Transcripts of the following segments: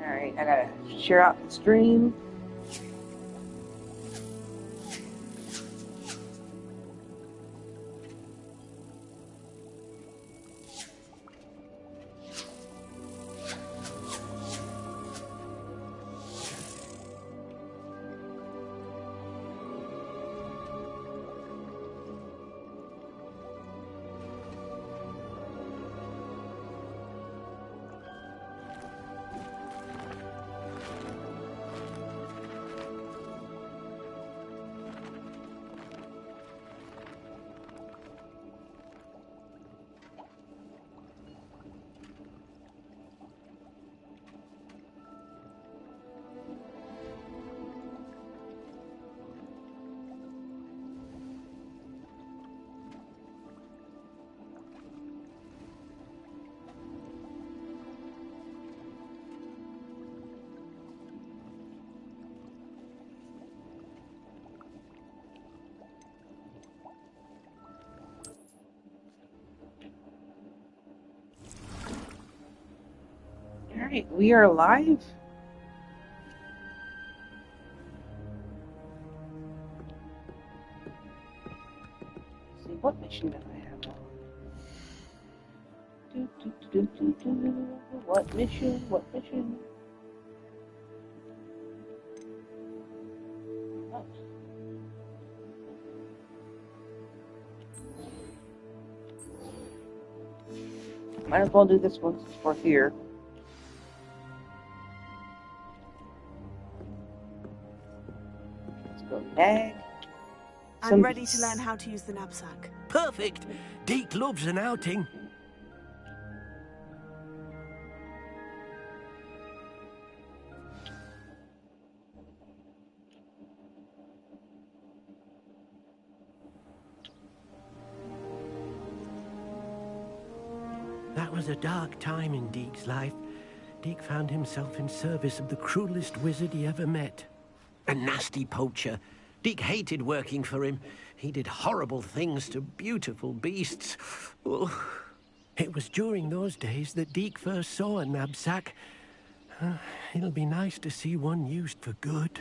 Alright, I gotta share out the stream. Alright, we are live. Let's see, what mission do I have on? What mission? What mission? Oh. Might as well do this one since we're here. I'm ready to learn how to use the knapsack. Perfect! Deke loves an outing. That was a dark time in Deke's life. Deke found himself in service of the cruelest wizard he ever met. A nasty poacher. Deke hated working for him. He did horrible things to beautiful beasts. Oh. It was during those days that Deke first saw a knapsack. It'll be nice to see one used for good.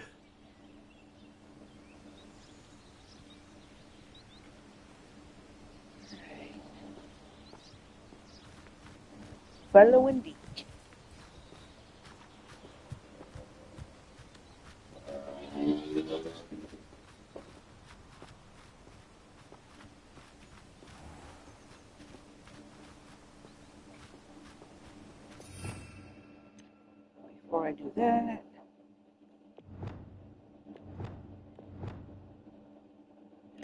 Following Deke. Before I do that,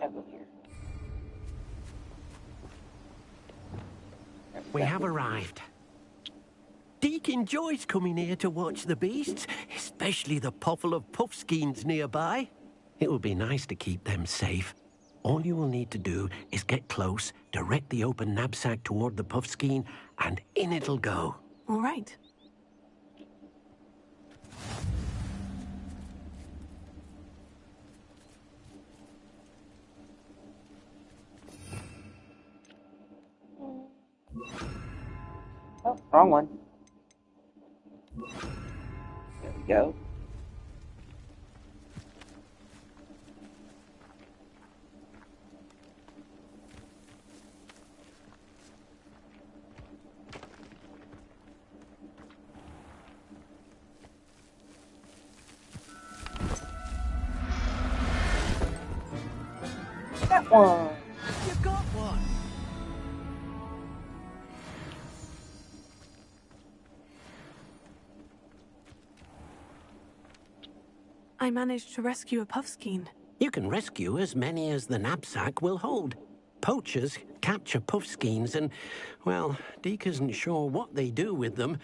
I'll go here. We have arrived. Deke enjoys coming here to watch the beasts, especially the poffle of puffskeins nearby. It will be nice to keep them safe. All you will need to do is get close, direct the open knapsack toward the puffskein, and in it'll go. All right. Oh, wrong one. There we go. That one. You got one. I managed to rescue a puffskein. You can rescue as many as the knapsack will hold. Poachers capture puffskeins and, well, Deke isn't sure what they do with them.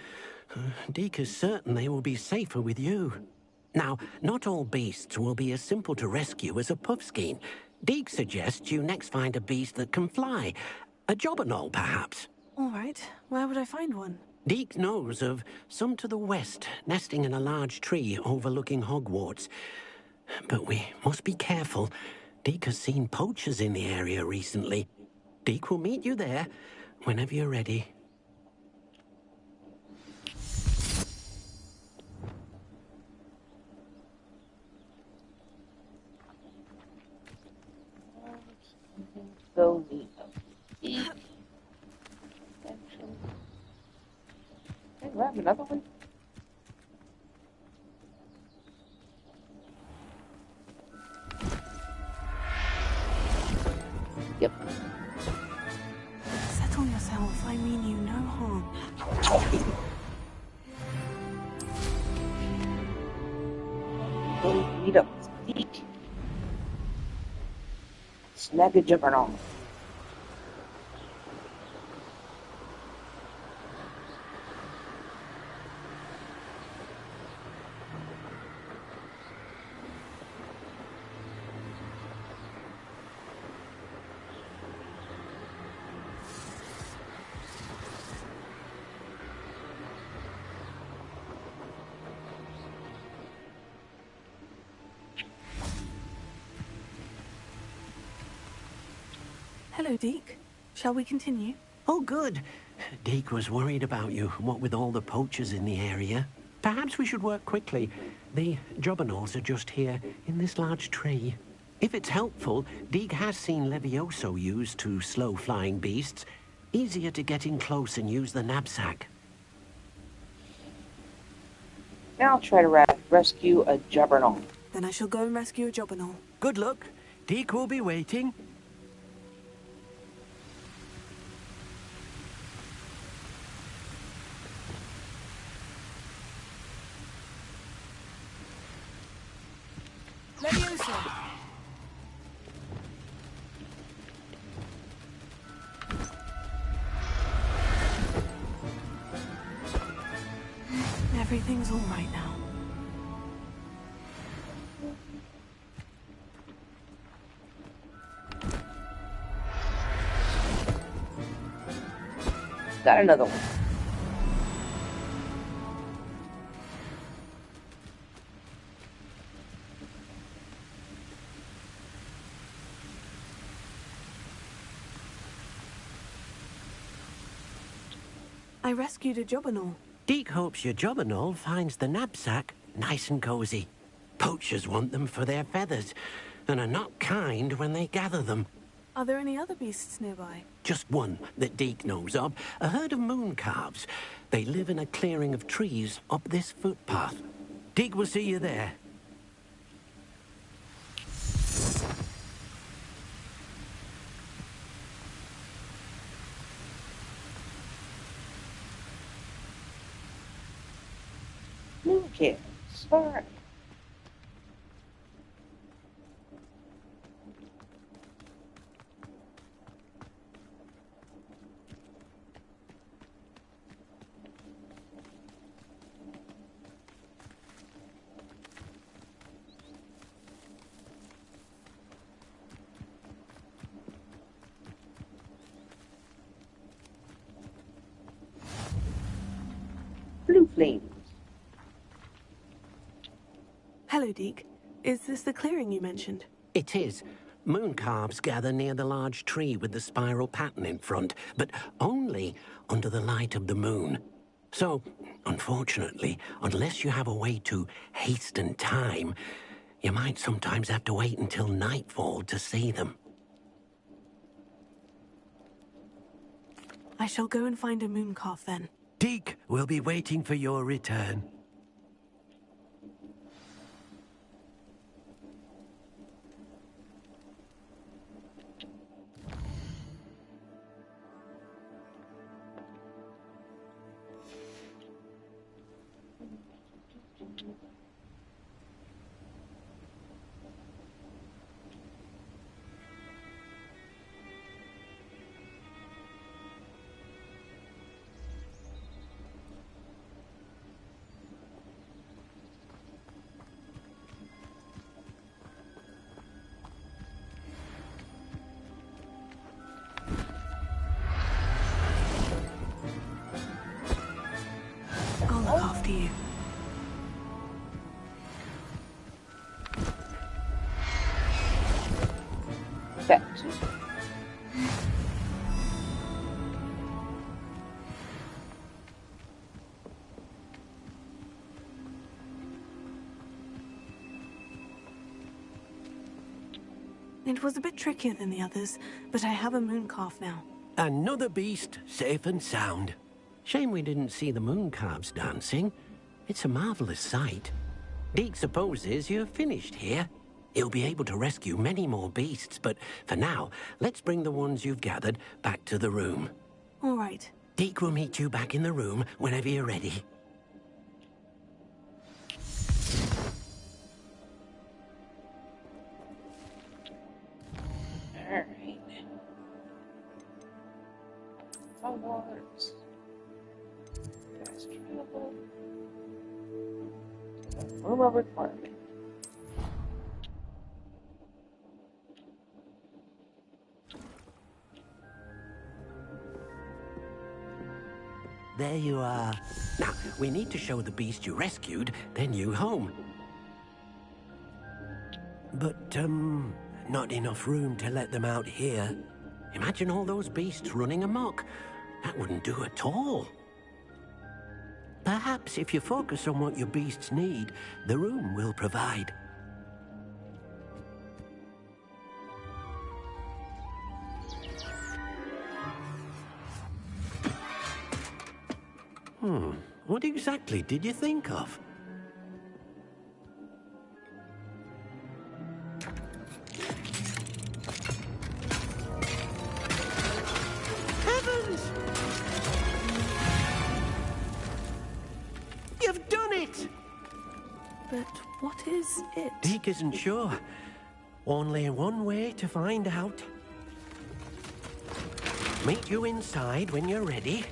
Deke is certain they will be safer with you. Now, not all beasts will be as simple to rescue as a puffskein. Deke suggests you next find a beast that can fly. A jobberknoll, perhaps. All right. Where would I find one? Deke knows of some to the west, nesting in a large tree overlooking Hogwarts. But we must be careful. Deke has seen poachers in the area recently. Deke will meet you there whenever you're ready. Go neat. Eek. Actually. Hey, we have another one. Yep. Settle yourself. I mean you no harm. Go meet up with Deke. Snag a juggernaut. Hello, Deke. Shall we continue? Oh, good. Deke was worried about you, what with all the poachers in the area. Perhaps we should work quickly. The jobberknolls are just here, in this large tree. If it's helpful, Deke has seen Levioso used to slow flying beasts. Easier to get in close and use the knapsack. Now I'll try to rescue a juggernaut. Then I shall go and rescue a jobberknoll. Good luck. Deke will be waiting. Leviosa! Everything's all right now. Got another one. I rescued a jobberknoll. Deke hopes your jobberknoll finds the knapsack nice and cozy. Poachers want them for their feathers, and are not kind when they gather them. Are there any other beasts nearby? Just one that Deke knows of, a herd of moon calves. They live in a clearing of trees up this footpath. Deke will see you there. Moon kids. Alright. Blue flames. Hello, Deke. Is this the clearing you mentioned? It is. Moon calves gather near the large tree with the spiral pattern in front, but only under the light of the moon. So, unfortunately, unless you have a way to hasten time, you might sometimes have to wait until nightfall to see them. I shall go and find a moon calf then. Deke will be waiting for your return. after you. Bet. It was a bit trickier than the others, but I have a moon calf now. Another beast, safe and sound. Shame we didn't see the moon calves dancing. It's a marvelous sight. Deke supposes you're finished here. He'll be able to rescue many more beasts, but for now, let's bring the ones you've gathered back to the room. All right. Deke will meet you back in the room whenever you're ready. Alright. Hogwarts. Fast travel. Room of requirement. There you are. Now, we need to show the beast you rescued their new home. But, not enough room to let them out here. Imagine all those beasts running amok. That wouldn't do at all. Perhaps if you focus on what your beasts need, the room will provide. What exactly did you think of? Heavens! You've done it! But what is it? Deke isn't sure. Only one way to find out. Meet you inside when you're ready.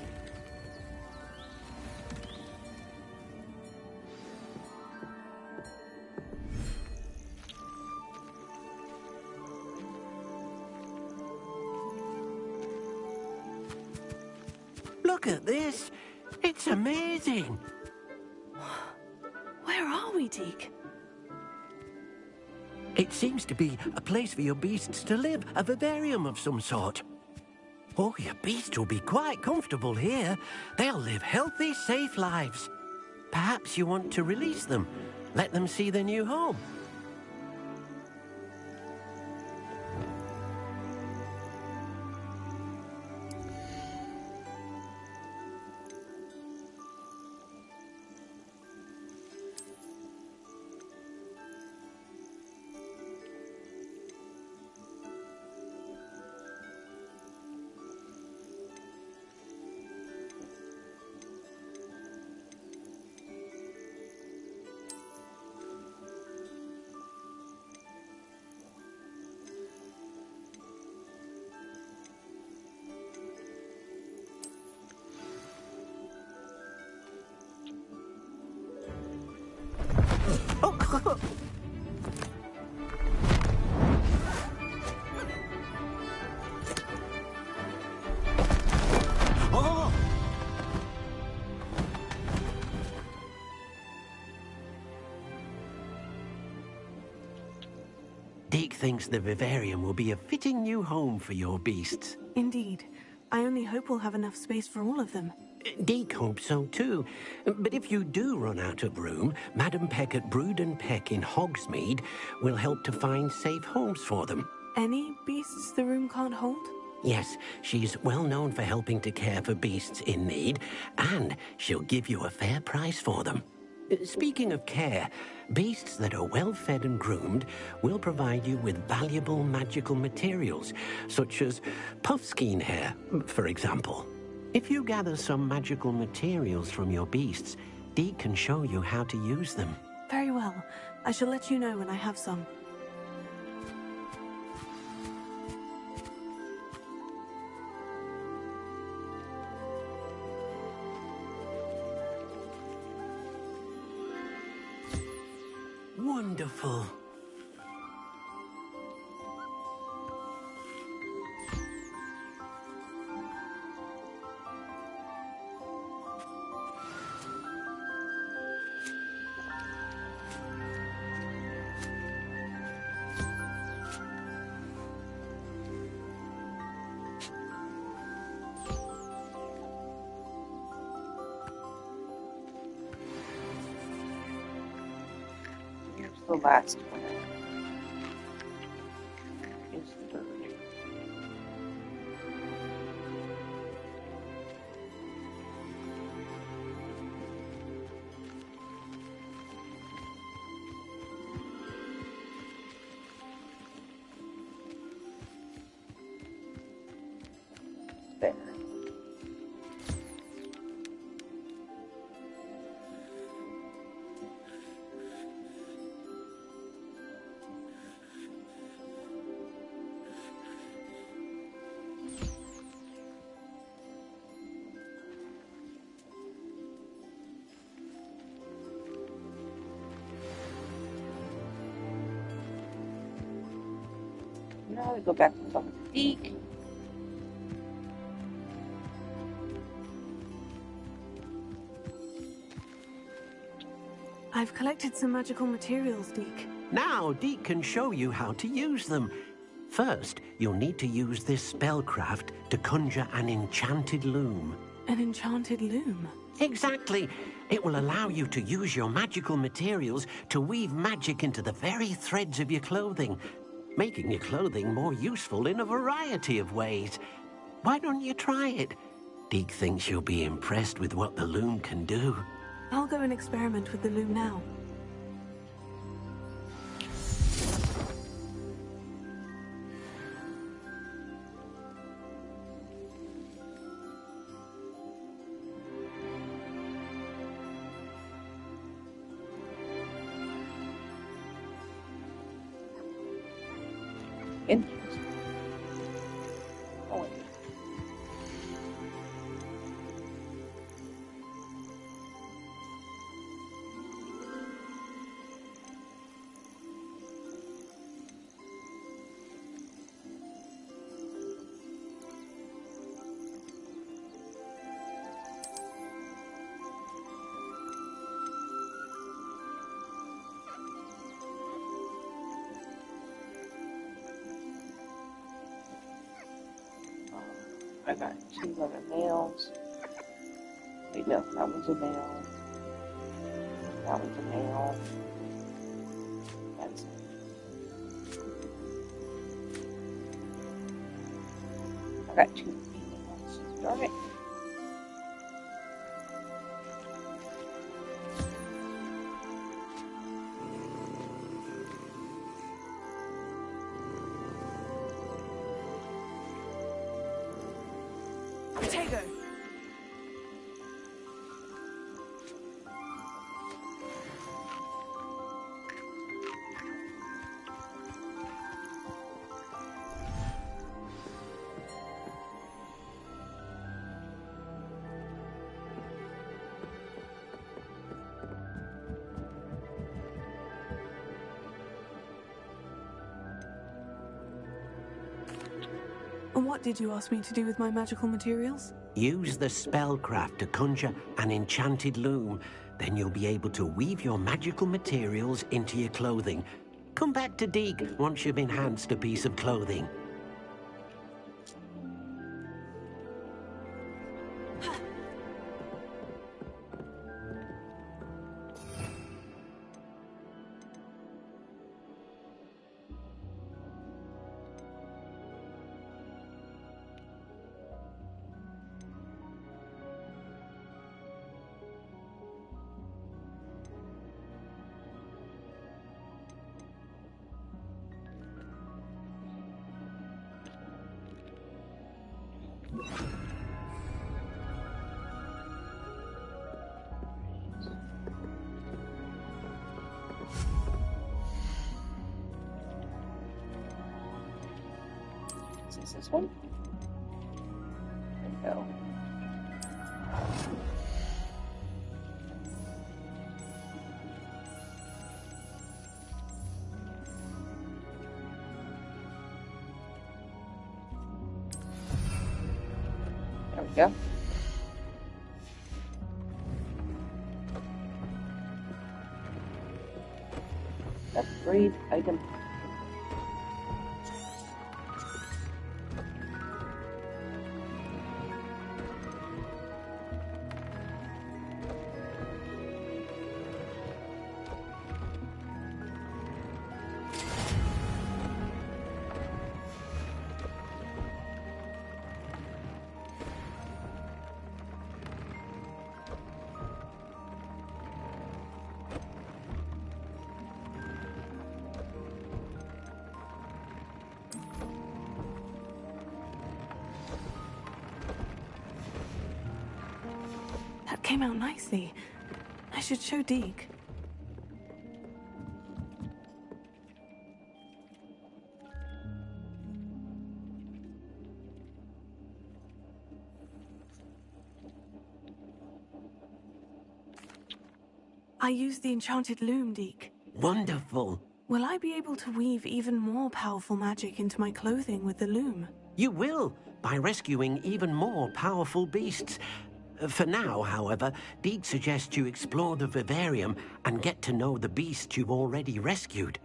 Look at this. It's amazing. Where are we, Deke? It seems to be a place for your beasts to live, a vivarium of some sort. Oh, your beasts will be quite comfortable here. They'll live healthy, safe lives. Perhaps you want to release them, let them see their new home. Oh! Deke thinks the vivarium will be a fitting new home for your beasts. Indeed. I only hope we'll have enough space for all of them. Deke hopes so too. But if you do run out of room, Madam Peck at Brood and Peck in Hogsmeade will help to find safe homes for them. Any beasts the room can't hold? Yes, she's well known for helping to care for beasts in need, and she'll give you a fair price for them. Speaking of care, beasts that are well fed and groomed will provide you with valuable magical materials, such as puffskein hair, for example. If you gather some magical materials from your beasts, Deke can show you how to use them. Very well. I shall let you know when I have some. Wonderful. The last one is the bird. There. Now we go back to talk with Deke. I've collected some magical materials, Deke. Now, Deke can show you how to use them. First, you'll need to use this spellcraft to conjure an enchanted loom. An enchanted loom? Exactly. It will allow you to use your magical materials to weave magic into the very threads of your clothing, making your clothing more useful in a variety of ways. Why don't you try it? Deke thinks you'll be impressed with what the loom can do. I'll go and experiment with the loom now. Interesting. Oh, wait. I got 2 other nails. Wait, no, that one's a nail. That one's a nail. That's it. I got 2 nails. Darn it. Potato! And what did you ask me to do with my magical materials? Use the spellcraft to conjure an enchanted loom. Then you'll be able to weave your magical materials into your clothing. Come back to Deke once you've enhanced a piece of clothing. Is this one? There we go. There we go. Upgrade item. came out nicely. I should show Deke. I used the enchanted loom, Deke. Wonderful. Will I be able to weave even more powerful magic into my clothing with the loom? You will, by rescuing even more powerful beasts. For now, however, Deke suggests you explore the vivarium and get to know the beasts you've already rescued.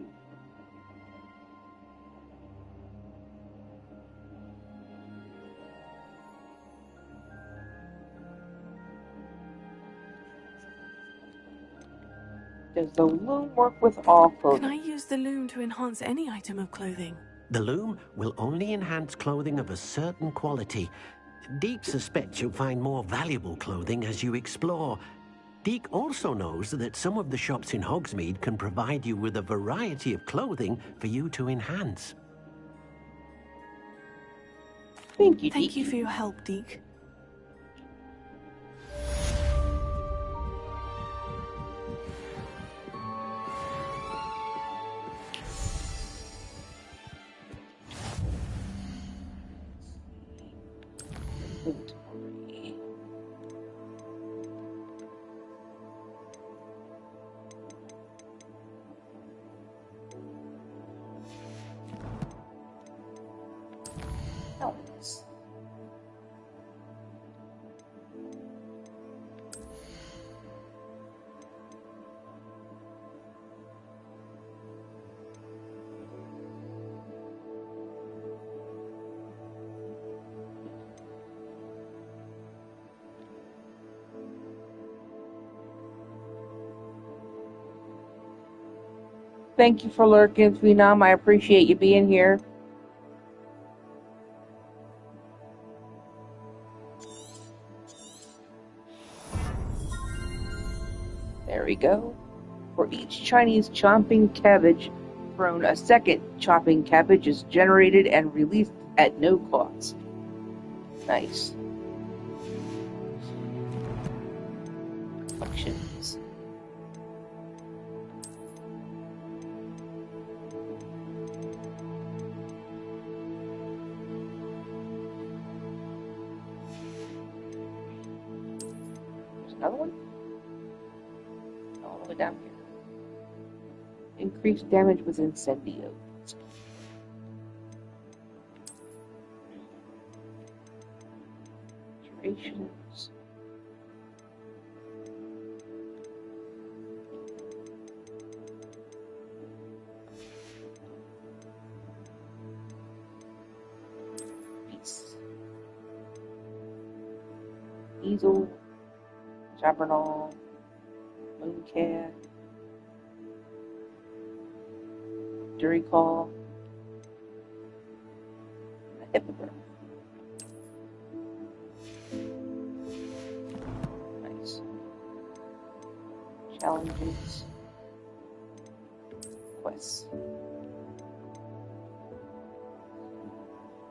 Does the loom work with all clothing? Can I use the loom to enhance any item of clothing? The loom will only enhance clothing of a certain quality. Deke suspects you'll find more valuable clothing as you explore. Deke also knows that some of the shops in Hogsmeade can provide you with a variety of clothing for you to enhance. Thank you, Thank Deke. you for your help, Deke. Inventory. Helmets. Thank you for lurking, Phenom. I appreciate you being here. There we go. For each Chinese chopping cabbage thrown, a second chopping cabbage is generated and released at no cost. Nice. Collections. There's another one. All the way down here. Increased damage with incendio. Durations. Peace. Easel. Jabernal. Mooncare. Duricall. A hippogriff. Nice. Challenges. Quests.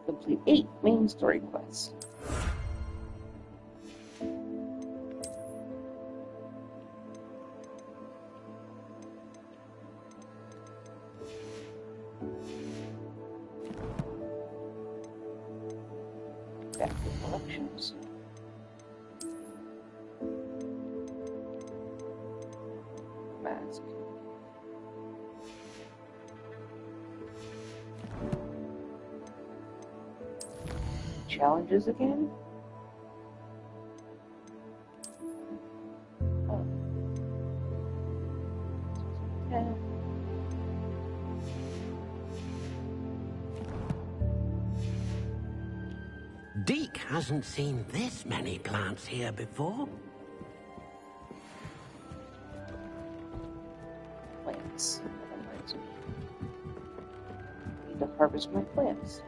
Complete 8 main story quests. Back to collections. Mask. Challenges again? Oh. 10. Deke hasn't seen this many plants here before. Plants. Need to harvest my plants.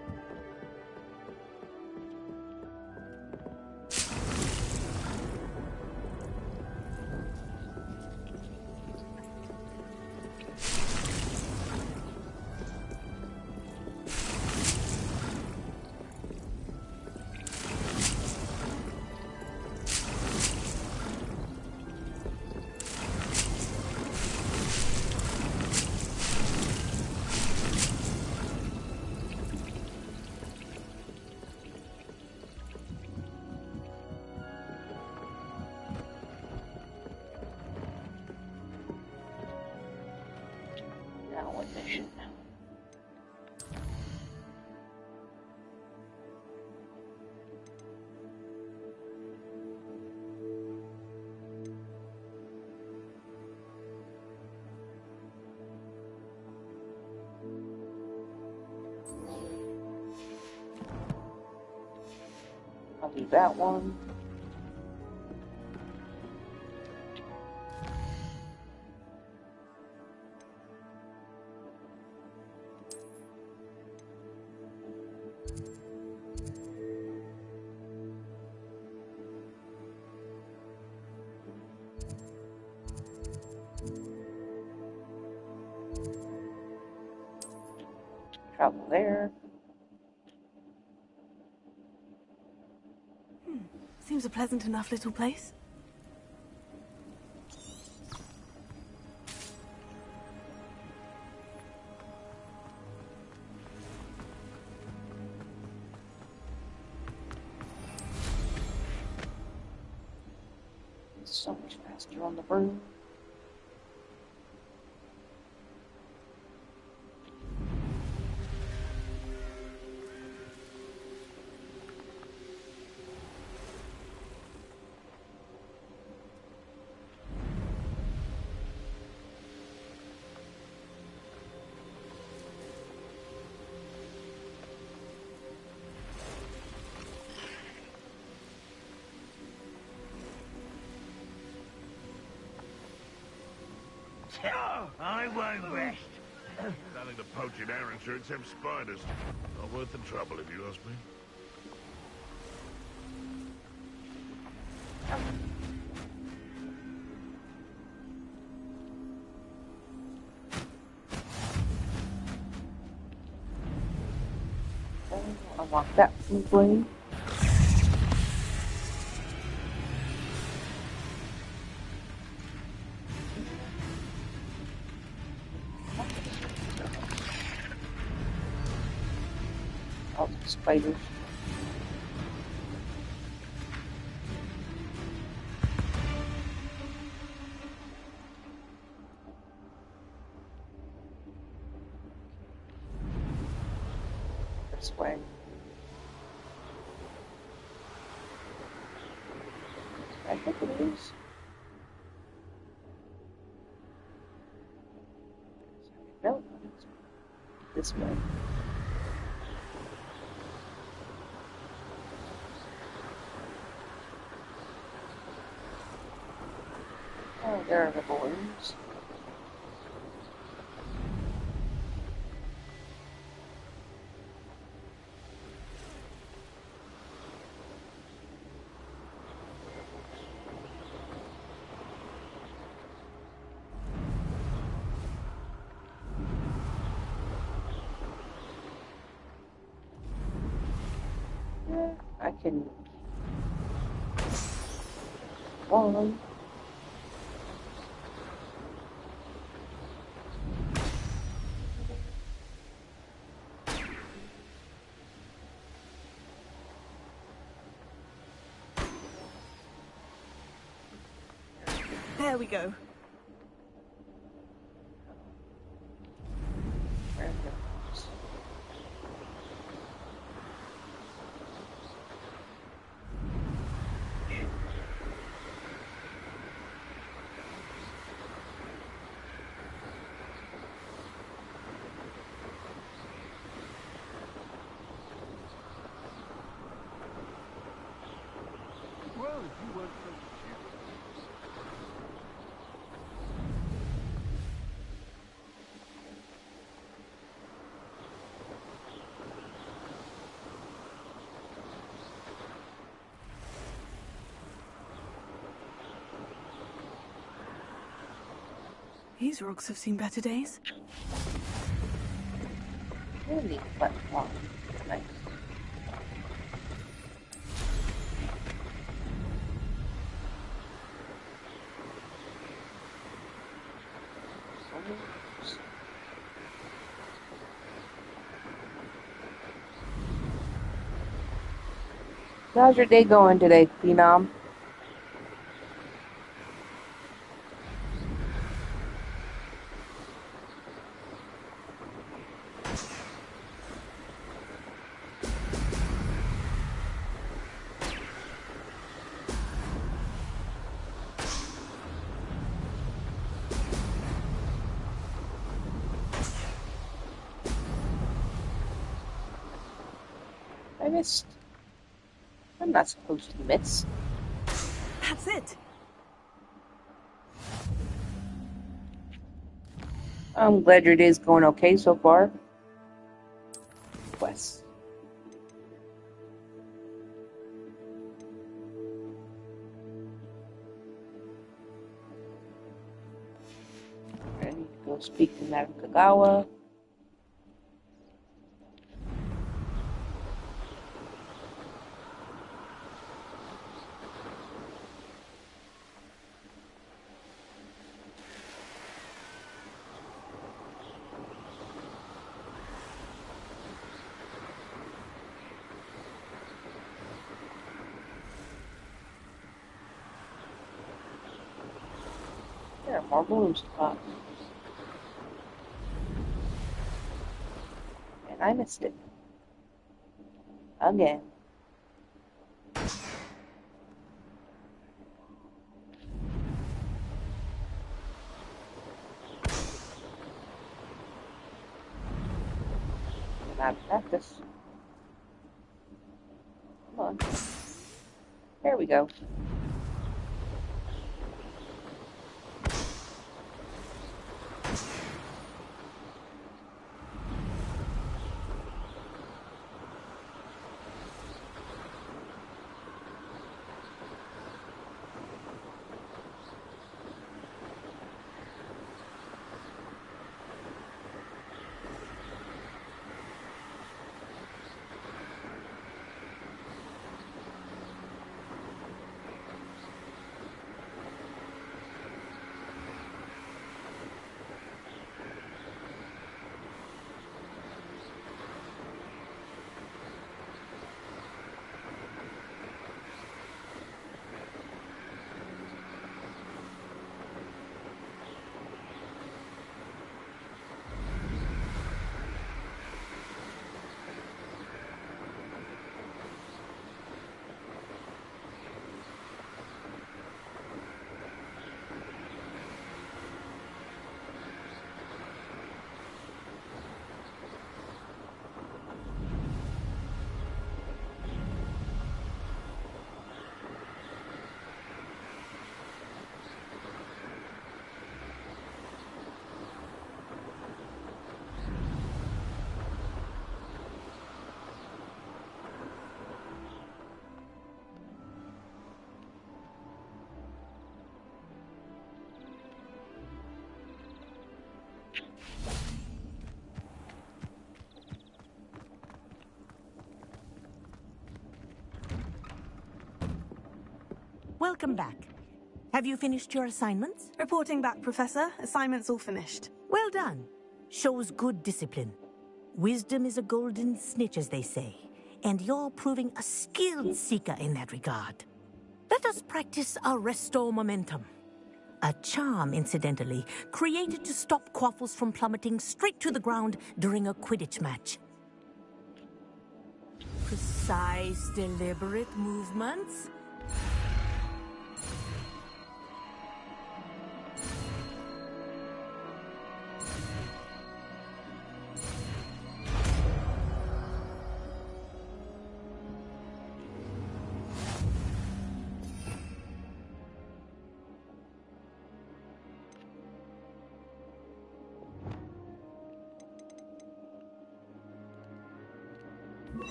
mission. I'll do that one. Travel there. Seems a pleasant enough little place. It's so much faster on the road. I won't rest. Nothing to poach in Arrowshire except spiders. Not worth the trouble, if you ask me. Unlock that blade. All the spiders. This way. I think it is. No, it's this way. Oh, there are the balloons. I can one. There we go. These rocks have seen better days. Really platform. Nice. How's your day going today, Phenom? missed. I'm not supposed to miss. That's it. I'm glad your day's going okay so far. Quest. I need to go speak to Madame Kagawa. There are more balloons to pop. And I missed it. Again. I'm out of practice. Come on. There we go. Welcome back. Have you finished your assignments? Reporting back, Professor. Assignment's all finished. Well done. Shows good discipline. Wisdom is a golden snitch, as they say, and you're proving a skilled seeker in that regard. Let us practice our Restore Momentum. A charm, incidentally, created to stop Quaffles from plummeting straight to the ground during a Quidditch match. Precise, deliberate movements.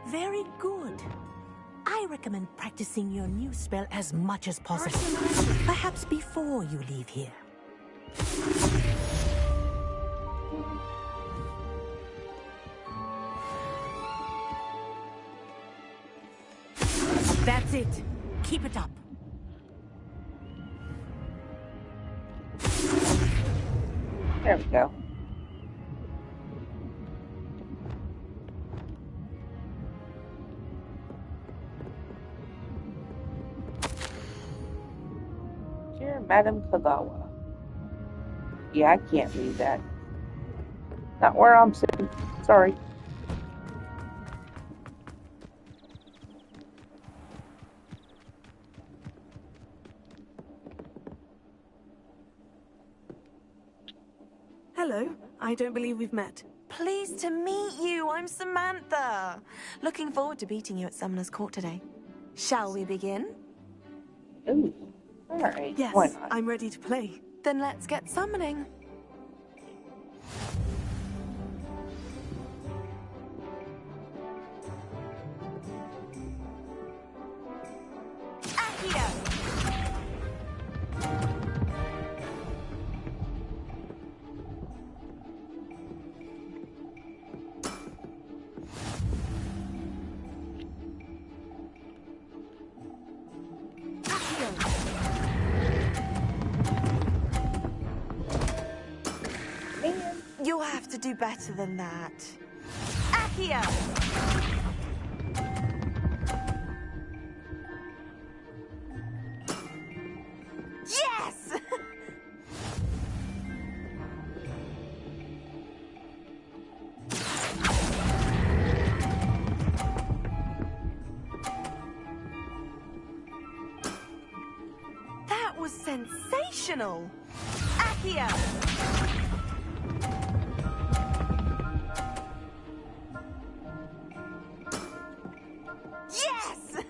Very good. I recommend practicing your new spell as much as possible. Perhaps before you leave here. That's it. Keep it up. There we go. Dear Madame Kagawa. Yeah, I can't read that. Not where I'm sitting. Sorry. Hello. I don't believe we've met. Pleased to meet you. I'm Samantha. Looking forward to beating you at Summoner's Court today. Shall we begin? Ooh. Alright, Yes, why not? I'm ready to play. Then let's get summoning. Accio! Man, You'll have to do better than that. Accio! Yes! That was sensational! Accio! Yes!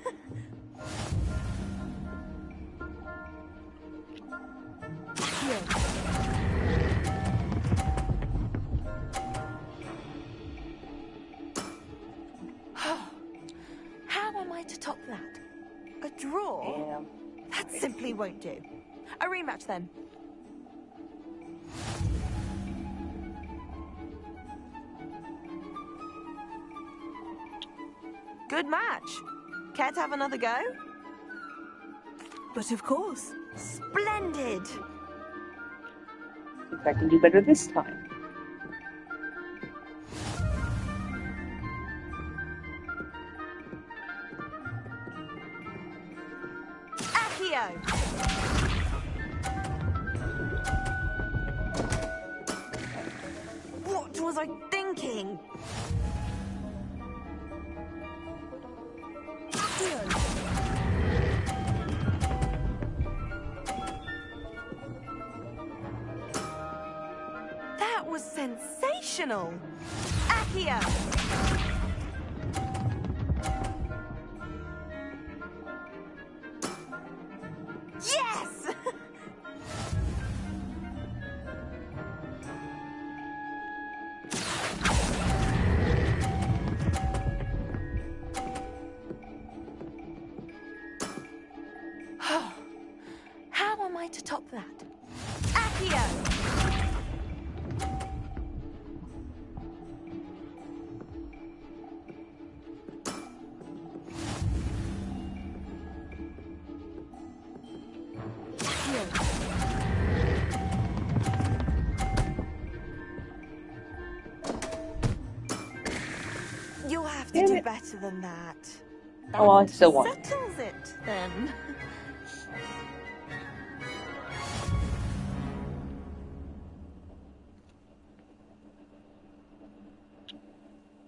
How am I to top that? A draw? damn. That simply won't do. A rematch then. Good match. Care to have another go? But of course. Splendid! If I can do better this time. Accio! What was I thinking? Accio! That was sensational! Accio! Yes! How am I to top that? Accio! You'll have to Damn do it. better than that. Oh, I That still won. settles it, then.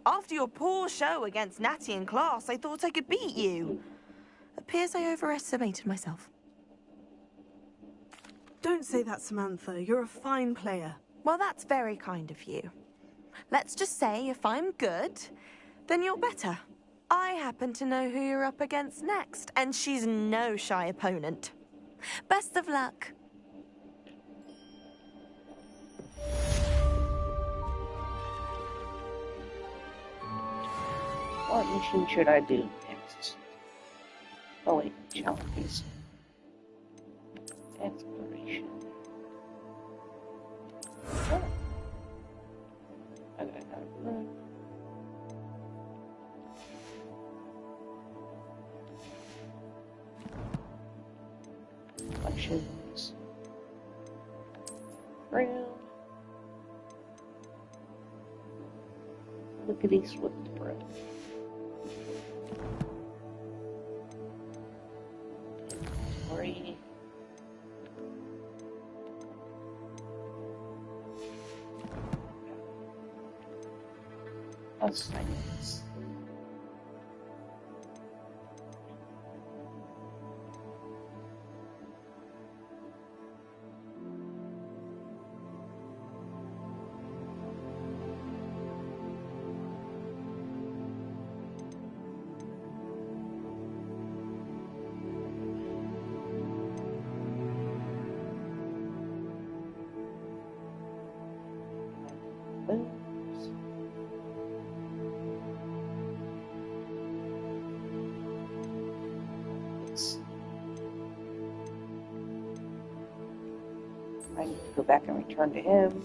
After your poor show against Natty in class, I thought I could beat you. Appears I overestimated myself. Don't say that, Samantha. You're a fine player. Well, that's very kind of you. Let's just say if I'm good, then you're better. I happen to know who you're up against next, and she's no shy opponent. Best of luck. What mission should I do next? Oh wait, challenges. Exploration. Oh. Okay, Collections. Round. Lickety swift breath. Sorry. Assignments. I need to go back and return to him.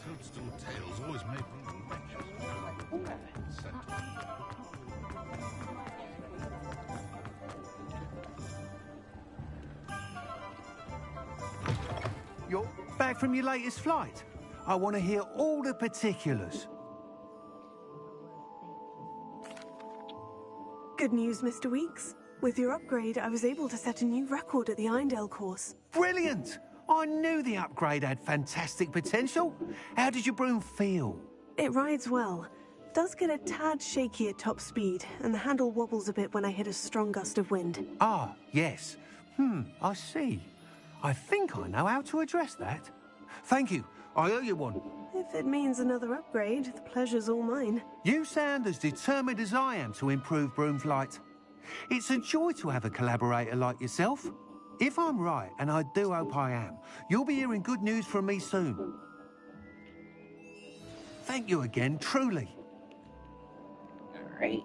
Toadstool tails always made me You're back from your latest flight? I want to hear all the particulars. Good news, Mr. Weeks. With your upgrade, I was able to set a new record at the Irondale course. Brilliant! I knew the upgrade had fantastic potential. How did your broom feel? It rides well. Does get a tad shaky at top speed, and the handle wobbles a bit when I hit a strong gust of wind. Ah, yes. I see. I think I know how to address that. Thank you. I owe you one. If it means another upgrade, the pleasure's all mine. You sound as determined as I am to improve broom flight. It's a joy to have a collaborator like yourself. If I'm right, and I do hope I am, you'll be hearing good news from me soon. Thank you again, truly. All right.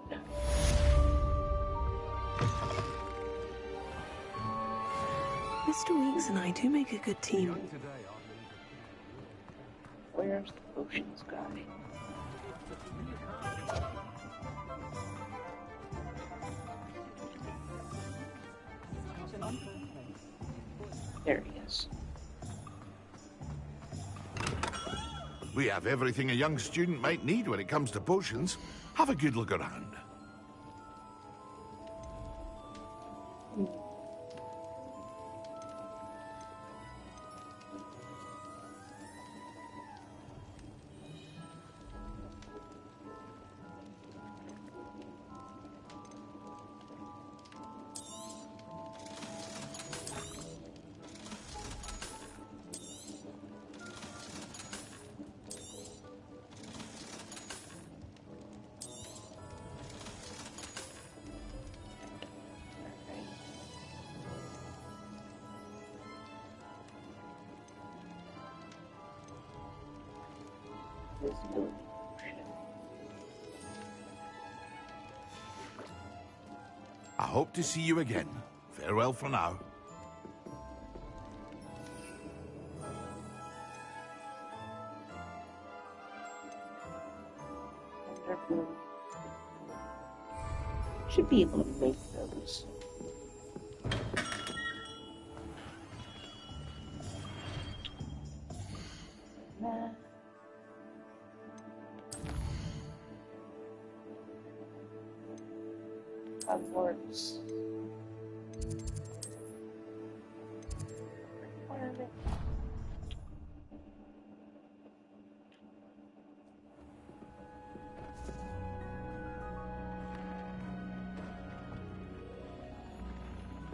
Mr. Weeks and I do make a good team. Where's the potions guy? There he is. We have everything a young student might need when it comes to potions. Have a good look around. Visibility. I hope to see you again. Farewell for now. Wonderful. Should be able to make those. Nah. Hogwarts requirement.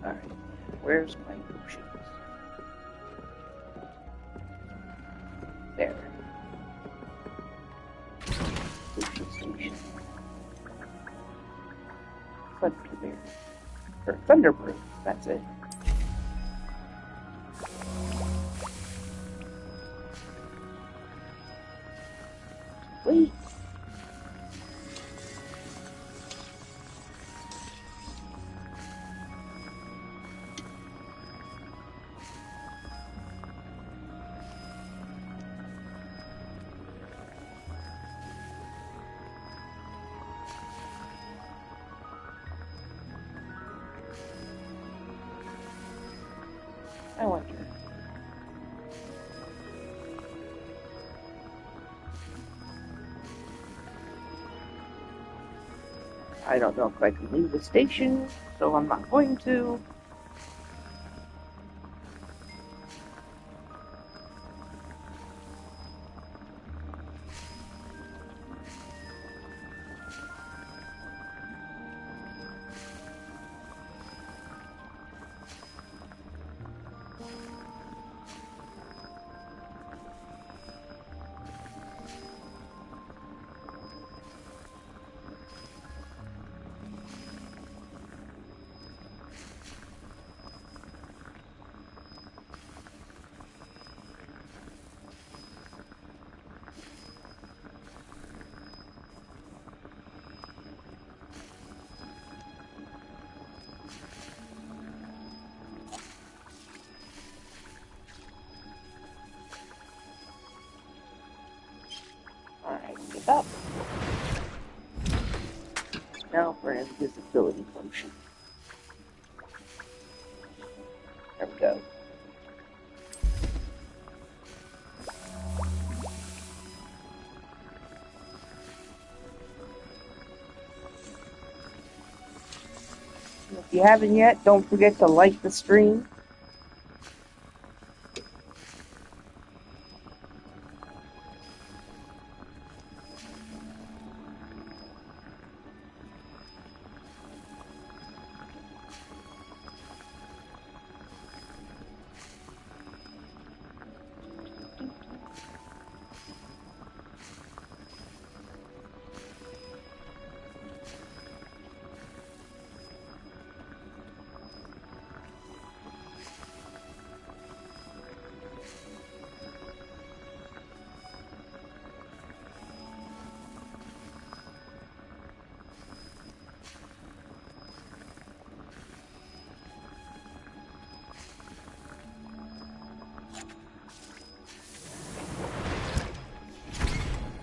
All right, where's my potions? There. Potion station. Thunderberry. Or Thunderbrew, that's it. Wait. I wonder. I don't know if I can leave the station, so I'm not going to. Alright, get up. Now for an invisibility potion. There we go. If you haven't yet, don't forget to like the stream.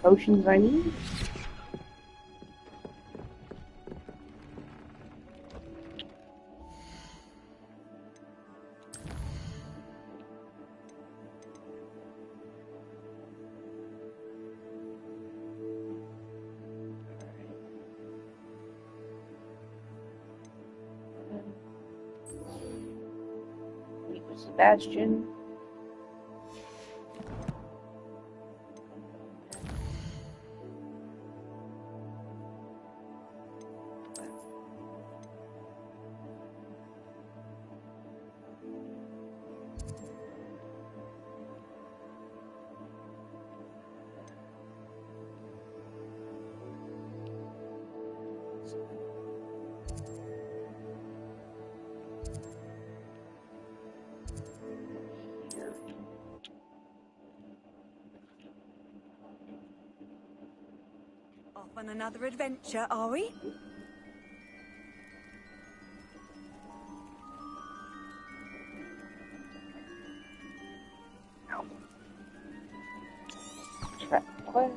Potions I need. Meet with Sebastian. Off on another adventure, are we? Track quest.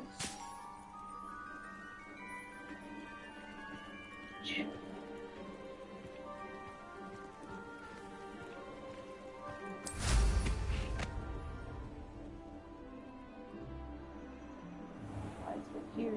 Lights are here.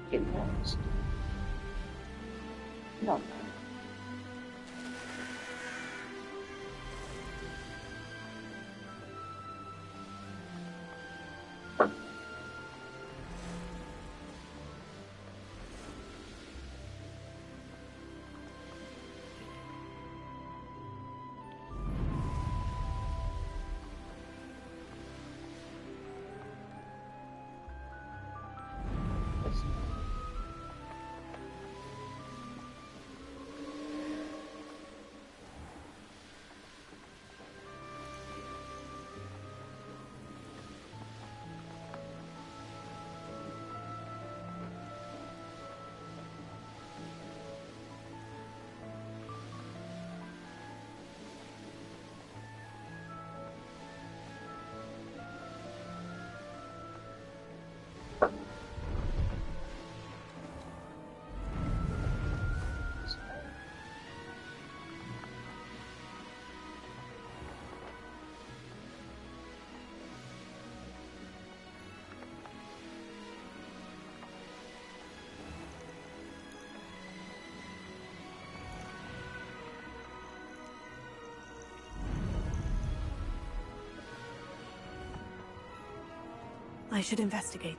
Getting lost. No. I should investigate.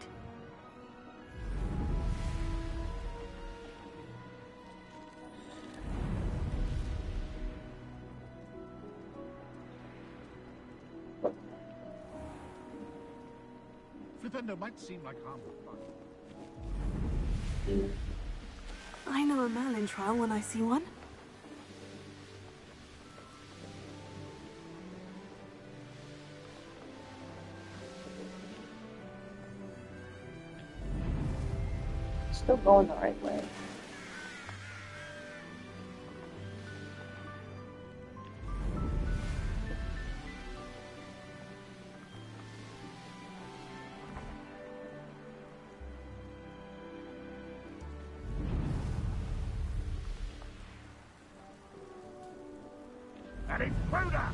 Flipendo might seem like harmless fun. I know a Merlin trial when I see one. Still going the right way. An intruder!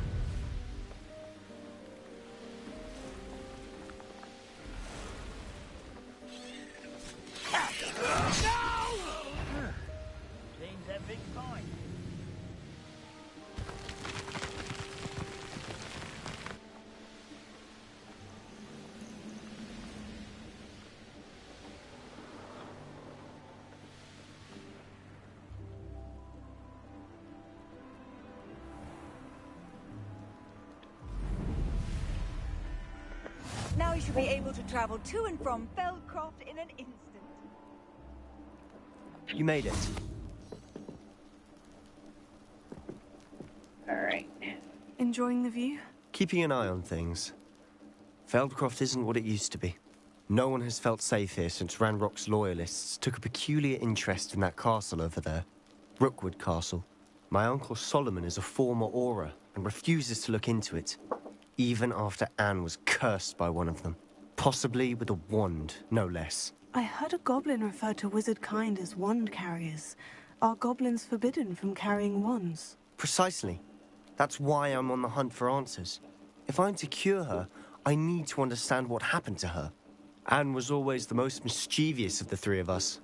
Seems a big fight. Now you should be able to travel to and from Feldcroft in an instant. You made it. Alright. Enjoying the view? Keeping an eye on things. Feldcroft isn't what it used to be. No one has felt safe here since Ranrock's loyalists took a peculiar interest in that castle over there. Rookwood Castle. My uncle Solomon is a former Auror and refuses to look into it, even after Anne was cursed by one of them. Possibly with a wand, no less. I heard a goblin refer to wizard kind as wand carriers. Are goblins forbidden from carrying wands? Precisely. That's why I'm on the hunt for answers. If I'm to cure her, I need to understand what happened to her. Anne was always the most mischievous of the three of us.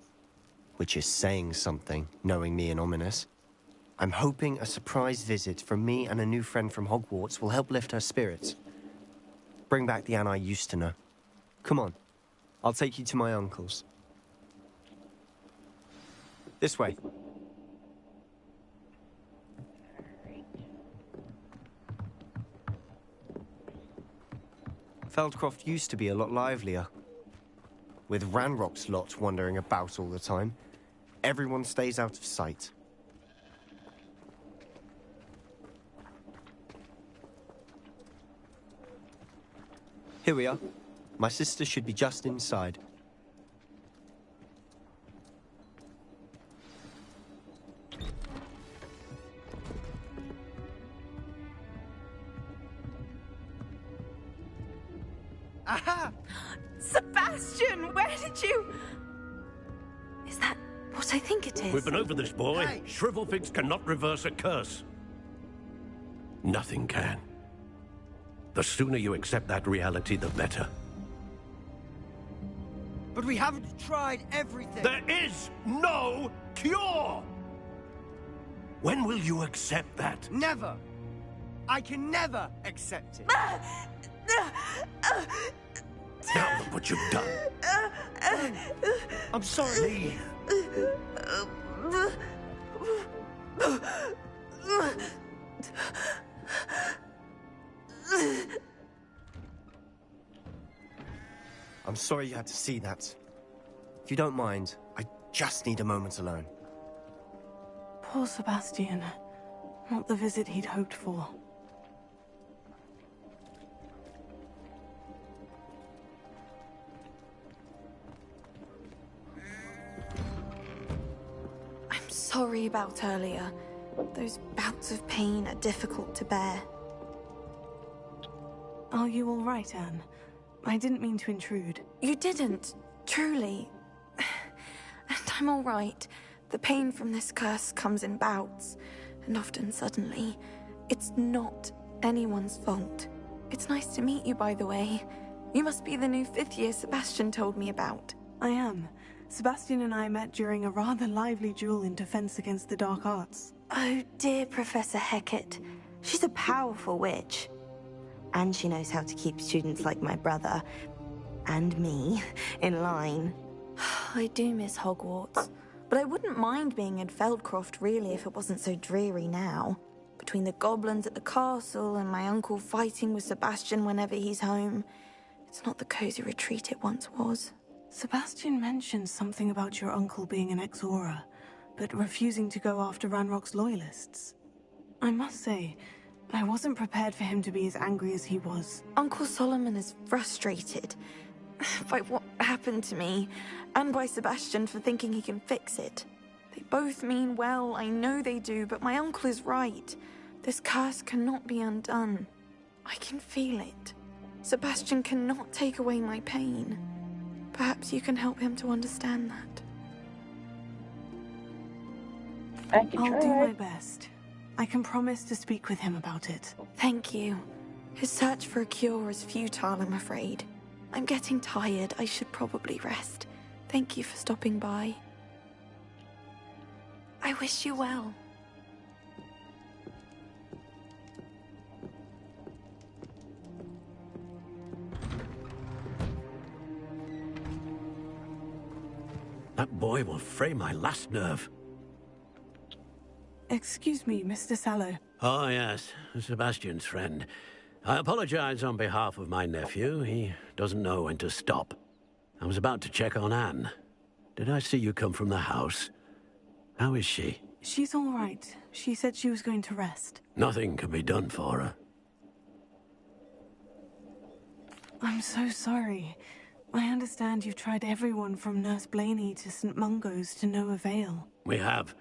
Which is saying something, knowing me and Ominous. I'm hoping a surprise visit from me and a new friend from Hogwarts will help lift her spirits. Bring back the Anne I used to know. Come on. I'll take you to my uncle's. This way. Feldcroft used to be a lot livelier. With Ranrock's lot wandering about all the time, everyone stays out of sight. Here we are. My sister should be just inside. Aha! Sebastian, where did you... Is that what I think it is? We've been over this, boy. Hey. Shrivelfigs cannot reverse a curse. Nothing can. The sooner you accept that reality, the better. But we haven't tried everything. There is no cure! When will you accept that? Never. I can never accept it. Now look what you've done. I'm sorry. I'm sorry you had to see that. If you don't mind, I just need a moment alone. Poor Sebastian. Not the visit he'd hoped for. I'm sorry about earlier. Those bouts of pain are difficult to bear. Are you all right, Anne? I didn't mean to intrude. You didn't, truly. And I'm all right. The pain from this curse comes in bouts, and often suddenly. It's not anyone's fault. It's nice to meet you, by the way. You must be the new 5th year Sebastian told me about. I am. Sebastian and I met during a rather lively duel in defense against the dark arts. Oh, dear Professor Hecat. She's a powerful witch. And she knows how to keep students like my brother, and me in line. I do miss Hogwarts, but I wouldn't mind being in Feldcroft really if it wasn't so dreary now. Between the goblins at the castle and my uncle fighting with Sebastian whenever he's home, it's not the cozy retreat it once was. Sebastian mentioned something about your uncle being an ex-Auror, but refusing to go after Ranrock's loyalists. I must say, I wasn't prepared for him to be as angry as he was. Uncle Solomon is frustrated by what happened to me, and by Sebastian for thinking he can fix it. They both mean well, I know they do, but my uncle is right. This curse cannot be undone. I can feel it. Sebastian cannot take away my pain. Perhaps you can help him to understand that. I'll do my best. I can promise to speak with him about it. Thank you. His search for a cure is futile, I'm afraid. I'm getting tired. I should probably rest. Thank you for stopping by. I wish you well. That boy will fray my last nerve. Excuse me, Mr. Sallow. Oh, yes, Sebastian's friend. I apologize on behalf of my nephew. He doesn't know when to stop. I was about to check on Anne. Did I see you come from the house? How is she? She's all right. She said she was going to rest. Nothing can be done for her. I'm so sorry. I understand you've tried everyone from Nurse Blaney to St. Mungo's to no avail. We have.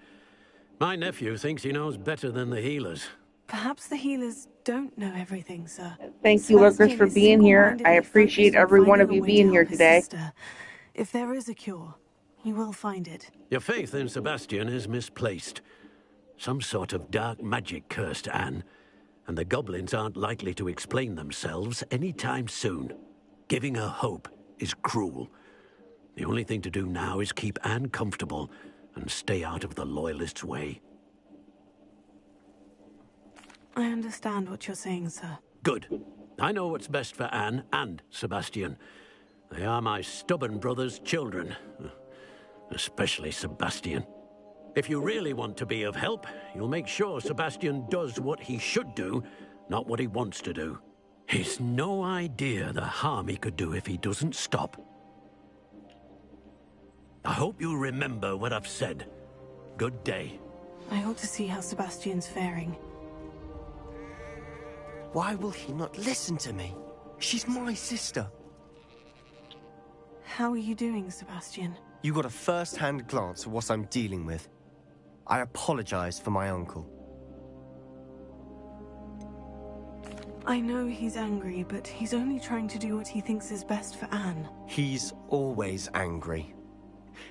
My nephew thinks he knows better than the healers. Perhaps the healers don't know everything, sir. Thank you, Lurkers, for being here. I appreciate every one of you being here today. If there is a cure, he will find it. Your faith in Sebastian is misplaced. Some sort of dark magic cursed Anne, and the goblins aren't likely to explain themselves anytime soon. Giving her hope is cruel. The only thing to do now is keep Anne comfortable and stay out of the Loyalists' way. I understand what you're saying, sir. Good. I know what's best for Anne and Sebastian. They are my stubborn brother's children. Especially Sebastian. If you really want to be of help, you'll make sure Sebastian does what he should do, not what he wants to do. He's no idea the harm he could do if he doesn't stop. I hope you'll remember what I've said. Good day. I ought to see how Sebastian's faring. Why will he not listen to me? She's my sister. How are you doing, Sebastian? You got a first-hand glance at what I'm dealing with. I apologize for my uncle. I know he's angry, but he's only trying to do what he thinks is best for Anne. He's always angry.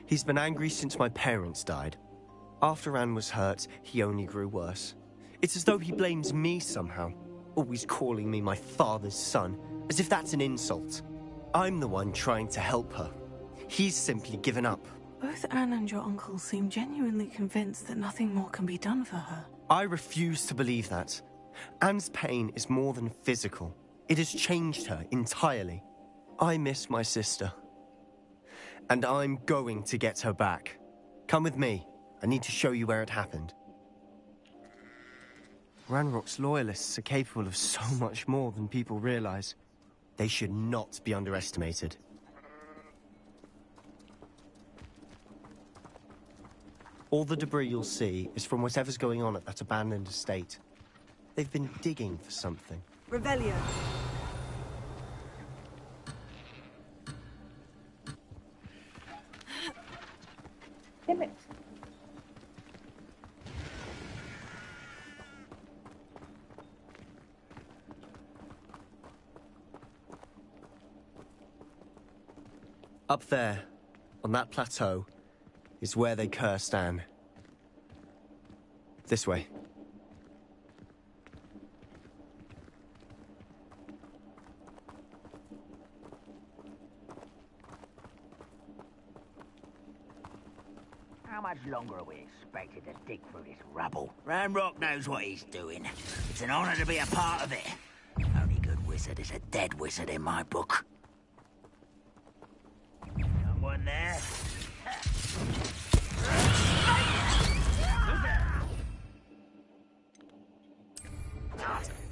He's been angry since my parents died. After Anne was hurt, he only grew worse. It's as though he blames me somehow, always calling me my father's son, as if that's an insult. I'm the one trying to help her. He's simply given up. Both Anne and your uncle seem genuinely convinced that nothing more can be done for her. I refuse to believe that. Anne's pain is more than physical. It has changed her entirely. I miss my sister. And I'm going to get her back. Come with me. I need to show you where it happened. Ranrock's loyalists are capable of so much more than people realize. They should not be underestimated. All the debris you'll see is from whatever's going on at that abandoned estate. They've been digging for something. Revelio. Damn it. Up there, on that plateau, is where they cursed Anne. This way. How much longer are we expected to dig through this rubble? Ranrock knows what he's doing. It's an honor to be a part of it. Only good wizard is a dead wizard in my book. down there.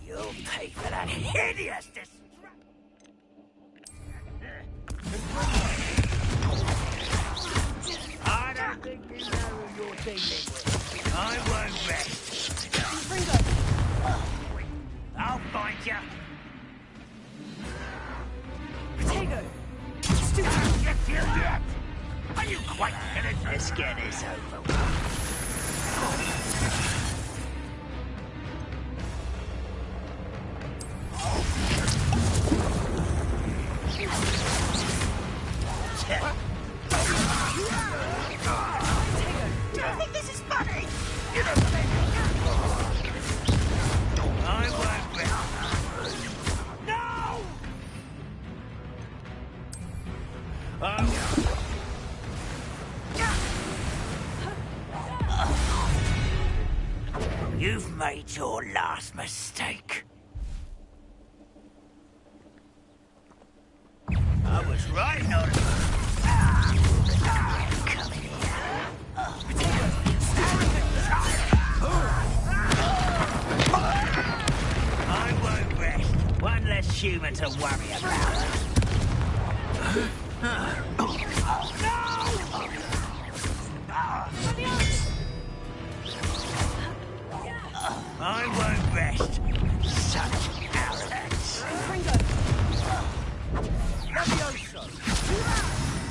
You'll pay for that hideous destruction. I don't think you know who you're dealing with. I won't rest. I'll find you. Potato! I'll get you yet. Are you quite finished? Let's get this over with. Do you think this is funny? You don't believe me? I won't rest. No! You've made your last mistake. I was right not to. Come in here. I won't rest. One less human to worry about. I won't rest. Such arrogance.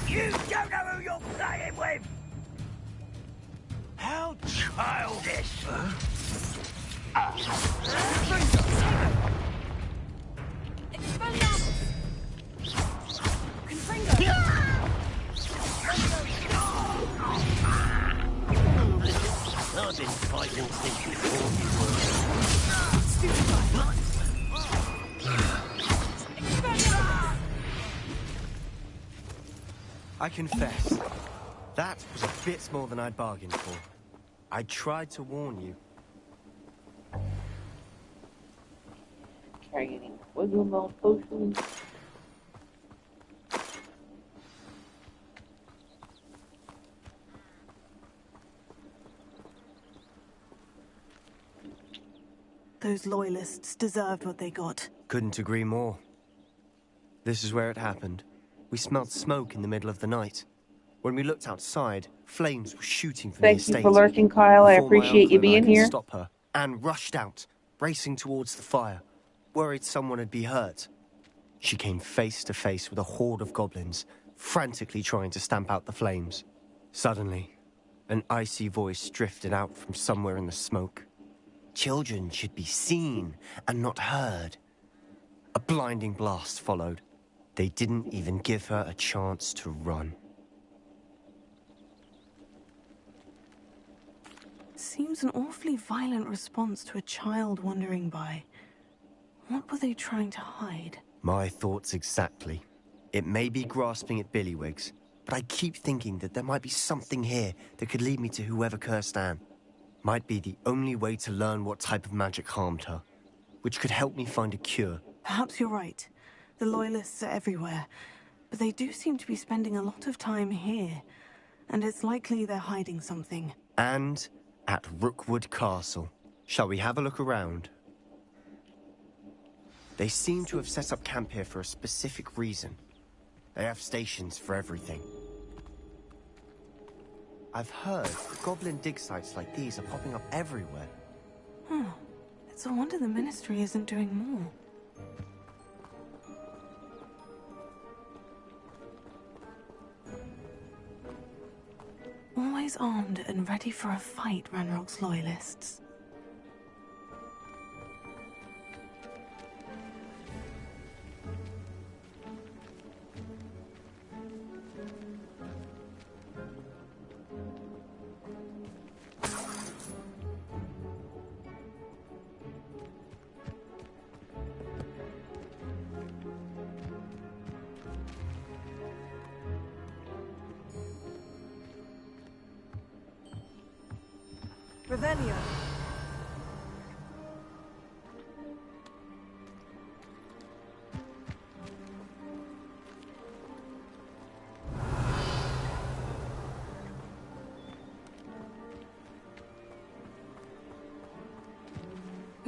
You don't know who you're playing with! How childish! I've been fighting since before you were. I confess, that was a bit more than I'd bargained for. I tried to warn you. Carry any Wiggle potions? Those loyalists deserved what they got. Couldn't agree more. This is where it happened. We smelled smoke in the middle of the night. When we looked outside, flames were shooting from the estate. Thank you for lurking, Kyle. I appreciate you being here. Stop her. Anne rushed out, racing towards the fire, worried someone would be hurt. She came face to face with a horde of goblins, frantically trying to stamp out the flames. Suddenly, an icy voice drifted out from somewhere in the smoke. Children should be seen and not heard. A blinding blast followed. They didn't even give her a chance to run. Seems an awfully violent response to a child wandering by. What were they trying to hide? My thoughts exactly. It may be grasping at Billywigs, but I keep thinking that there might be something here that could lead me to whoever cursed Anne. Might be the only way to learn what type of magic harmed her, which could help me find a cure. Perhaps you're right. The Loyalists are everywhere, but they do seem to be spending a lot of time here, and it's likely they're hiding something. And at Rookwood Castle. Shall we have a look around? They seem to have set up camp here for a specific reason. They have stations for everything. I've heard goblin dig sites like these are popping up everywhere. It's a wonder the Ministry isn't doing more. Always armed and ready for a fight, Ranrock's Loyalists. Revelio.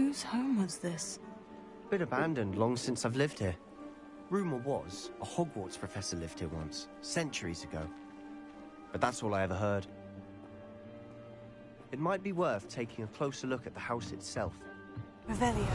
Whose home was this? Been abandoned long since I've lived here. Rumour was, a Hogwarts professor lived here once, centuries ago. But that's all I ever heard. It might be worth taking a closer look at the house itself. Revelio.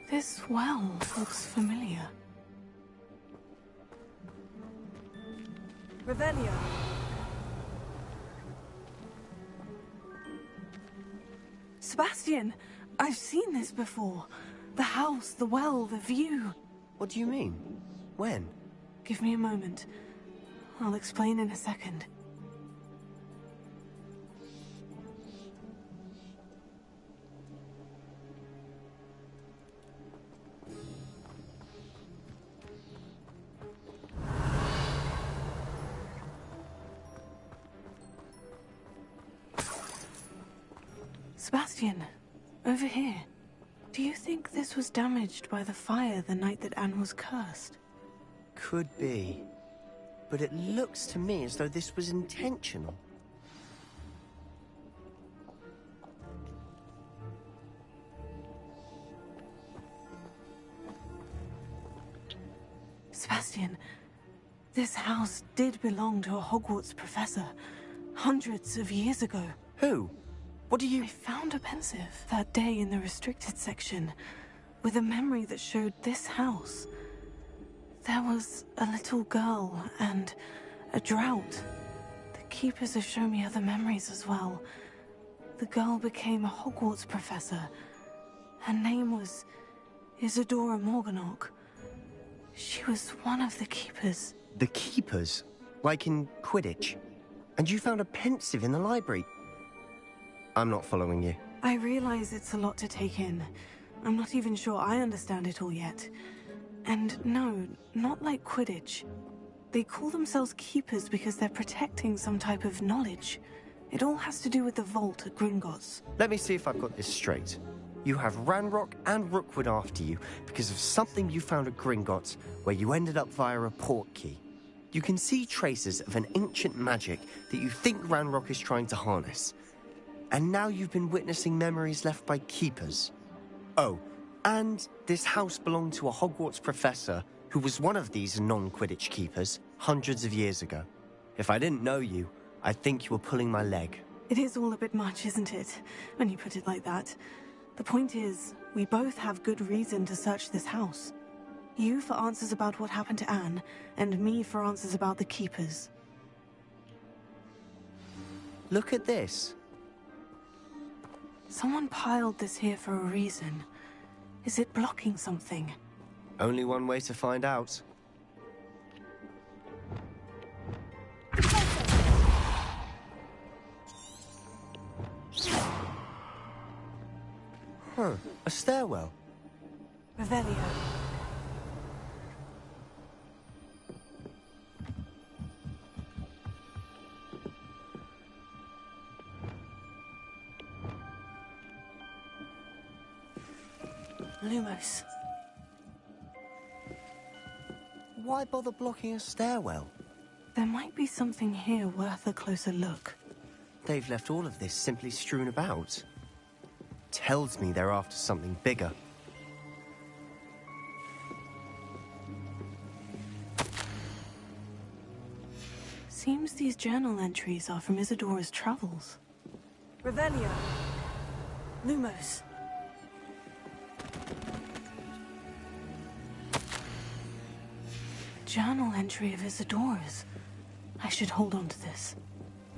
This well looks familiar. Revelio. Sebastian, I've seen this before. The house, the well, the view. What do you mean? When? Give me a moment. I'll explain in a second. Sebastian, over here. Do you think this was damaged by the fire the night that Anne was cursed? Could be. But it looks to me as though this was intentional. Sebastian, this house did belong to a Hogwarts professor hundreds of years ago. Who? What do you... I found a pensive that day in the restricted section with a memory that showed this house. There was a little girl and a drought. The keepers have shown me other memories as well. The girl became a Hogwarts professor. Her name was Isadora Morganach. She was one of the keepers. The keepers? Like in Quidditch? And you found a pensive in the library? I'm not following you. I realize it's a lot to take in. I'm not even sure I understand it all yet. And no, not like Quidditch. They call themselves keepers because they're protecting some type of knowledge. It all has to do with the vault at Gringotts. Let me see if I've got this straight. You have Ranrock and Rookwood after you because of something you found at Gringotts where you ended up via a port key. You can see traces of an ancient magic that you think Ranrock is trying to harness. And now you've been witnessing memories left by keepers. Oh, and this house belonged to a Hogwarts professor who was one of these non-Quidditch keepers hundreds of years ago. If I didn't know you, I'd think you were pulling my leg. It is all a bit much, isn't it? When you put it like that. The point is, we both have good reason to search this house. You for answers about what happened to Anne, and me for answers about the keepers. Look at this. Someone piled this here for a reason. Is it blocking something? Only one way to find out. Huh, a stairwell. Revelio. Lumos. Why bother blocking a stairwell? There might be something here worth a closer look. They've left all of this simply strewn about. Tells me they're after something bigger. Seems these journal entries are from Isadora's travels. Revelio. Lumos. Journal entry of Isadora's. I should hold on to this.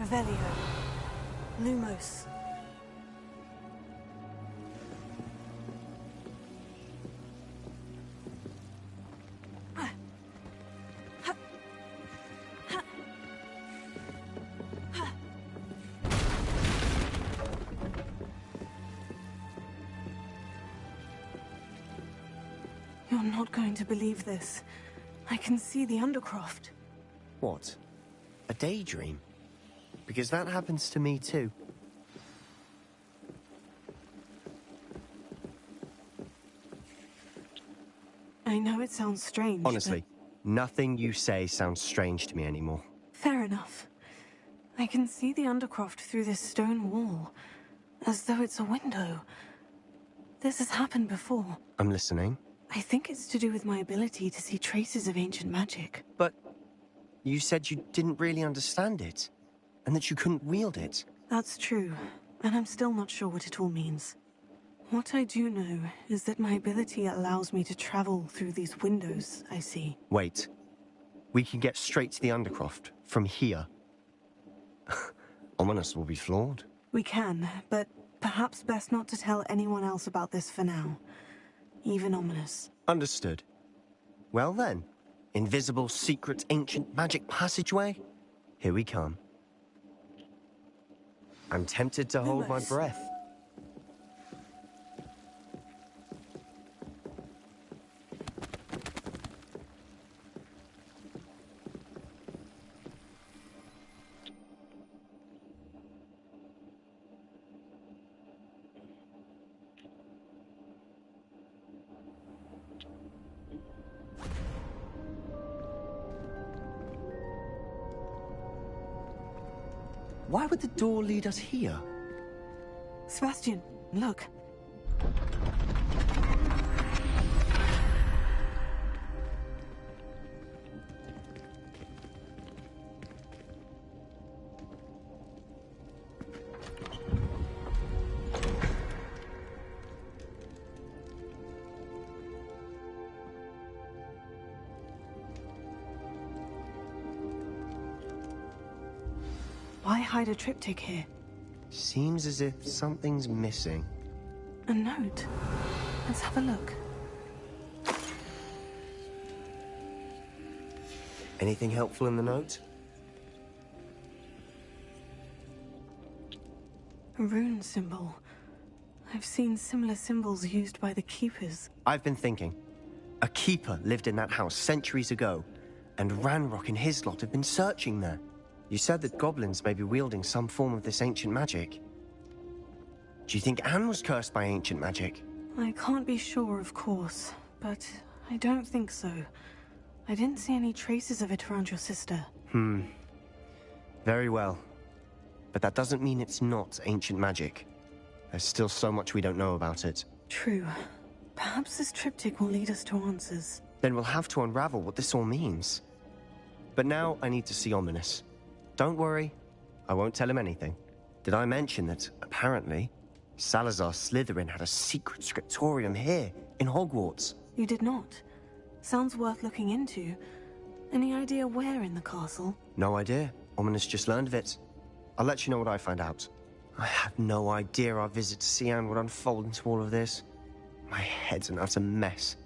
Revelio. Lumos. You're not going to believe this. I can see the Undercroft. What? A daydream? Because that happens to me too. I know it sounds strange, Honestly, nothing you say sounds strange to me anymore. Fair enough. I can see the Undercroft through this stone wall, as though it's a window. This has happened before. I'm listening. I think it's to do with my ability to see traces of ancient magic. But you said you didn't really understand it, and that you couldn't wield it. That's true, and I'm still not sure what it all means. What I do know is that my ability allows me to travel through these windows I see. Wait. We can get straight to the Undercroft from here. Ominous will be floored. We can, but perhaps best not to tell anyone else about this for now. Even Ominous. Understood. Well then, invisible, secret, ancient magic passageway? Here we come. I'm tempted to hold my breath. Why would the door lead us here? Sebastian, look. Why hide a triptych here? Seems as if something's missing. A note. Let's have a look. Anything helpful in the note? A rune symbol. I've seen similar symbols used by the Keepers. I've been thinking. A keeper lived in that house centuries ago, and Ranrock and his lot have been searching there. You said that goblins may be wielding some form of this ancient magic. Do you think Anne was cursed by ancient magic? I can't be sure, of course, but I don't think so. I didn't see any traces of it around your sister. Very well. But that doesn't mean it's not ancient magic. There's still so much we don't know about it. True. Perhaps this triptych will lead us to answers. Then we'll have to unravel what this all means. But now I need to see Ominous. Don't worry, I won't tell him anything. Did I mention that, apparently, Salazar Slytherin had a secret scriptorium here, in Hogwarts? You did not. Sounds worth looking into. Any idea where in the castle? No idea. Ominous just learned of it. I'll let you know what I find out. I had no idea our visit to Cian would unfold into all of this. My head's an utter mess.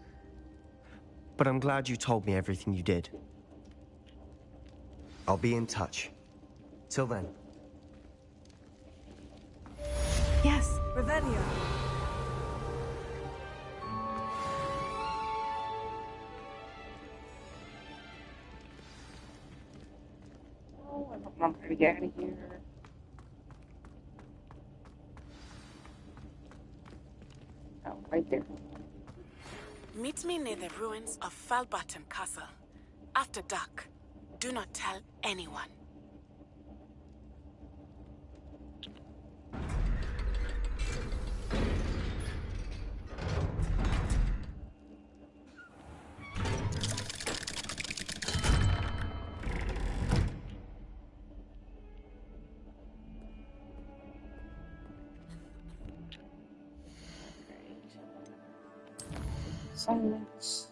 But I'm glad you told me everything you did. I'll be in touch. Till then. Yes. Revelio. Oh, I'm trying to get out of here. Oh, right there. Meet me near the ruins of Falbottom Castle. After dark. Do not tell anyone. Silence.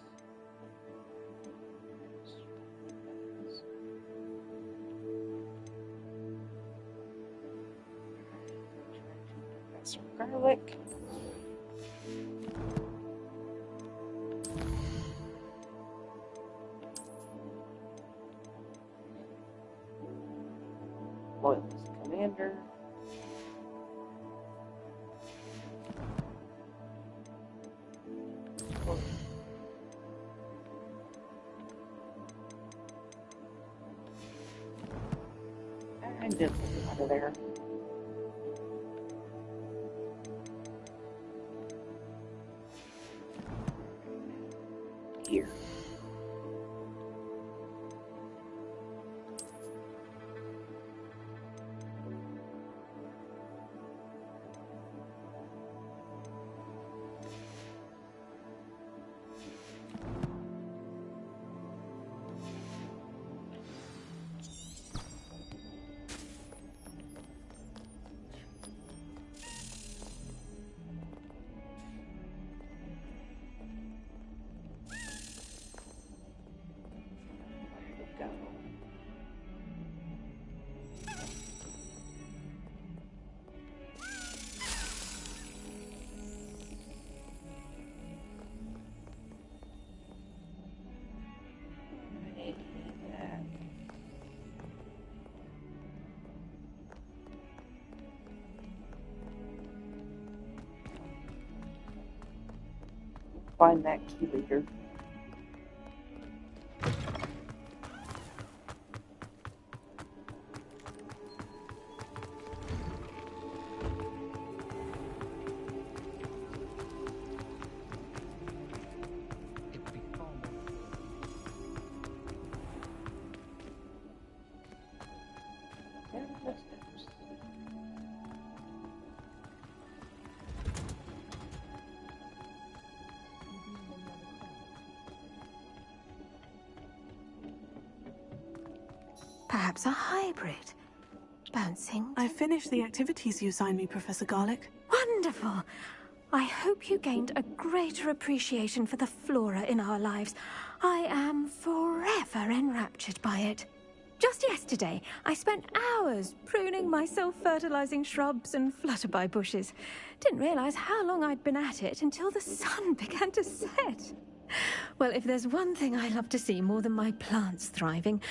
That's some garlic. Loyalist commander. Find it out of there. Here. Find that key later. Perhaps a hybrid. Bouncing. I finished the activities you assigned me, Professor Garlick. Wonderful. I hope you gained a greater appreciation for the flora in our lives. I am forever enraptured by it. Just yesterday, I spent hours pruning my self-fertilizing shrubs and flutterby bushes. Didn't realize how long I'd been at it until the sun began to set. Well, if there's one thing I love to see more than my plants thriving,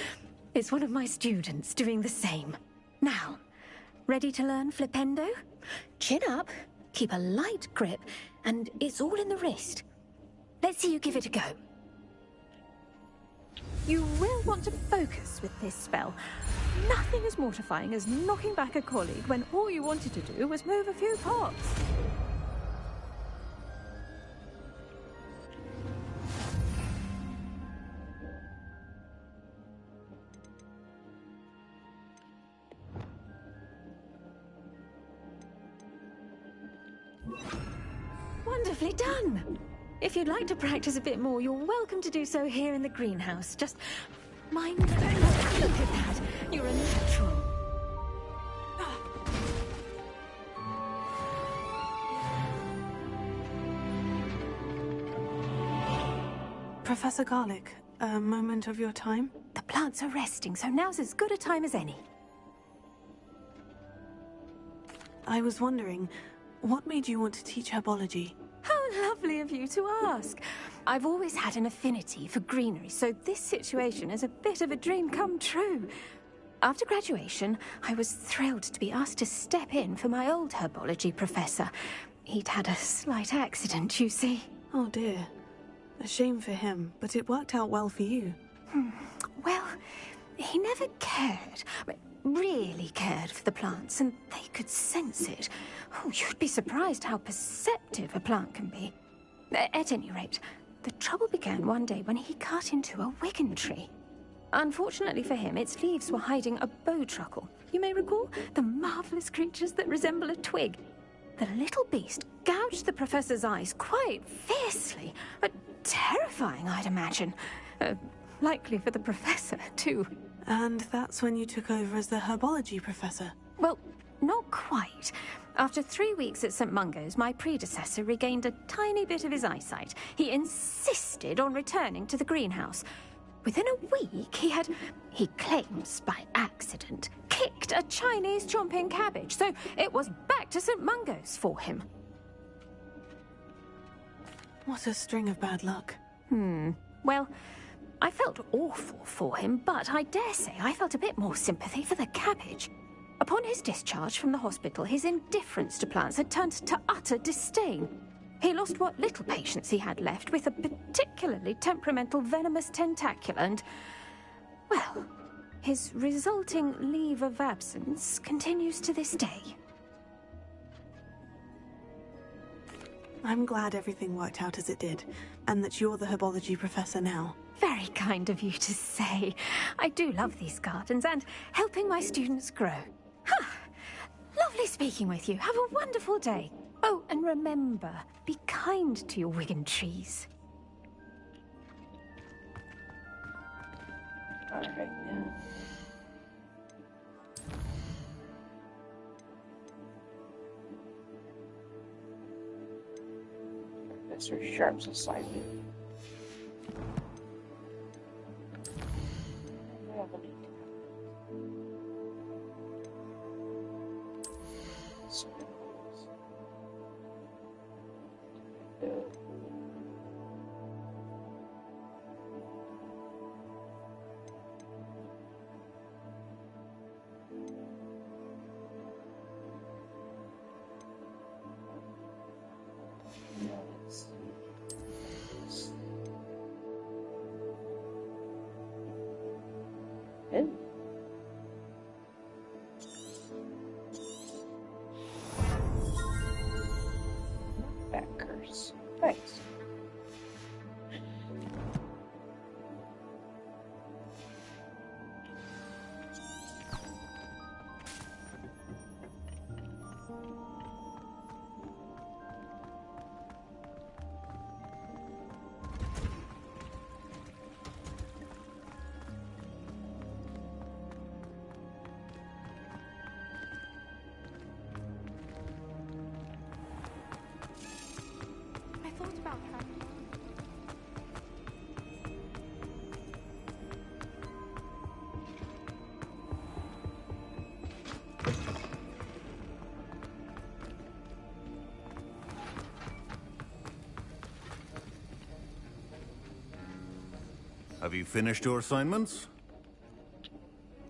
it's one of my students doing the same. Now, ready to learn Flipendo? Chin up, keep a light grip, and it's all in the wrist. Let's see you give it a go. You will want to focus with this spell. Nothing as mortifying as knocking back a colleague when all you wanted to do was move a few pots. Wonderfully done! If you'd like to practice a bit more, you're welcome to do so here in the greenhouse. Just mind... Look at that! You're a natural. Professor Garlick, a moment of your time? The plants are resting, so now's as good a time as any. I was wondering, what made you want to teach herbology? How lovely of you to ask. I've always had an affinity for greenery, so this situation is a bit of a dream come true. After graduation, I was thrilled to be asked to step in for my old herbology professor. He'd had a slight accident, you see. Oh dear. A shame for him, but it worked out well for you. Well, he never cared. Really cared for the plants, and they could sense it. Oh, you'd be surprised how perceptive a plant can be. At any rate, the trouble began one day when he cut into a wigan tree. Unfortunately for him, its leaves were hiding a bowtruckle. You may recall the marvelous creatures that resemble a twig. The little beast gouged the professor's eyes quite fiercely, but terrifying, I'd imagine. Likely for the professor, too. And that's when you took over as the herbology professor? Well, not quite. After 3 weeks at St. Mungo's, my predecessor regained a tiny bit of his eyesight. He insisted on returning to the greenhouse. Within a week, he claims by accident, kicked a Chinese chomping cabbage, so it was back to St. Mungo's for him. What a string of bad luck. Well, I felt awful for him, but I dare say I felt a bit more sympathy for the cabbage. Upon his discharge from the hospital, his indifference to plants had turned to utter disdain. He lost what little patience he had left with a particularly temperamental venomous tentacula and, well, His resulting leave of absence continues to this day. I'm glad everything worked out as it did, and that you're the herbology professor now. Very kind of you to say. I do love these gardens and helping my students grow. Lovely speaking with you. Have a wonderful day. Oh, and remember, be kind to your Wigan trees. All right, now. Professor Sharp's assignment. Back curse. Thanks. I thought about traveling. Have you finished your assignments?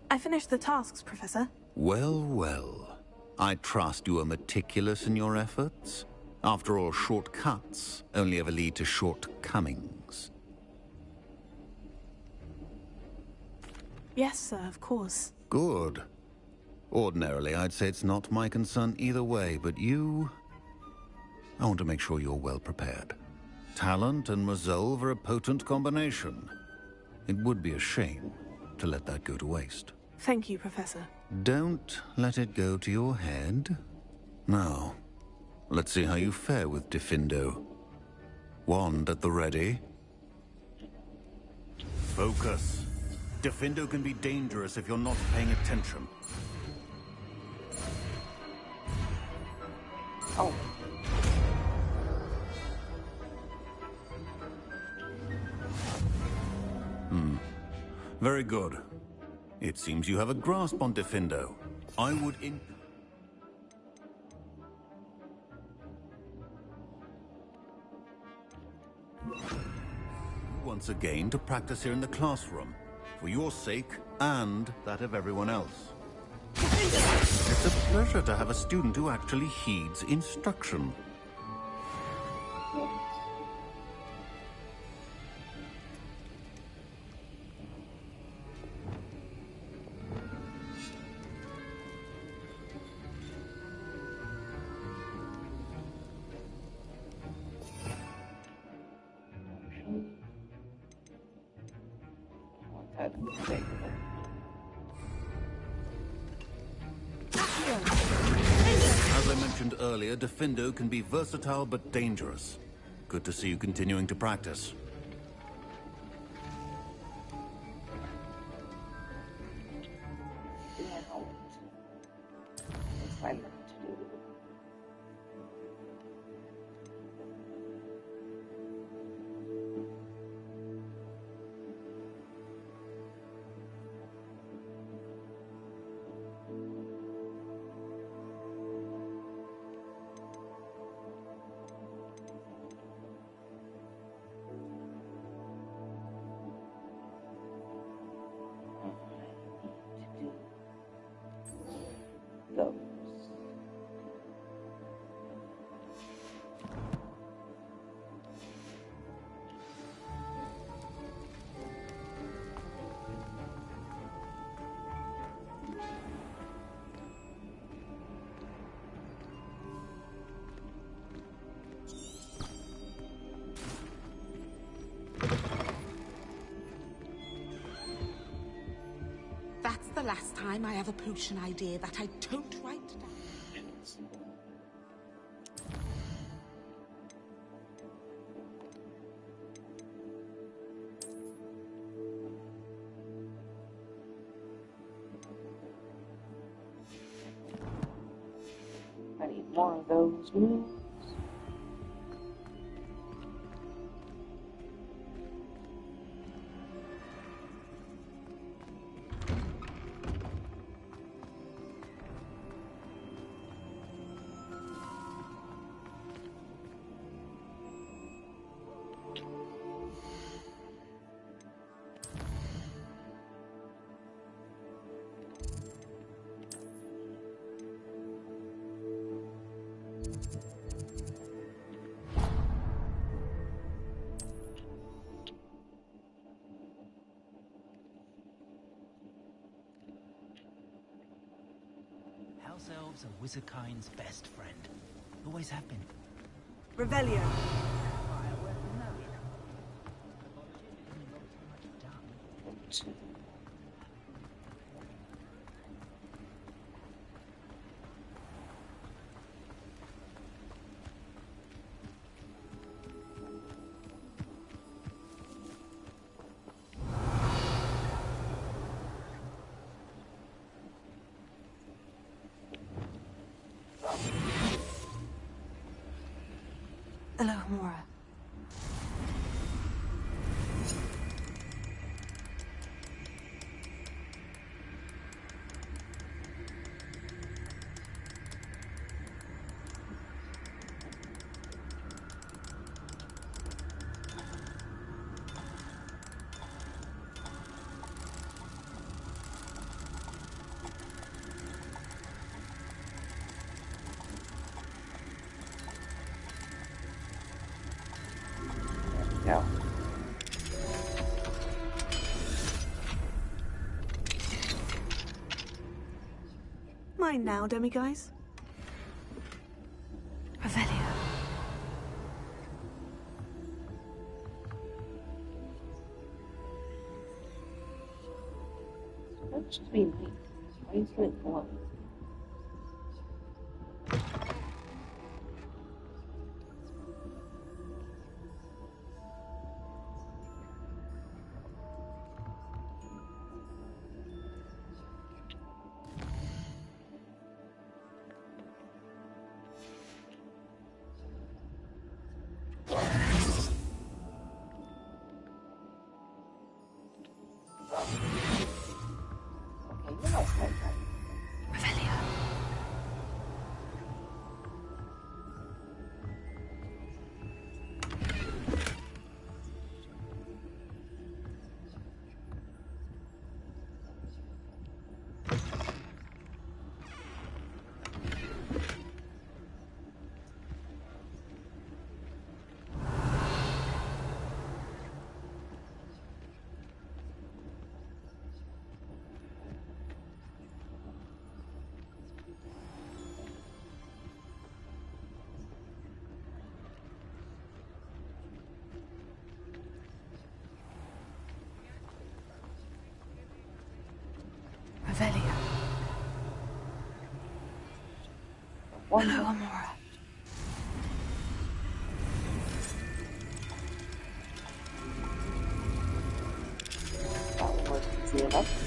I finished the tasks, Professor. Well, well. I trust you are meticulous in your efforts. After all, shortcuts only ever lead to shortcomings. Yes, sir, of course. Good. Ordinarily, I'd say it's not my concern either way, but you... I want to make sure you're well prepared. Talent and resolve are a potent combination. It would be a shame to let that go to waste. Thank you, Professor. Don't let it go to your head. Now, let's see how you fare with Diffindo. Wand at the ready. Focus. Diffindo can be dangerous if you're not paying attention. Oh. Very good. It seems you have a grasp on Diffindo. I would once again to practice here in the classroom, for your sake and that of everyone else. It's a pleasure to have a student who actually heeds instruction. As I mentioned earlier, Diffindo can be versatile but dangerous. Good to see you continuing to practice. the last time I have a potion idea that I don't write down. I need more of those moves. House elves are wizardkind's best friend. Always have been. Revelio. Alohomora. No. Mine now, demiguise. Revelio. That's just being me. Why is it one? Revelio. Alohomora. That will work easy enough.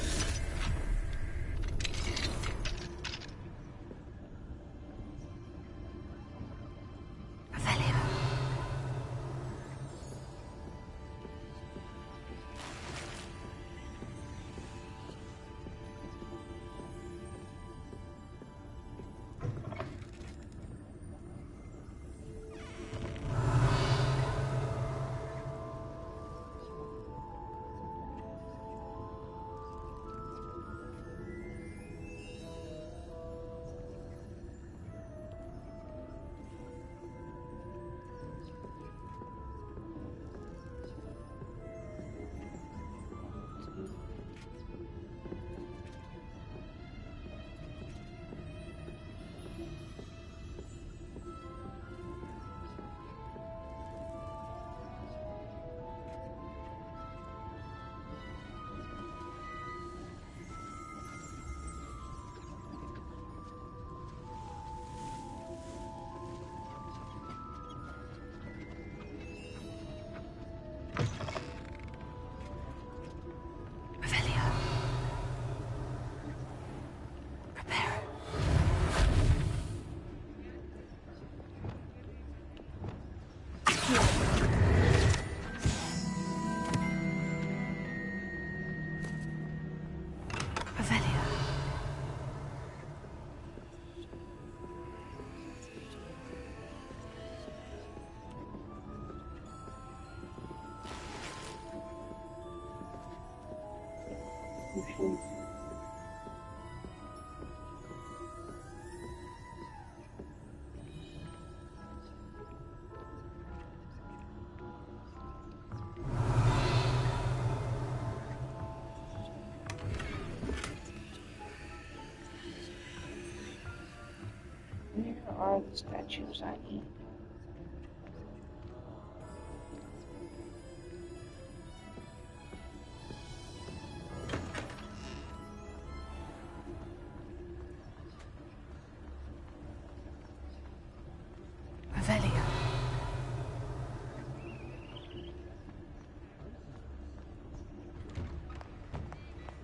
are the statues I need? Revelio.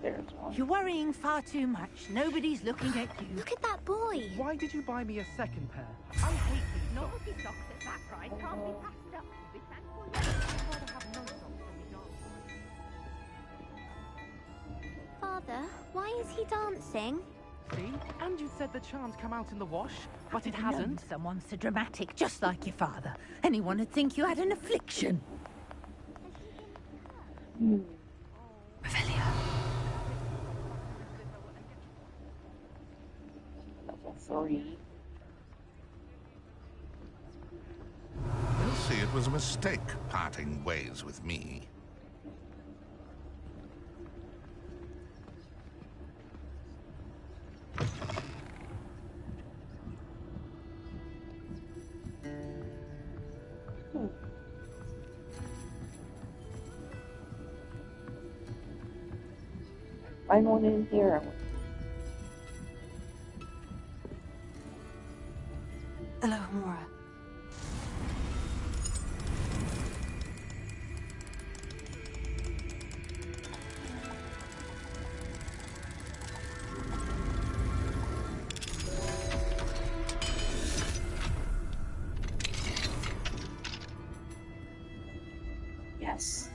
There's one. You're worrying far too much. Nobody's looking at you. Look at that boy. Why did you buy me a second pair? I hate these naughty socks at that price. Can't be passed up. Be thankful you I'd rather have no socks than me dark ones. Father, why is he dancing? See? And you said the charms come out in the wash, but it I've known hasn't. someone so dramatic, just like your father. Anyone would think you had an affliction. Revelio. Level 3. You'll see it was a mistake parting ways with me. Find one in here. Hello, Mora. Yes.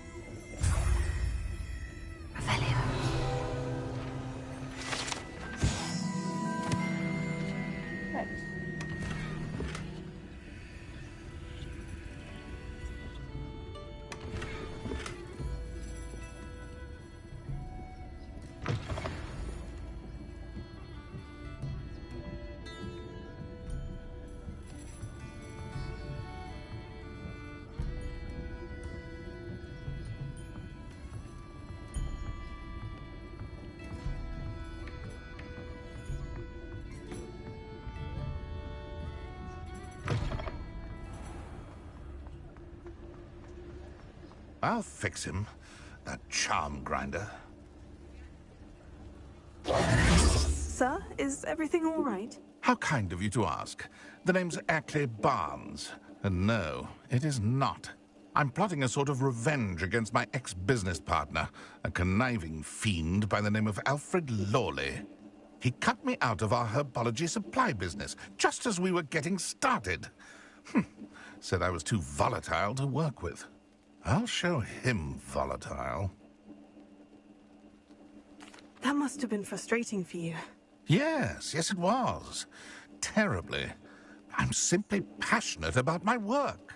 Revelio. Nice. I'll fix him, that charm grinder. Sir, is everything all right? How kind of you to ask. The name's Ackley Barnes. And no, it is not. I'm plotting a sort of revenge against my ex-business partner, a conniving fiend by the name of Alfred Lawley. He cut me out of our herbology supply business, just as we were getting started. Said I was too volatile to work with. I'll show him volatile. That must have been frustrating for you. Yes, it was. Terribly. I'm simply passionate about my work.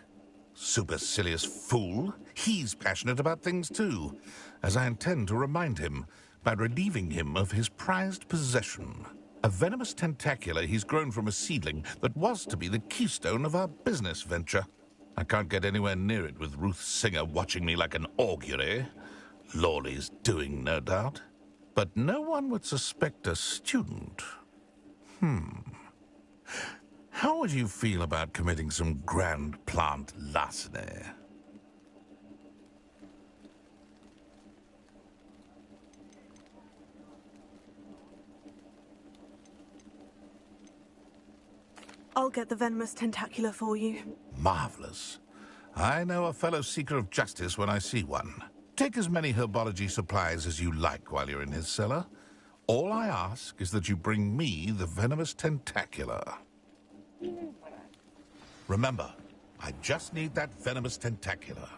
Supercilious fool. He's passionate about things too, as I intend to remind him by relieving him of his prized possession. A venomous tentacula he's grown from a seedling that was to be the keystone of our business venture. I can't get anywhere near it with Ruth Singer watching me like an augury. Lawley's doing, no doubt. But no one would suspect a student. How would you feel about committing some grand plant larceny? I'll get the venomous tentacula for you. Marvelous. I know a fellow seeker of justice when I see one. Take as many herbology supplies as you like while you're in his cellar. All I ask is that you bring me the venomous tentacula. Remember, I just need that venomous tentacula.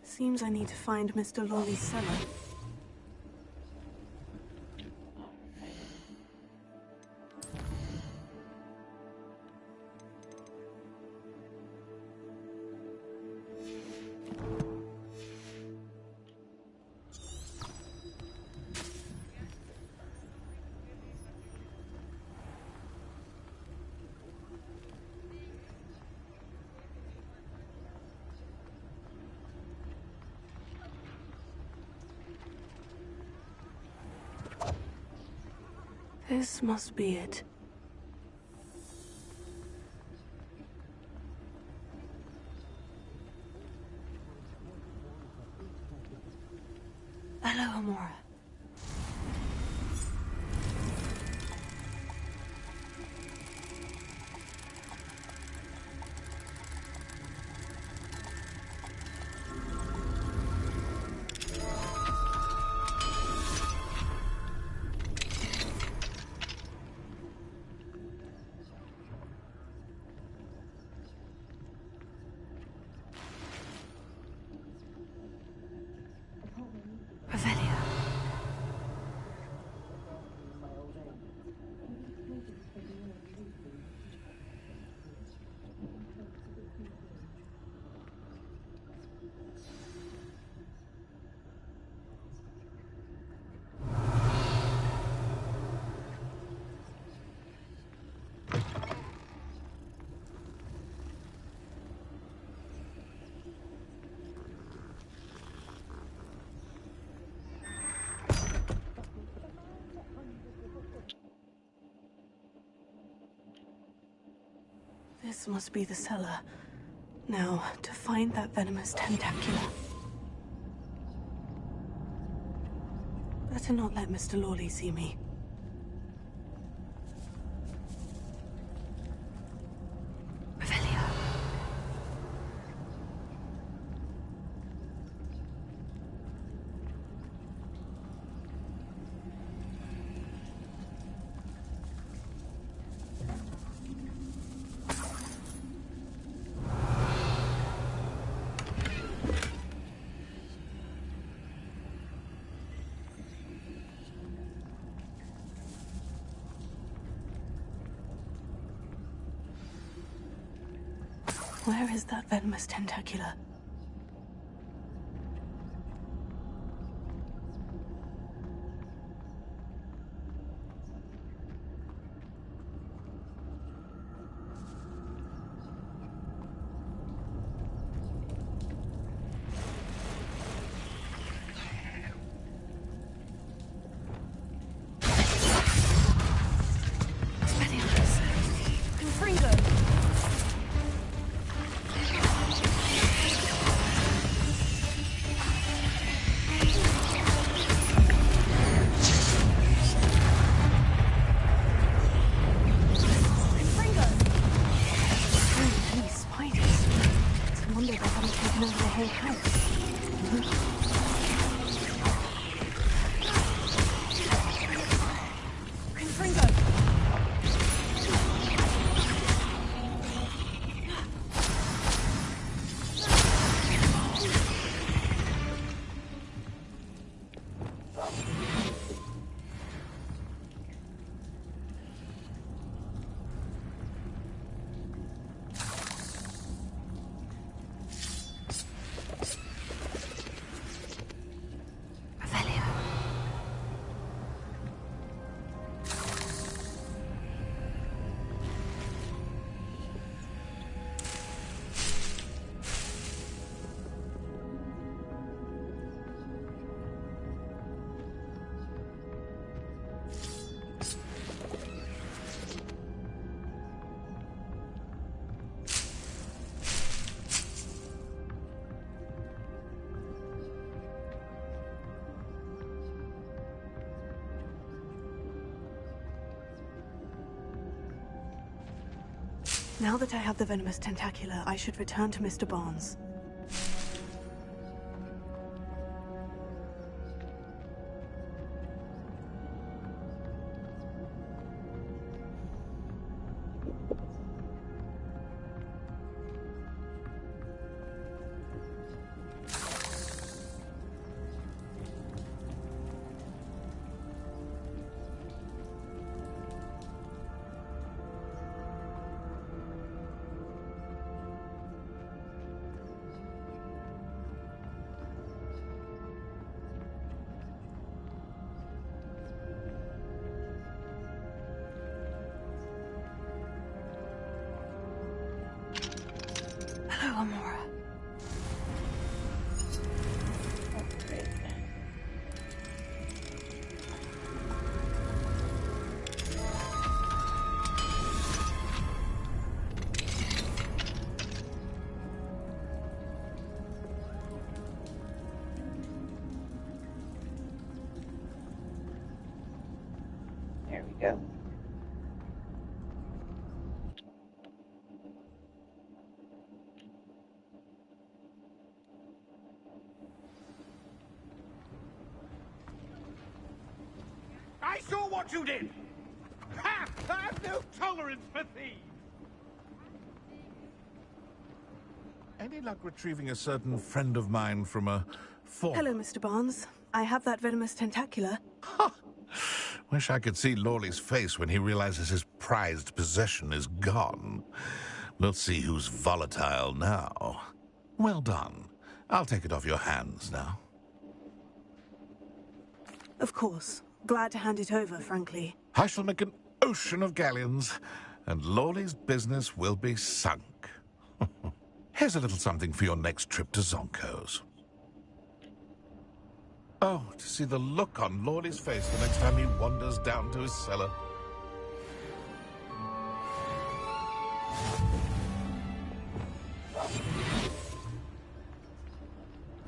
Seems I need to find Mr. Lawley's cellar. This must be it. Hello, Amora. Revelio. This must be the cellar. Now, to find that venomous tentacula. Better not let Mr. Lawley see me. Revelio. Where is that venomous tentacula? Now that I have the venomous tentacula, I should return to Mr. Barnes. we go. I saw what you did! Ha! I have no tolerance for thieves! Any luck retrieving a certain friend of mine from a fort? Hello, Mr. Barnes. I have that venomous tentacula. Wish I could see Lawley's face when he realizes his prized possession is gone. We'll see who's volatile now. Well done. I'll take it off your hands now. Of course. Glad to hand it over, frankly. I shall make an ocean of galleons, and Lawley's business will be sunk. Here's a little something for your next trip to Zonko's. Oh, to see the look on Lawley's face the next time he wanders down to his cellar.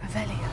Revelio.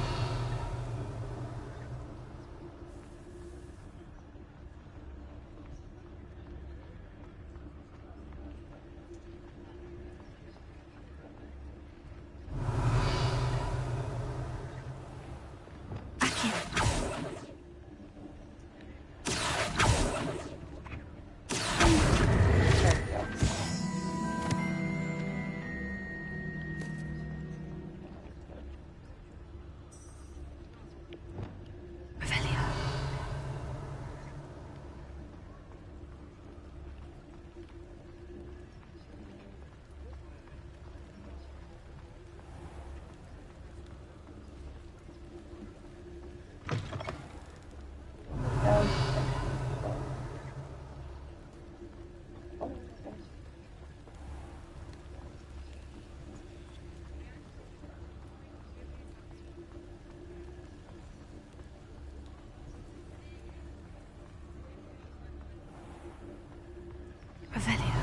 Revelio.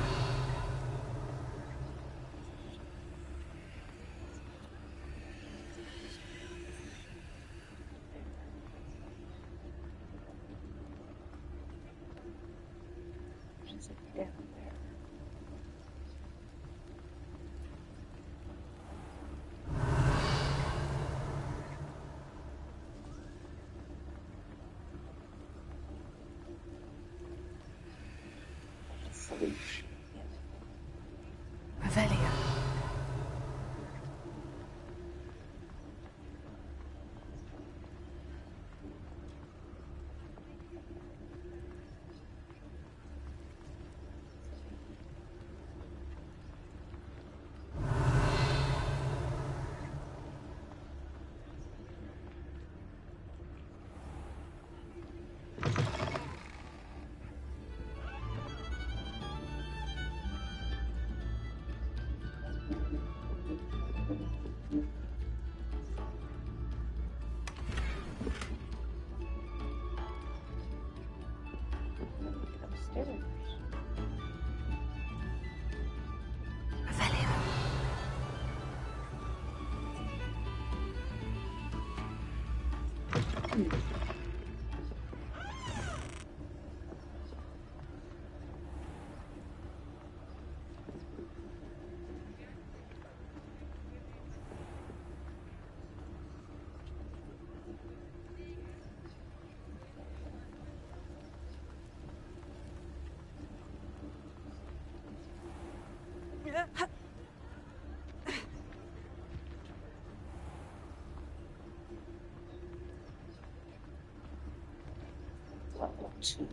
Level 2.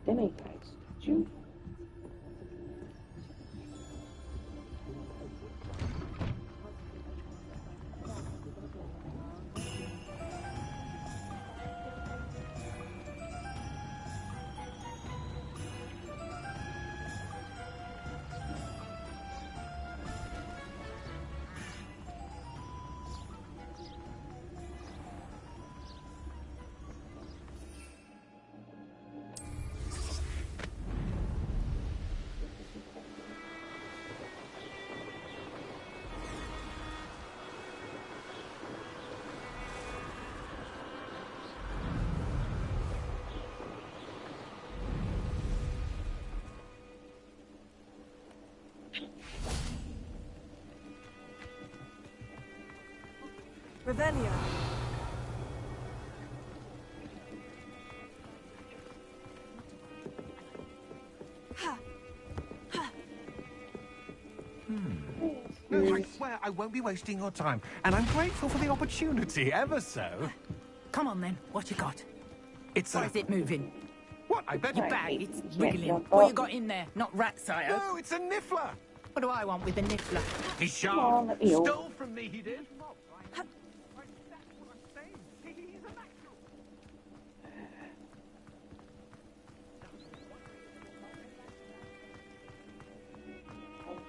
Demi, guys, did you? Revelio. No, I swear I won't be wasting your time, and I'm grateful for the opportunity, ever so. Come on then, what you got? It's Why is it moving? What? I bet Your bag, it's wiggling. What you got in there? Not rats, I hope. No, it's a niffler. What do I want with a niffler? He's Come sharp. on, let me hold. Stole from me, he did.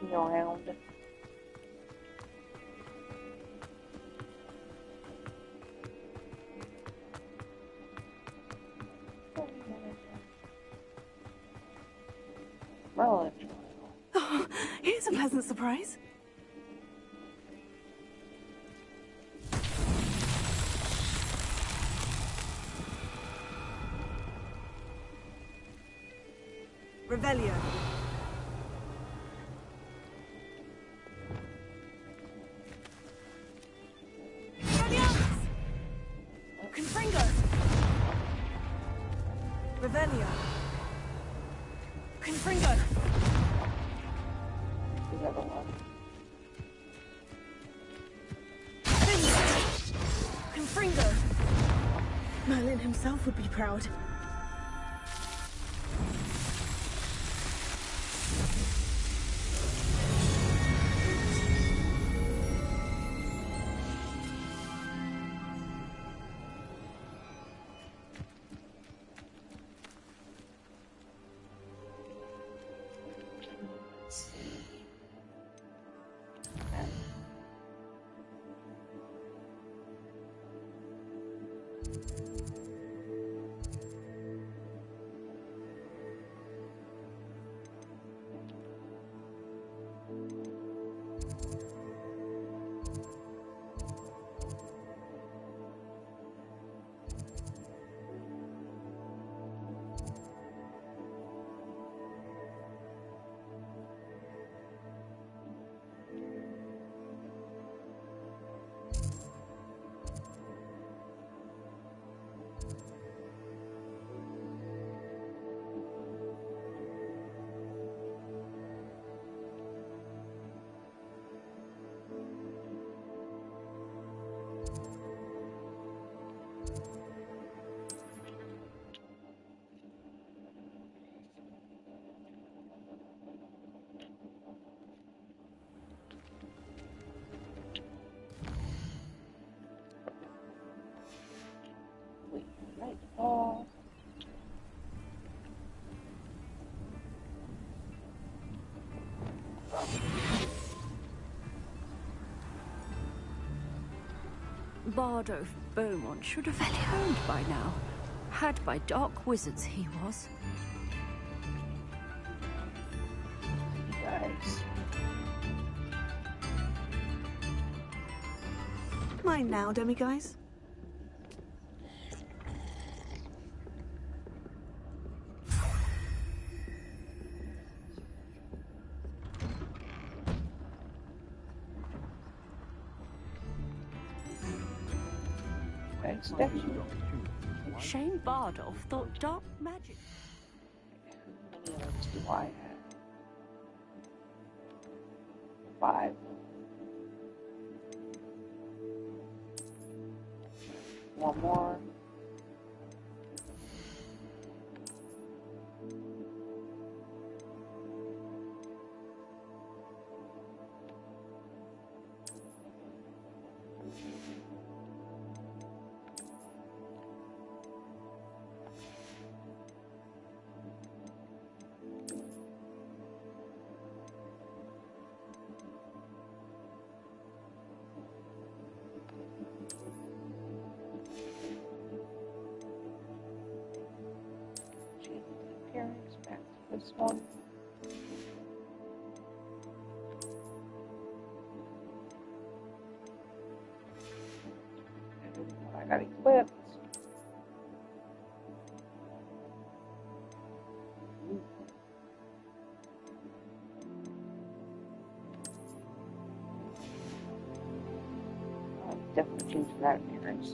Looking around. Well, Oh, here's a pleasant surprise. Revelio. Confringo. Revelio. Confringo. the other one. Confringo. Merlin himself would be proud. Oh. Bard of Beaumont should have returned by now. Had by dark wizards he was. Nice. Mine now, demiguise. Shane Bardolph thought dark magic. How many of those do I have? 5. One more. this one. I got equipped. I'll definitely change that appearance.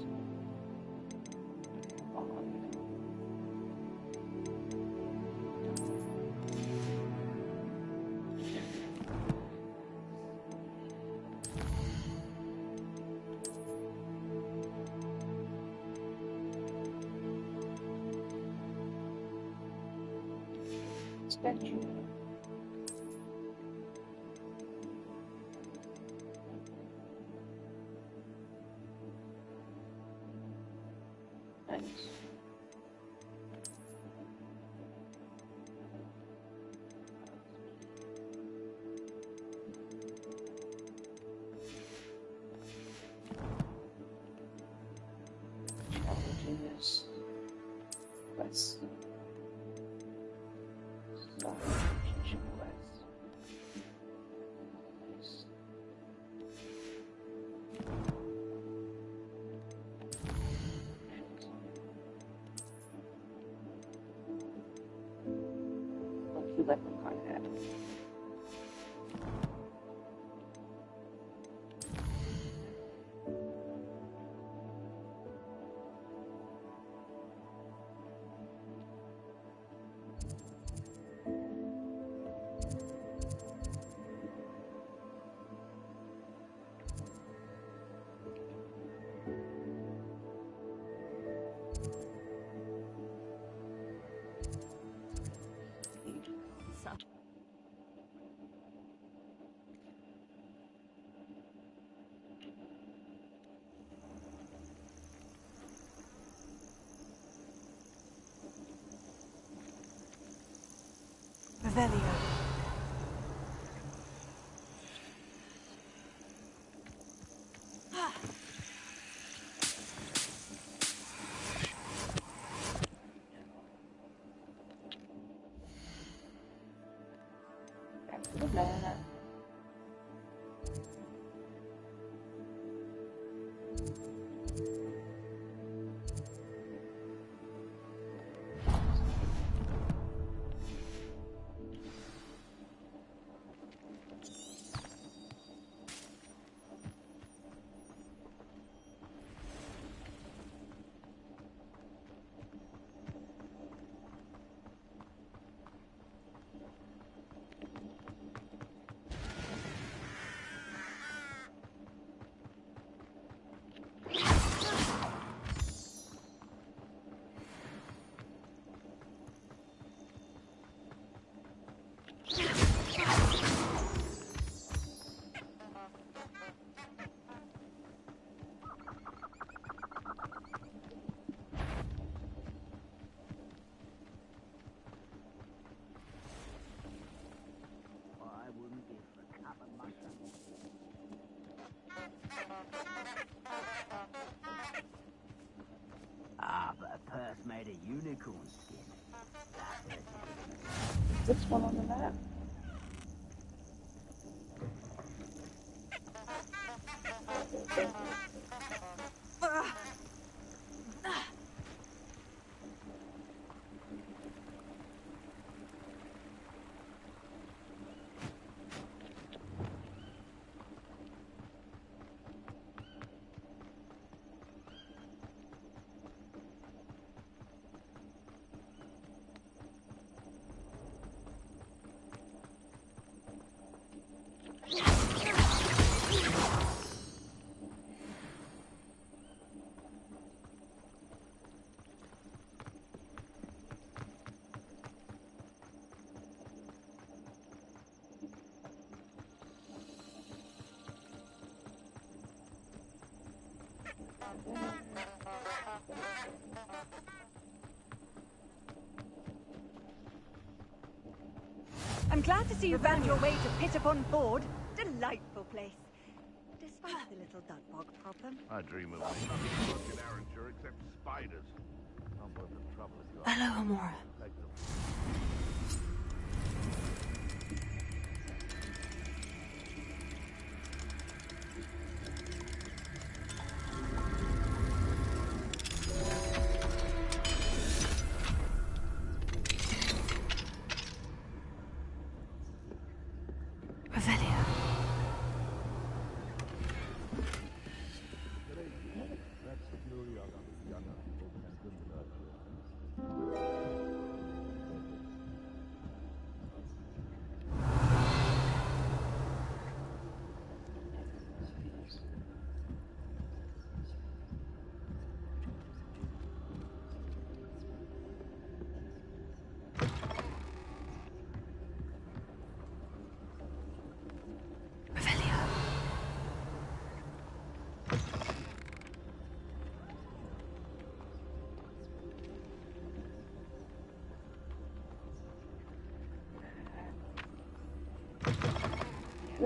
Statue. Nice. Challenging this. Let's leprechaun hat. Revelio. Back to the banana. Ah, but a purse made of unicorn skin. This one on the map. I'm glad to see you found your way to Pit Upon Ford. Delightful place. Despite the little duckbog problem. I dream of nothing in Arranger except spiders. Not worth the trouble if you Hello, Amora.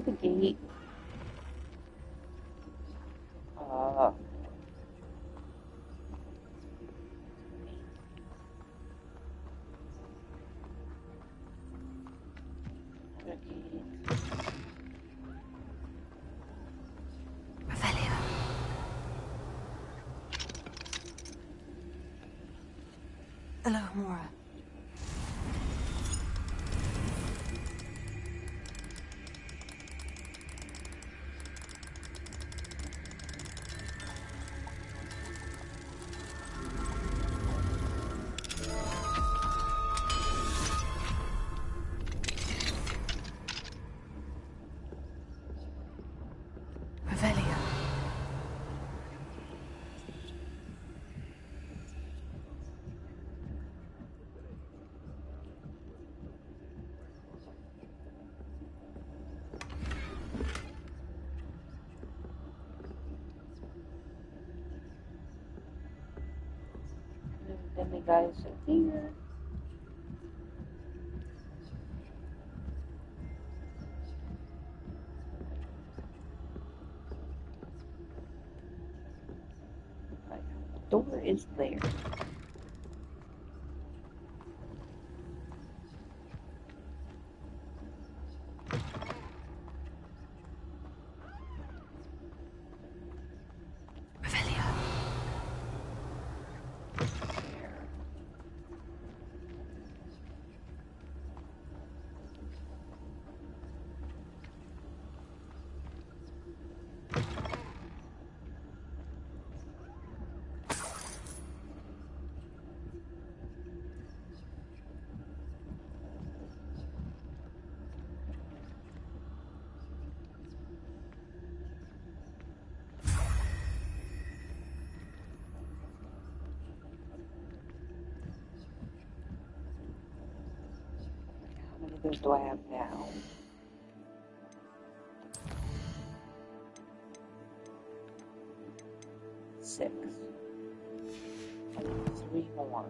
the gate. Hello, Mora. Revelio. Then the guys are here. Right. The door is there. How many of those do I have now? 6. I need 3 more.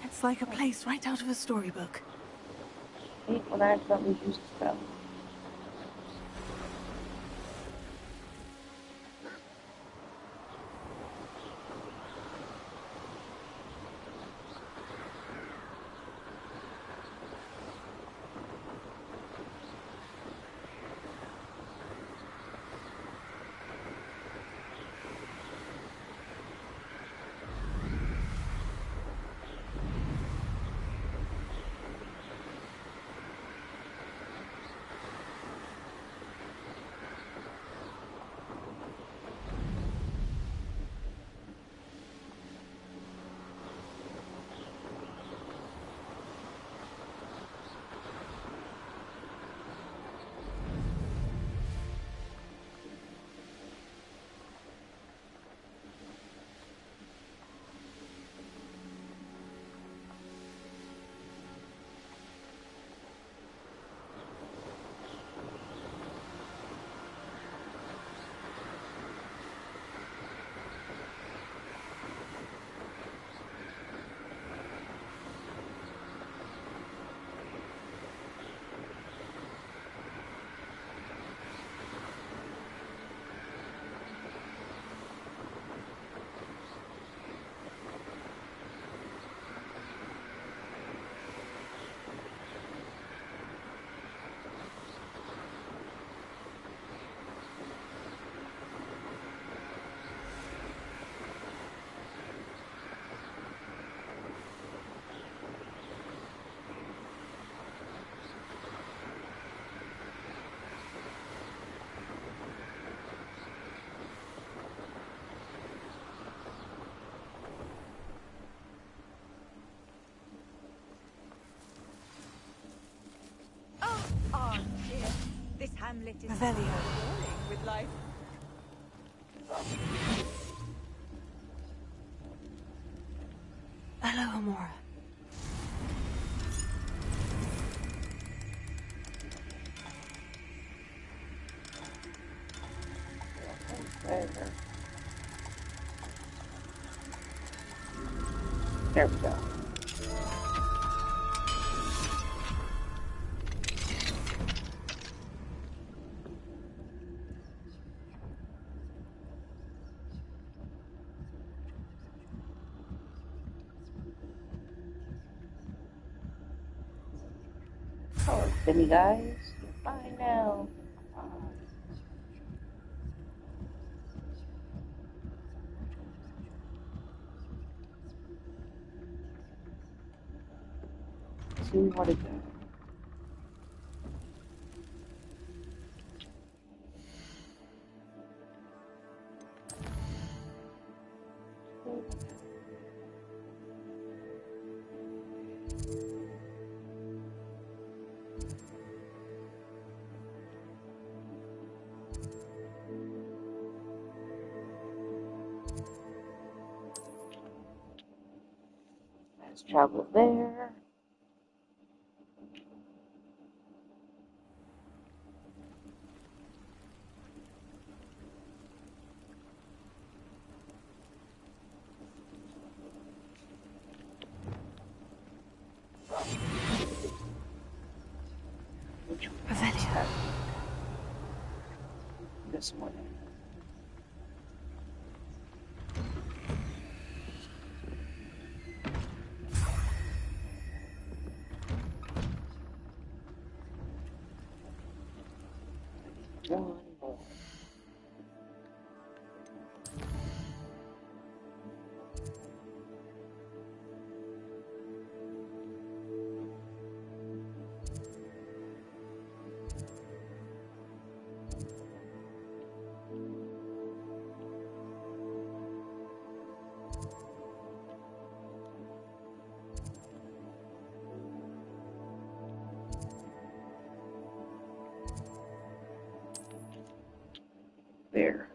It's like a place right out of a storybook. Hate when I accidentally use a spell. split is Revelio. with life. Hello, Amora. There we go. Oh, Benny guys, you're fine now. See where we want to go. Let's travel there. Revelio. This one. One more. There.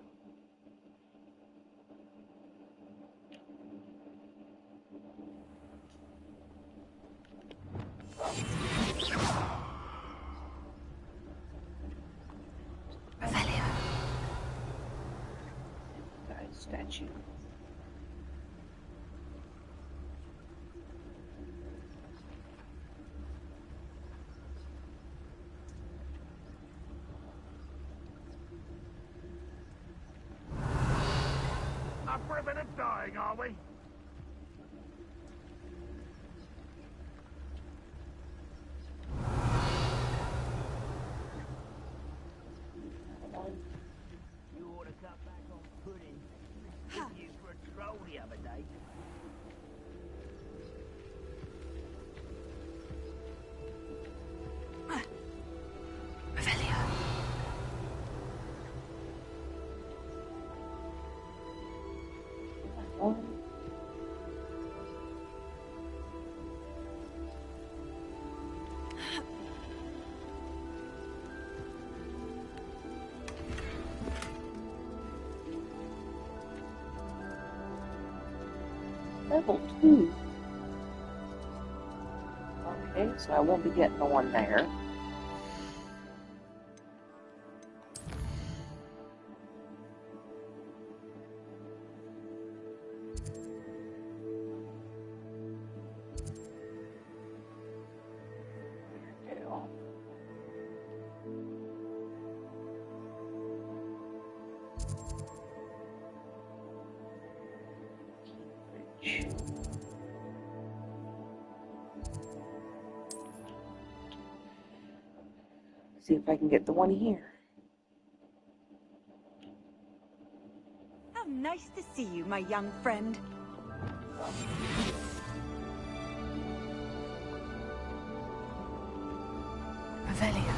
Revelio. Guy's statue. Up for a bit of dying, are we? You ought to cut back on pudding. Took you for a stroll the other day. Revelio. One. Level 2. Okay, so I won't be getting the one there. There we go. See if I can get the one here. How nice to see you, my young friend. Revelio.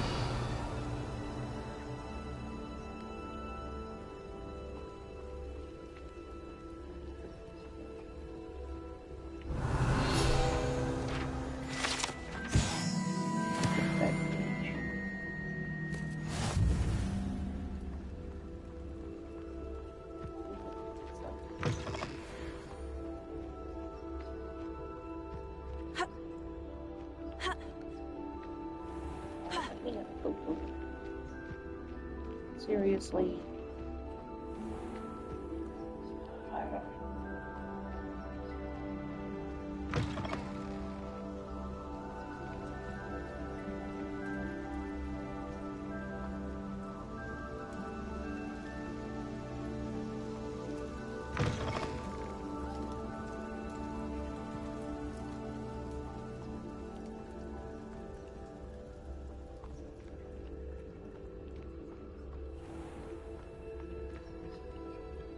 Seriously.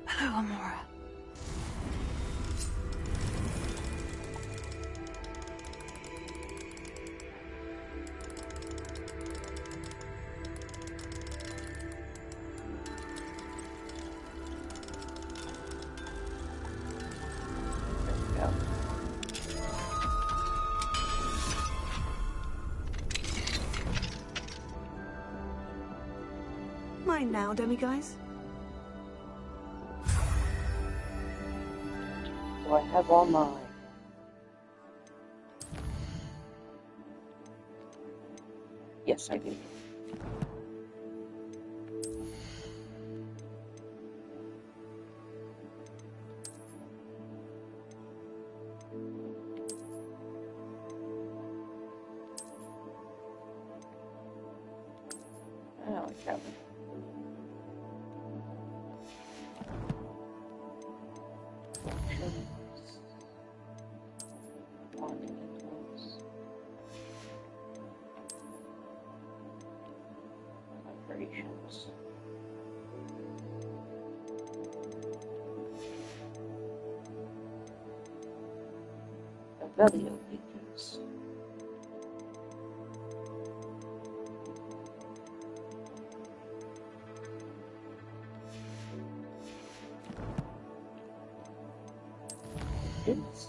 Hello, Amora. Mine now, demiguise. Do I have all mine? Yes, I do. Oh, I got it. Vibrations. Revelio pages. It's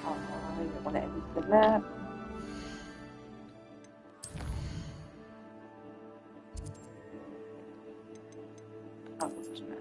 I want to edit the map. Hogwarts map.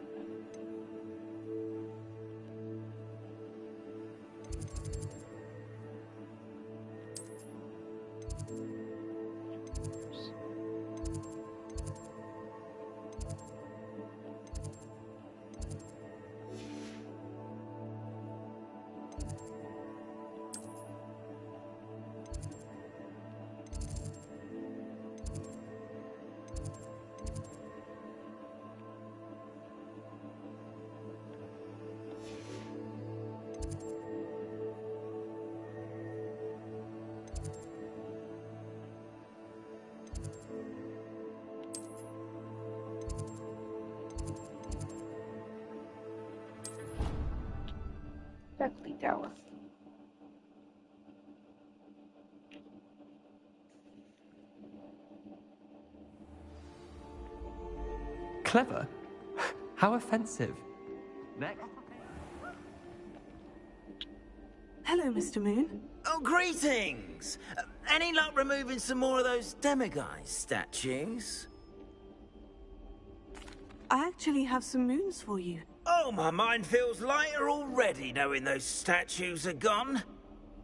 Beckley Tower. Clever? How offensive. Next. Hello, Mr. Moon. Oh, greetings! Any luck removing some more of those demiguise statues? I actually have some moons for you. Oh, my mind feels lighter already knowing those statues are gone.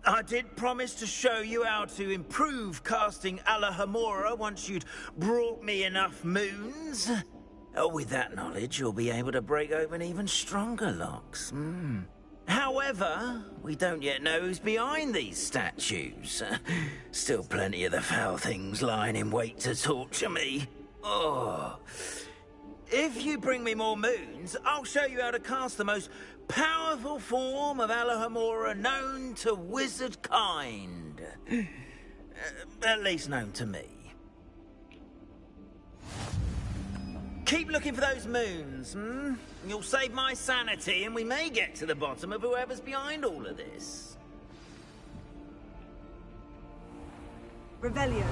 I did promise to show you how to improve casting Alohomora once you'd brought me enough moons. With that knowledge, you'll be able to break open even stronger locks. However, we don't yet know who's behind these statues. Still plenty of the foul things lying in wait to torture me. Oh. If you bring me more moons, I'll show you how to cast the most powerful form of Alohomora known to wizard kind. At least known to me. Keep looking for those moons, hmm? You'll save my sanity, and we may get to the bottom of whoever's behind all of this. Revelio.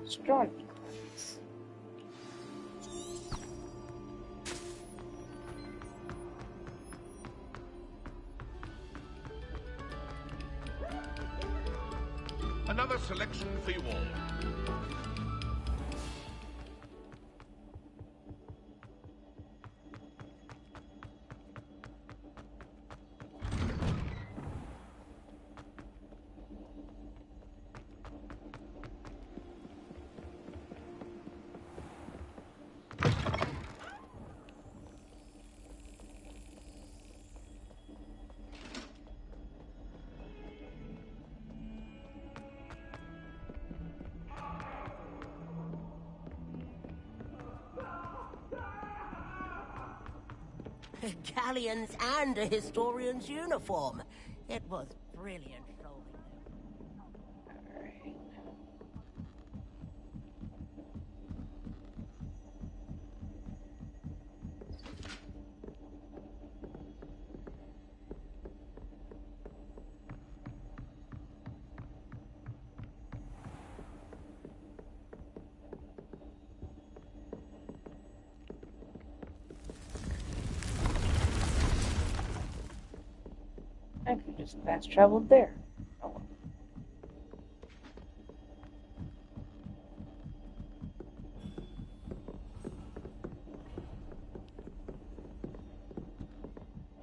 Astronomy class. Another selection for you all. Galleons and a historian's uniform. It was brilliant showing them. I could just fast traveled there. Oh well.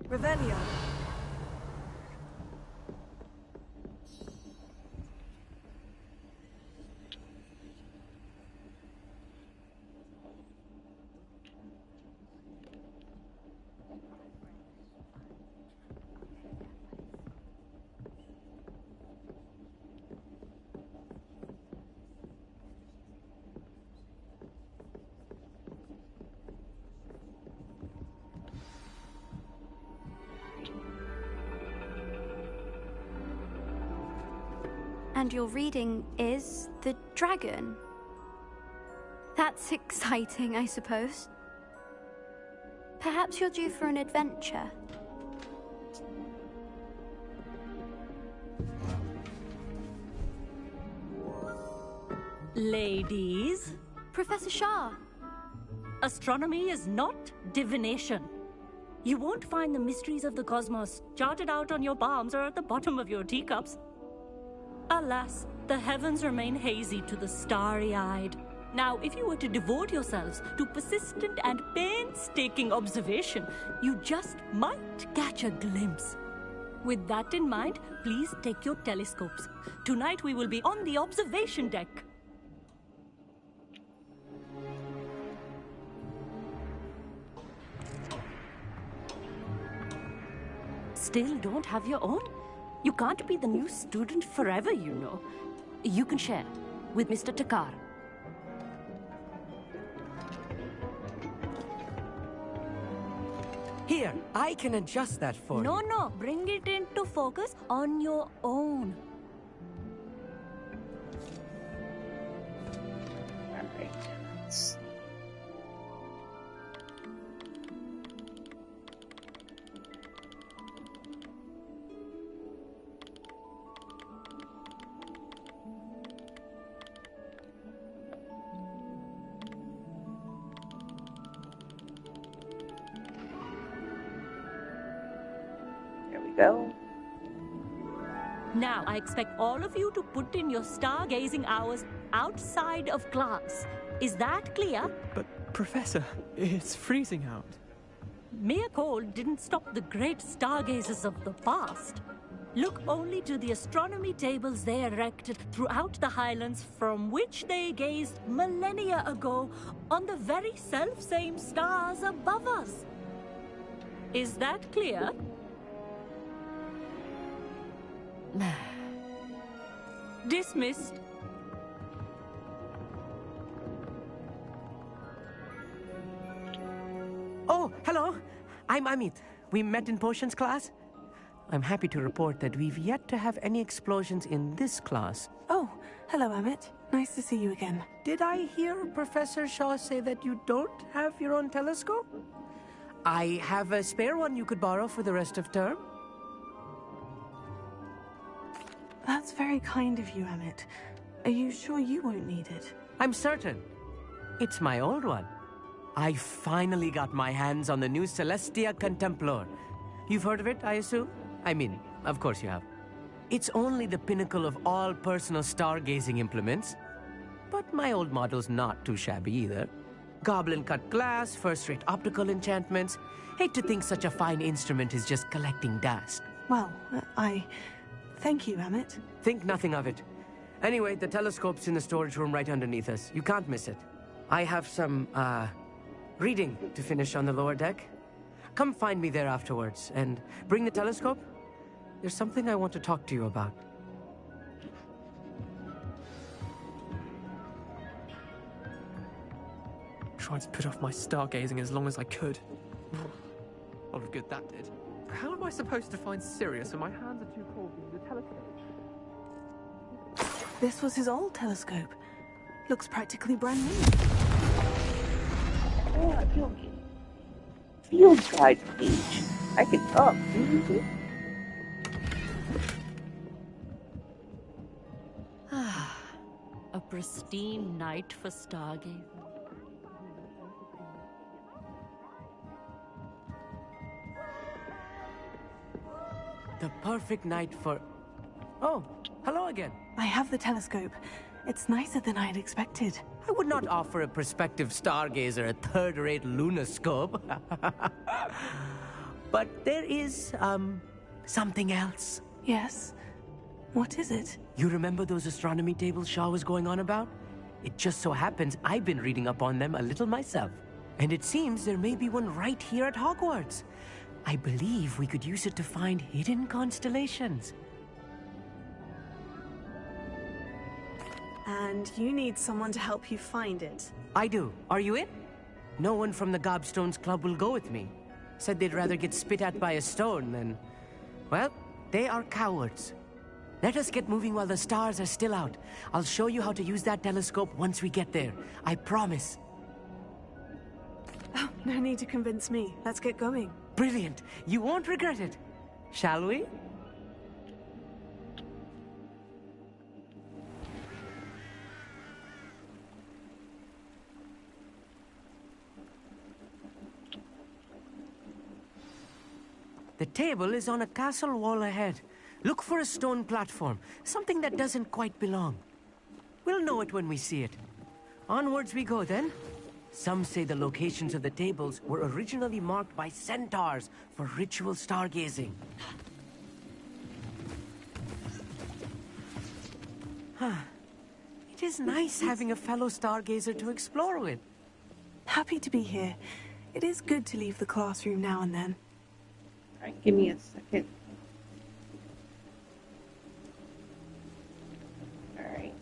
Revelio. And your reading is the dragon. That's exciting, I suppose. Perhaps you're due for an adventure. Ladies, Professor Shah. astronomy is not divination. You won't find the mysteries of the cosmos charted out on your palms or at the bottom of your teacups. Alas, the heavens remain hazy to the starry-eyed. Now, if you were to devote yourselves to persistent and painstaking observation, you just might catch a glimpse. With that in mind, please take your telescopes. Tonight we will be on the observation deck. Still don't have your own? You can't be the new student forever, you know. You can share with Mr. Takar. Here, I can adjust that for you. No, bring it into focus on your own. Alright. Go. Now, I expect all of you to put in your stargazing hours outside of class. Is that clear? But, Professor, it's freezing out. Mere cold didn't stop the great stargazers of the past. Look only to the astronomy tables they erected throughout the Highlands, from which they gazed millennia ago on the very self-same stars above us. Is that clear? Dismissed. Oh, hello. I'm Amit. We met in potions class. I'm happy to report that we've yet to have any explosions in this class. Oh, hello, Amit. Nice to see you again. Did I hear Professor Shaw say that you don't have your own telescope? I have a spare one you could borrow for the rest of term. That's very kind of you, Amit. Are you sure you won't need it? I'm certain. It's my old one. I finally got my hands on the new Celestia Contemplor. You've heard of it, I assume? I mean, of course you have. It's only the pinnacle of all personal stargazing implements. But my old model's not too shabby either. Goblin-cut glass, first-rate optical enchantments. Hate to think such a fine instrument is just collecting dust. Well, thank you, Amit. Think nothing of it. Anyway, the telescope's in the storage room right underneath us. You can't miss it. I have some, reading to finish on the lower deck. Come find me there afterwards, and bring the telescope. There's something I want to talk to you about. Tried to put off my stargazing as long as I could. A lot of good that did. How am I supposed to find Sirius when my hands are too cold to use a telescope? This was his old telescope. Looks practically brand new. Oh, I feel good. Field guide page. I can talk. A pristine night for stargazing. The perfect night for... Oh, hello again. I have the telescope. It's nicer than I had expected. I would not offer a prospective stargazer a third-rate lunoscope. But there is, something else. Yes? What is it? You remember those astronomy tables Shaw was going on about? It just so happens I've been reading up on them a little myself. And it seems there may be one right here at Hogwarts. I believe we could use it to find hidden constellations. And you need someone to help you find it. I do. Are you in? No one from the Gobstones Club will go with me. Said they'd rather get spit at by a stone than... Well, they are cowards. Let us get moving while the stars are still out. I'll show you how to use that telescope once we get there. I promise. Oh, no need to convince me. Let's get going. Brilliant. You won't regret it. Shall we? The table is on a castle wall ahead. Look for a stone platform, something that doesn't quite belong. We'll know it when we see it. Onwards we go then. Some say the locations of the tables were originally marked by centaurs for ritual stargazing. It is nice having a fellow stargazer to explore with. Happy to be here. It is good to leave the classroom now and then. Alright, give me a second. Alright.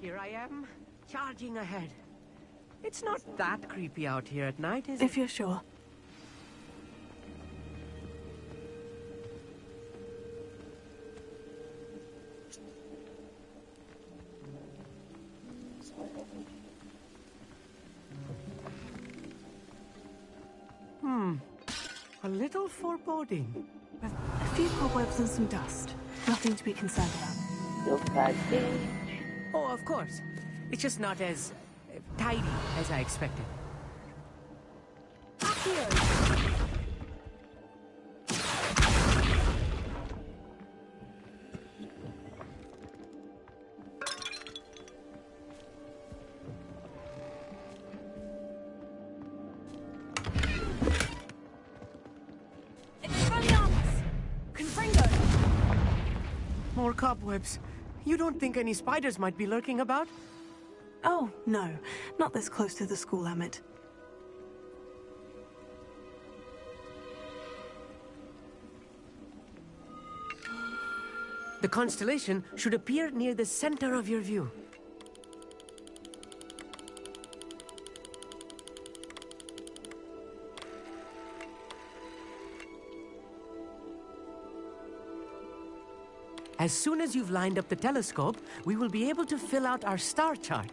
Here I am, charging ahead. It's not that creepy out here at night, is it? If you're sure. A little foreboding. A few cobwebs and some dust. Nothing to be concerned about. Oh, of course. It's just not as tidy as I expected. Up here! more cobwebs. You don't think any spiders might be lurking about? Oh, no. Not this close to the school, Emmett. The constellation should appear near the center of your view. As soon as you've lined up the telescope, we will be able to fill out our star chart.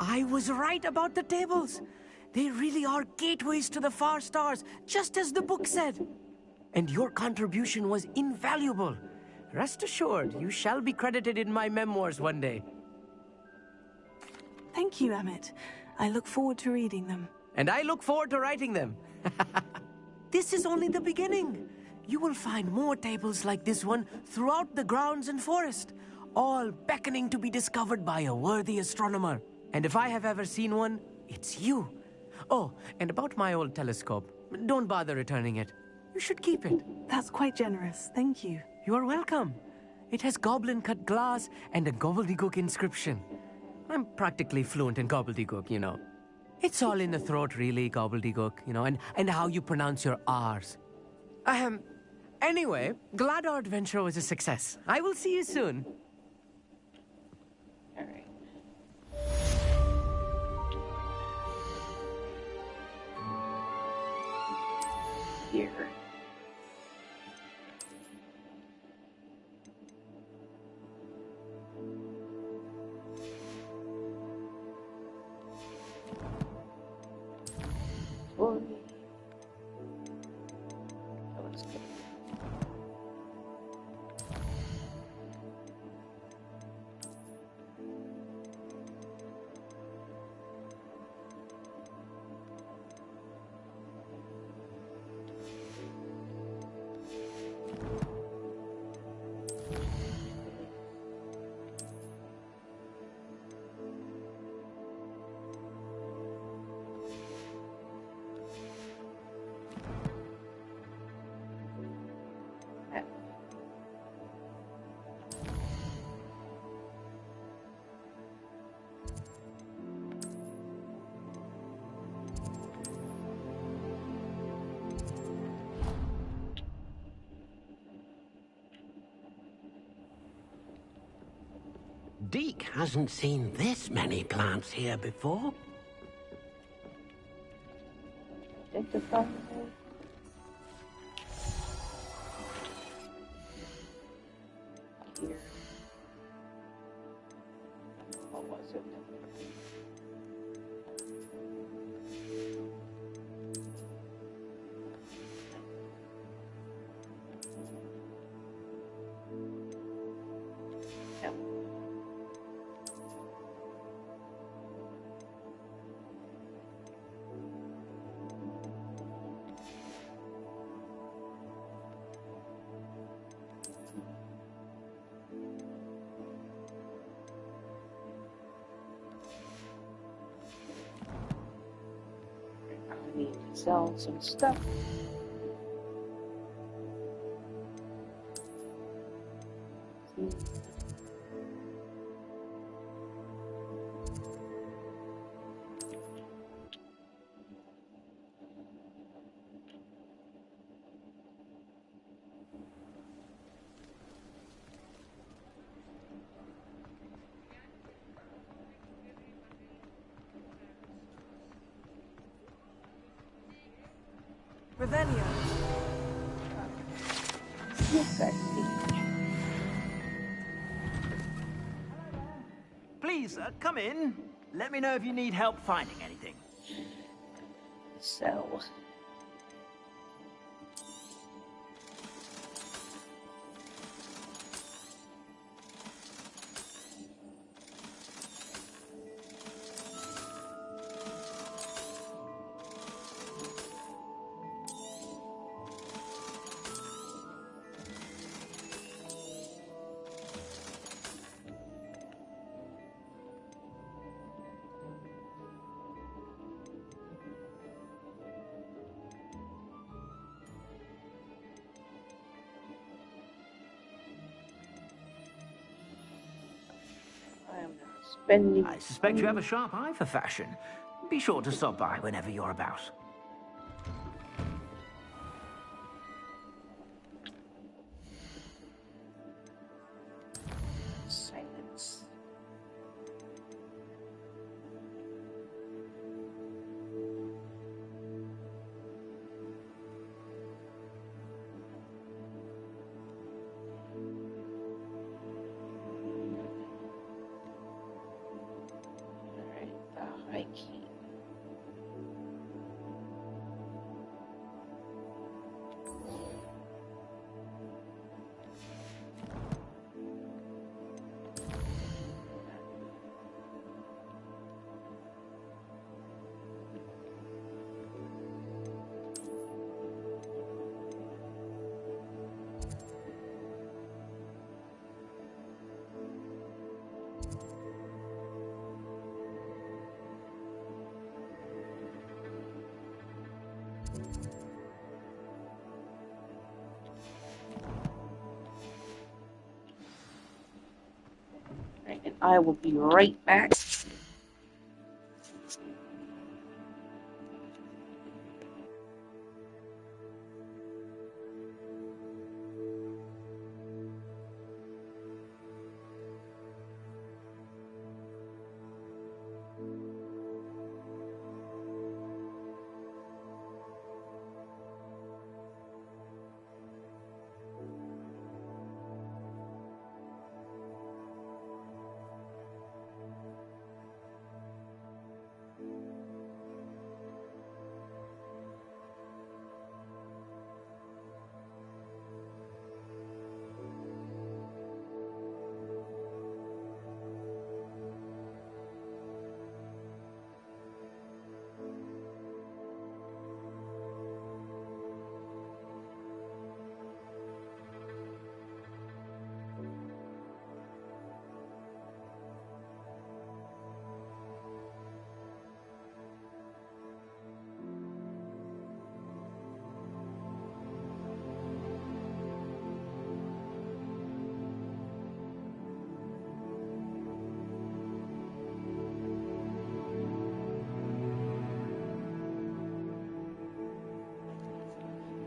I was right about the tables. They really are gateways to the far stars, just as the book said. And your contribution was invaluable. Rest assured, you shall be credited in my memoirs one day. Thank you, Emmett. I look forward to reading them. And I look forward to writing them. This is only the beginning. You will find more tables like this one throughout the grounds and forest, all beckoning to be discovered by a worthy astronomer. And if I have ever seen one, it's you. Oh, and about my old telescope, don't bother returning it. You should keep it. That's quite generous. Thank you. You are welcome. It has goblin-cut glass and a gobbledygook inscription. I'm practically fluent in gobbledygook, you know. It's all in the throat, really, gobbledygook, you know, and how you pronounce your R's. Anyway, glad our adventure was a success. I will see you soon. All right. Here. Boy. Oh, it's good. Deke hasn't seen this many plants here before. Take the phone. Here. What was it? No. I need to sell some stuff. Revelio. Yes, I see. Please, come in. Let me know if you need help finding anything. So. Spending. I suspect you have a sharp eye for fashion. Be sure to stop by whenever you're about. Silence. Alright, the high key. Right, and I will be right back.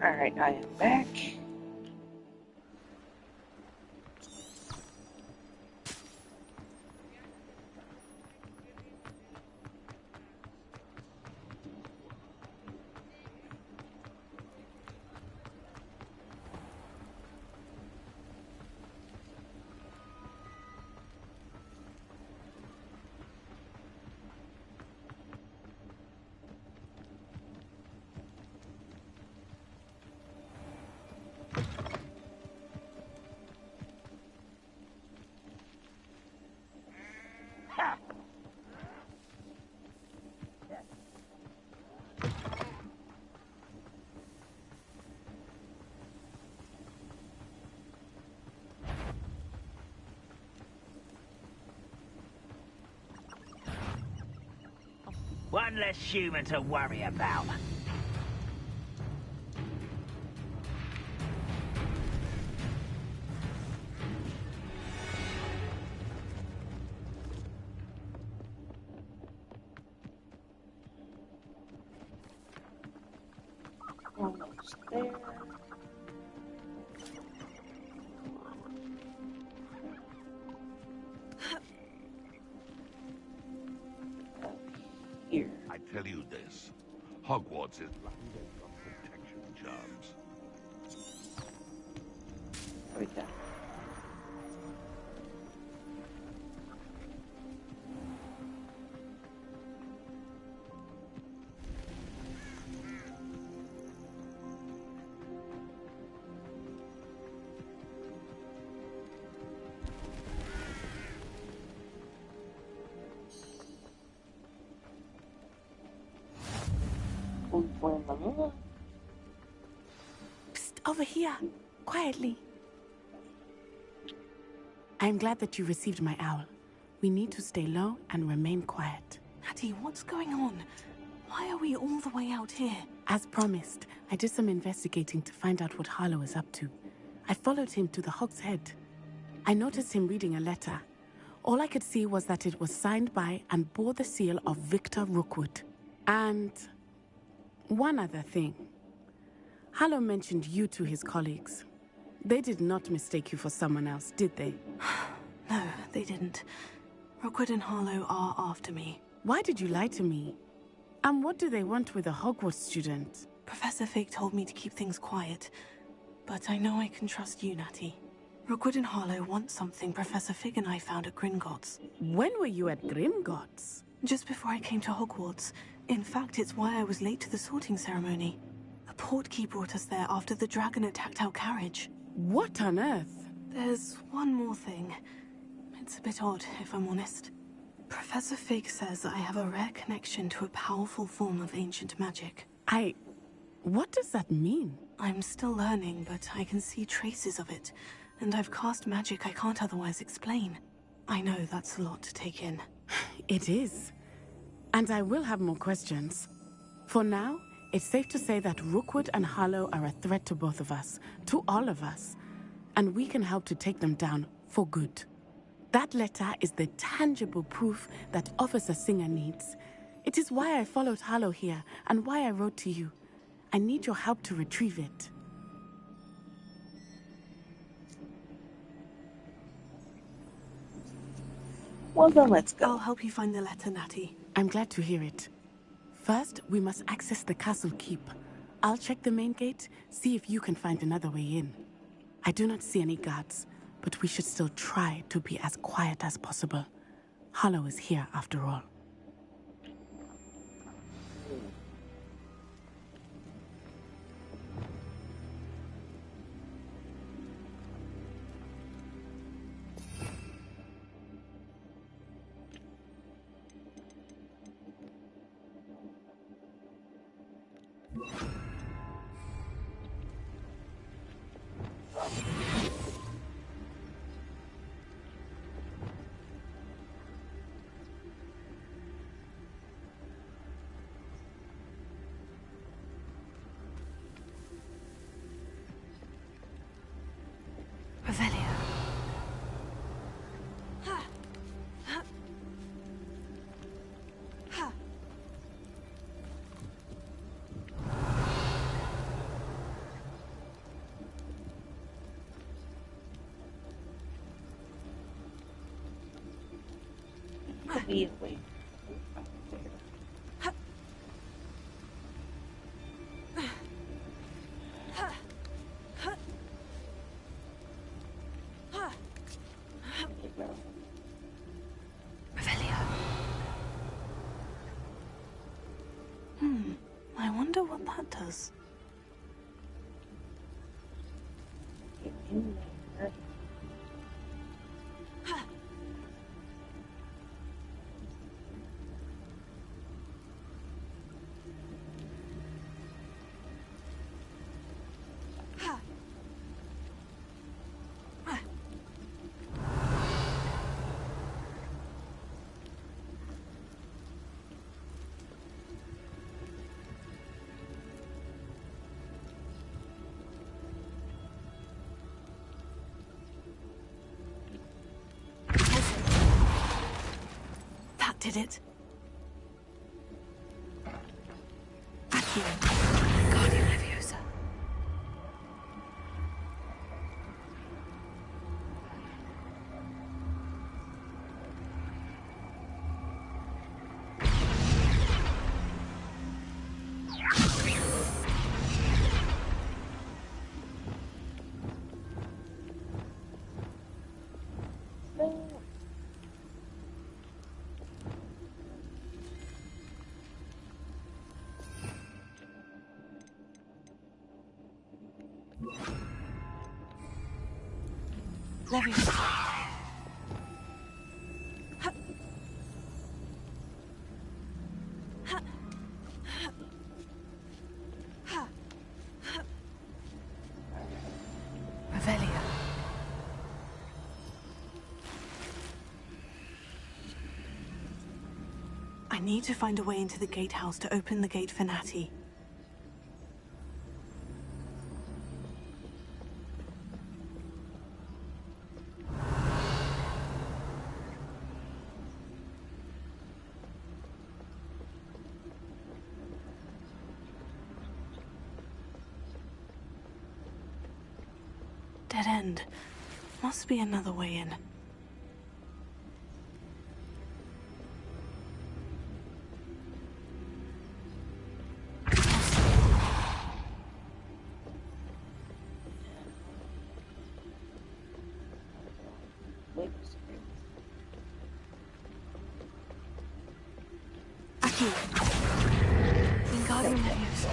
Alright, I am back. One less human to worry about. Almost there. Here. I tell you this, Hogwarts is London of protection charms. There we go. Psst, over here. Quietly. I'm glad that you received my owl. We need to stay low and remain quiet. Hattie, what's going on? Why are we all the way out here? As promised, I did some investigating to find out what Harlow is up to. I followed him to the Hog's Head. I noticed him reading a letter. All I could see was that it was signed by and bore the seal of Victor Rookwood. And one other thing. Hallow mentioned you to his colleagues. They did not mistake you for someone else, did they? No, they didn't. Rookwood and Harlow are after me. Why did you lie to me? And what do they want with a Hogwarts student? Professor Fig told me to keep things quiet, but I know I can trust you, Natty. Rookwood and Harlow want something Professor Fig and I found at Gringotts. When were you at Gringotts? Just before I came to Hogwarts. In fact, it's why I was late to the sorting ceremony. A portkey brought us there after the dragon attacked our carriage. What on earth? There's one more thing. It's a bit odd, if I'm honest. Professor Fig says I have a rare connection to a powerful form of ancient magic. What does that mean? I'm still learning, but I can see traces of it, and I've cast magic I can't otherwise explain. I know that's a lot to take in. It is. And I will have more questions. For now, it's safe to say that Rookwood and Harlow are a threat to both of us, to all of us. And we can help to take them down for good. That letter is the tangible proof that Officer Singer needs. It is why I followed Harlow here, and why I wrote to you. I need your help to retrieve it. Well then, let's go. I'll help you find the letter, Natty. I'm glad to hear it. First, we must access the castle keep. I'll check the main gate, see if you can find another way in. I do not see any guards, but we should still try to be as quiet as possible. Harlow is here after all. Immediately. I wonder what that does. Get in there. That did it. Accio. Guardian Leviosa. Leviosa. Revelia. I need to find a way into the gatehouse to open the gate for Natty. Dead end. Must be another way in. Aquí. Wingardium Leviosa.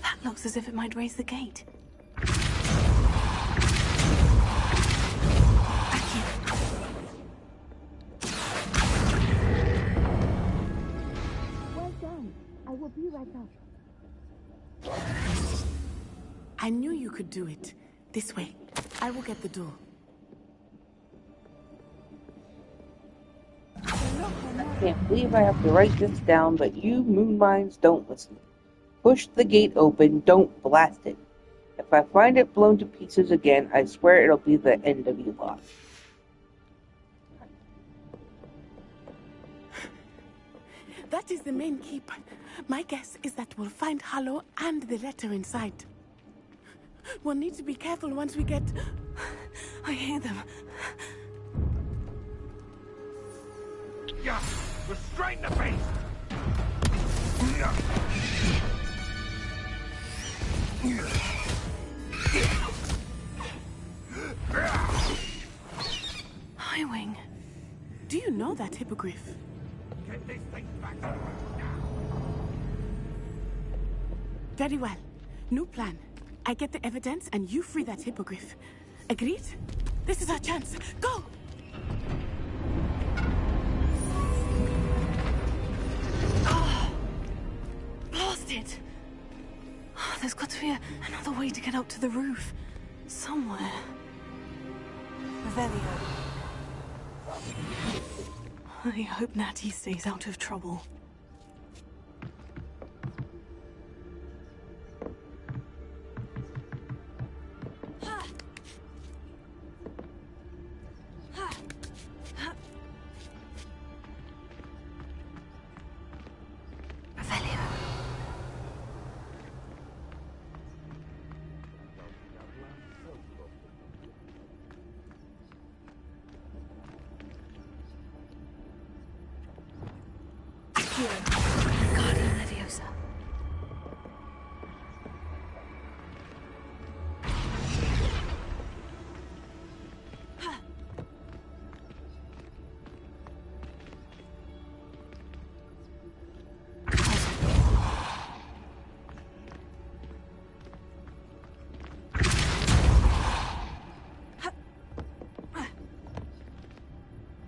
That looks as if it might raise the gate. Well done. I will be right up. I knew you could do it. This way. I will get the door. I can't believe I have to write this down, but you moon mines don't listen. Push the gate open, don't blast it. If I find it blown to pieces again, I swear it'll be the end of you lot. That is the main keep. My guess is that we'll find Hallow and the letter inside. We'll need to be careful once we get... I hear them. Yeah, restrain the beast! Highwing. Do you know that hippogriff? Get this thing back to work now. Very well. New plan. I get the evidence and you free that hippogriff. Agreed? This is our chance. Go! Blasted! There's got to be another way to get up to the roof. Somewhere. Revelio. I hope Natty stays out of trouble. Wingardium Leviosa.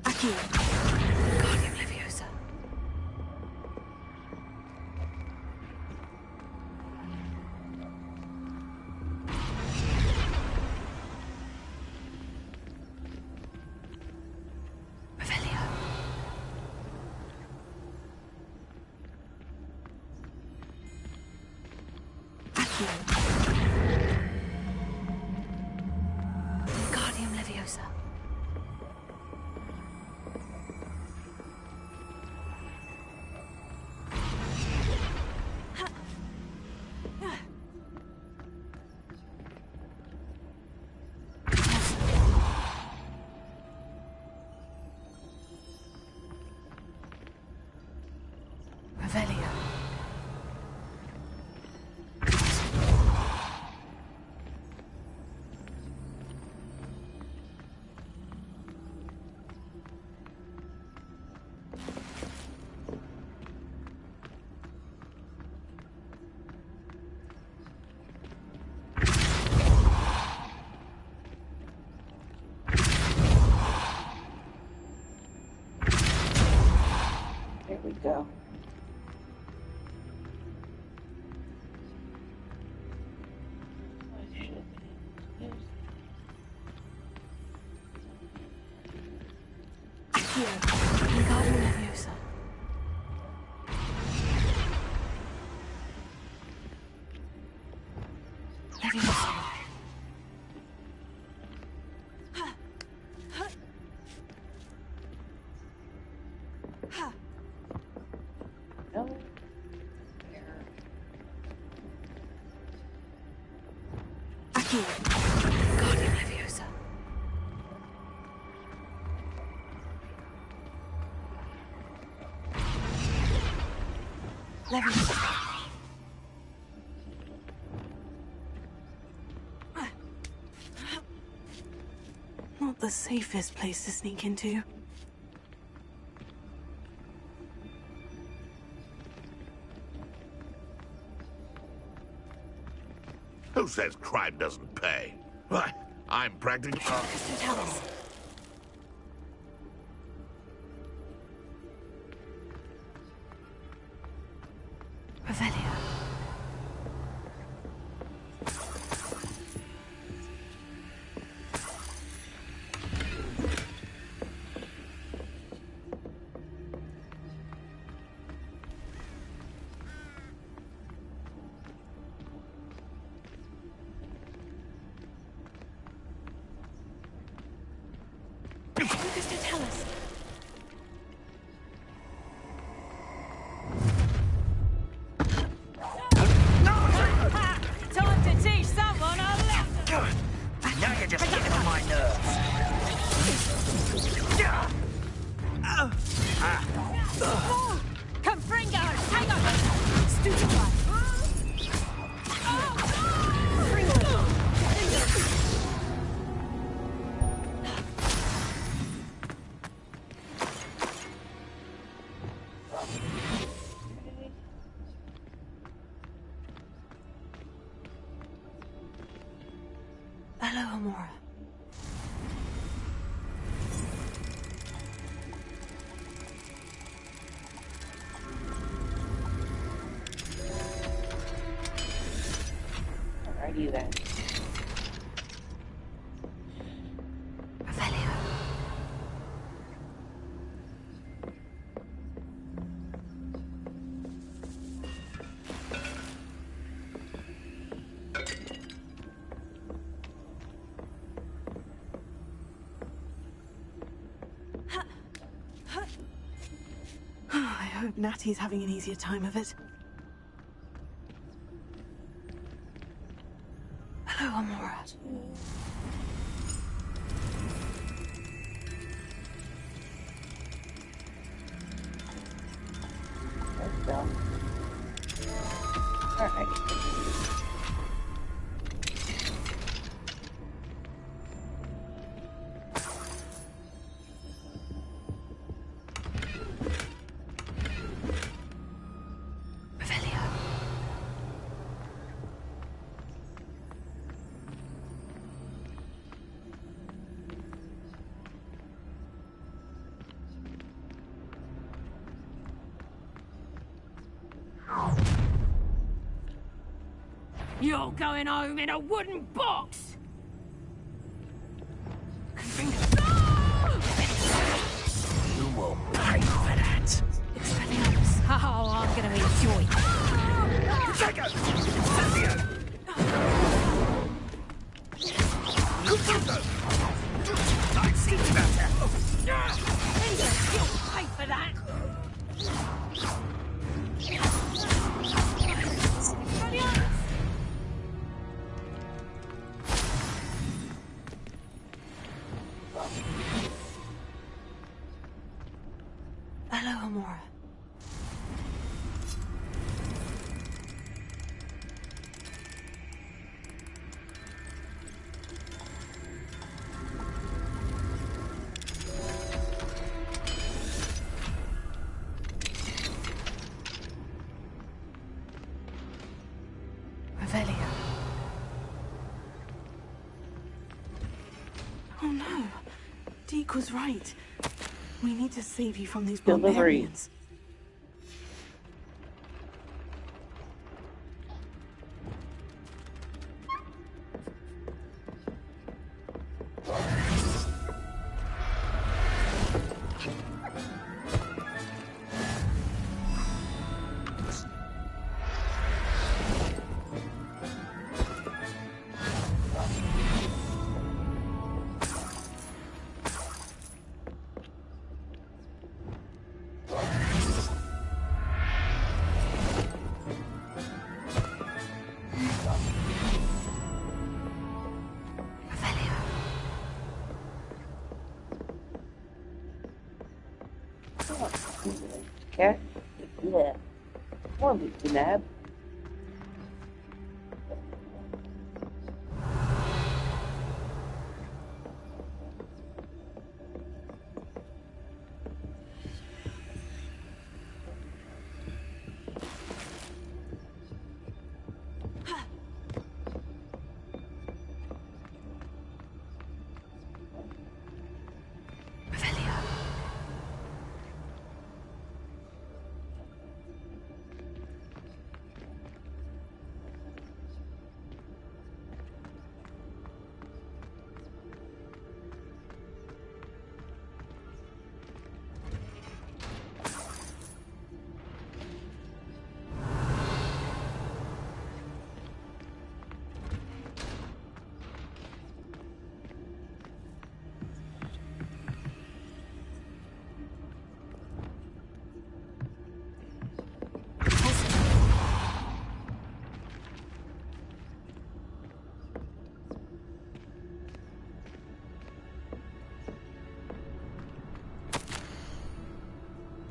Aquí. Wingardium Leviosa. Revelio. Aquí. Wingardium Leviosa. Revelio. There we go. Wingardium Leviosa. No. Aquí. Guardian Leviosa. Leviosa. Not the safest place to sneak into. Who says crime doesn't pay? Why, I'm practically... Tell us. Revelio. Tell us. Time to teach someone a lesson. Now you're just getting on my nerves. Confringo, hang on. Stupefy. Hello, Amora. Alrighty then. Revelio. I hope Natty's having an easier time of it. Hello, Amora. Let's go. Alright. You're going home in a wooden box! You will pay for that. Expelliarmus. Oh, I'm gonna enjoy it. Jacob! Cynthia! I've seen better. You'll pay for that! Hello, Amora. Revelio. Oh no. Deke was right. We need to save you from these barbarians. Or Lieutenant.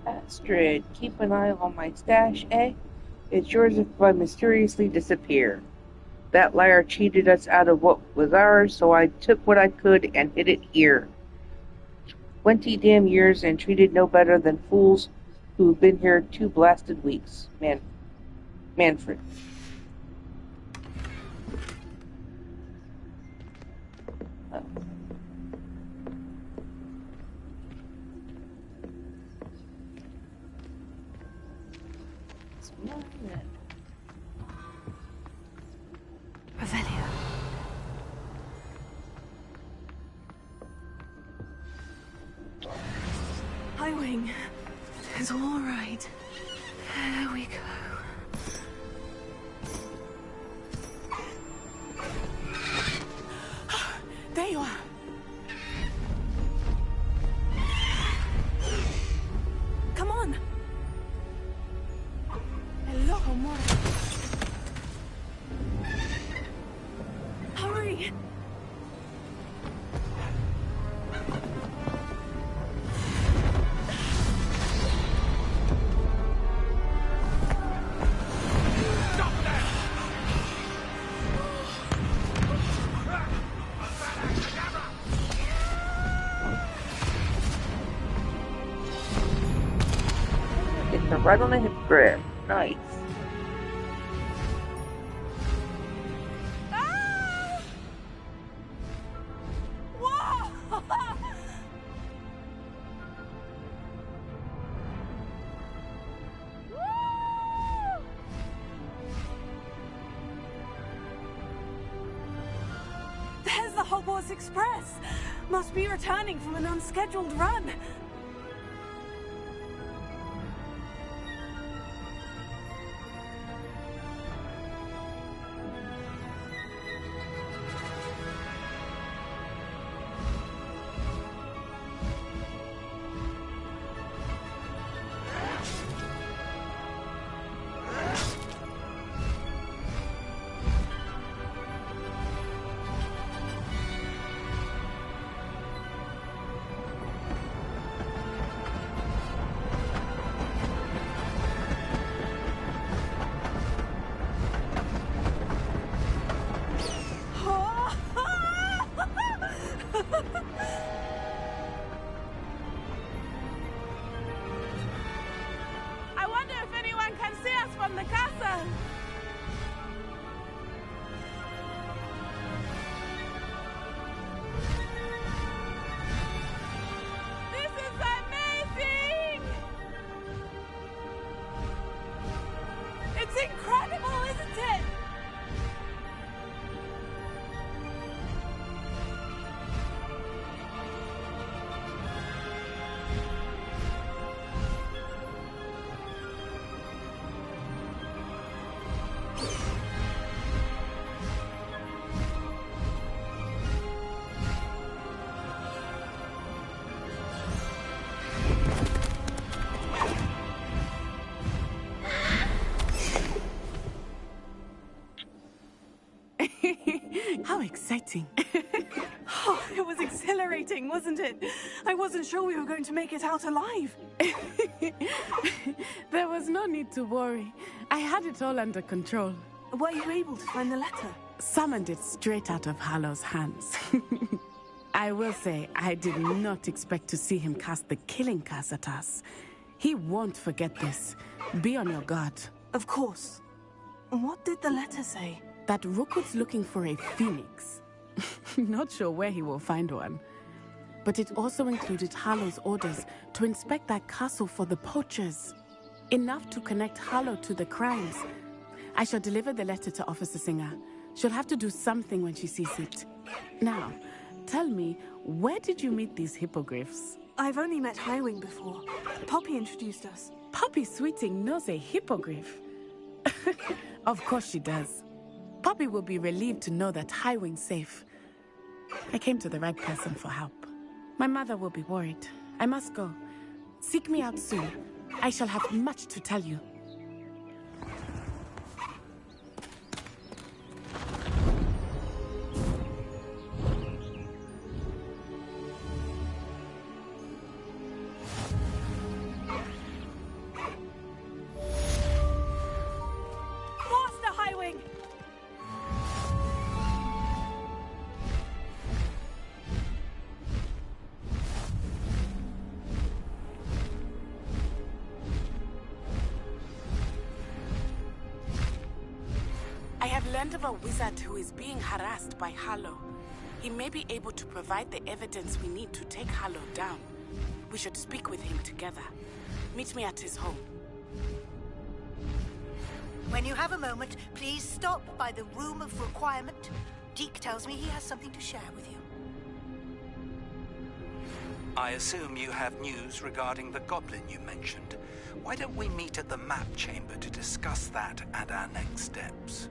Astrid, keep an eye on my stash, eh? It's yours if I mysteriously disappear. That liar cheated us out of what was ours, so I took what I could and hid it here. 20 damn years and treated no better than fools who've been here 2 blasted weeks. Manfred. Oh. Revelio. Highwing. It's all right. There we go. There you are. Come on. Hello, more. Hurry. Right on the hip grip. Nice. Ah! Whoa! There's the Hogwarts Express. Must be returning from an unscheduled run. I wonder if anyone can see us from the castle. This is amazing! It's incredible, isn't it? How exciting. Oh, it was exhilarating, wasn't it? I wasn't sure we were going to make it out alive. There was no need to worry. I had it all under control. Were you able to find the letter? Summoned it straight out of Hallow's hands. I will say, I did not expect to see him cast the killing curse at us. He won't forget this. Be on your guard. Of course. What did the letter say? That Rookwood's looking for a phoenix. Not sure where he will find one. But it also included Hallow's orders to inspect that castle for the poachers. Enough to connect Hallow to the crimes. I shall deliver the letter to Officer Singer. She'll have to do something when she sees it. Now, tell me, where did you meet these hippogriffs? I've only met Highwing before. Poppy introduced us. Poppy Sweeting knows a hippogriff. Of course she does. Poppy will be relieved to know that Highwing's safe. I came to the right person for help. My mother will be worried. I must go. Seek me out soon. I shall have much to tell you. Of a wizard who is being harassed by Hallow. He may be able to provide the evidence we need to take Hallow down. We should speak with him together. Meet me at his home. When you have a moment, please stop by the Room of Requirement. Deke tells me he has something to share with you. I assume you have news regarding the goblin you mentioned. Why don't we meet at the map chamber to discuss that and our next steps?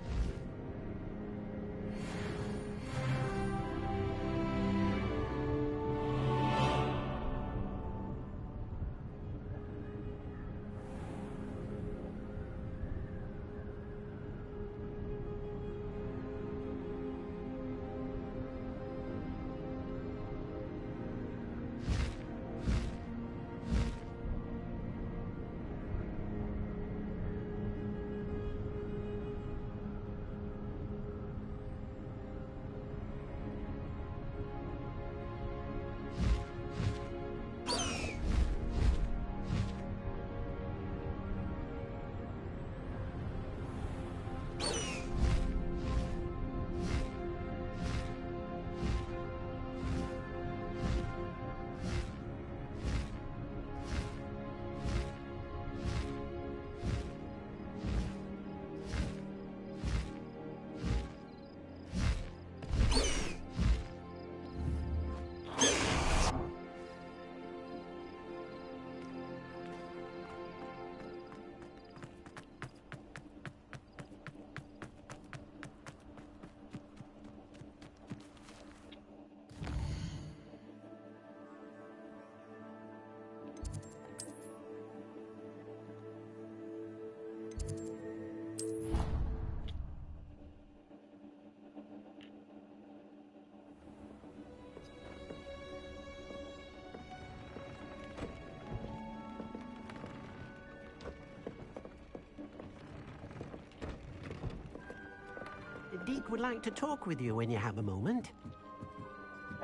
Deke would like to talk with you when you have a moment.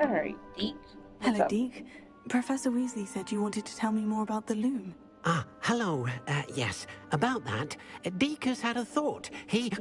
All right, Deke. Hello, Deke. Professor Weasley said you wanted to tell me more about the loom. Ah, hello. Yes, about that. Deke has had a thought. He...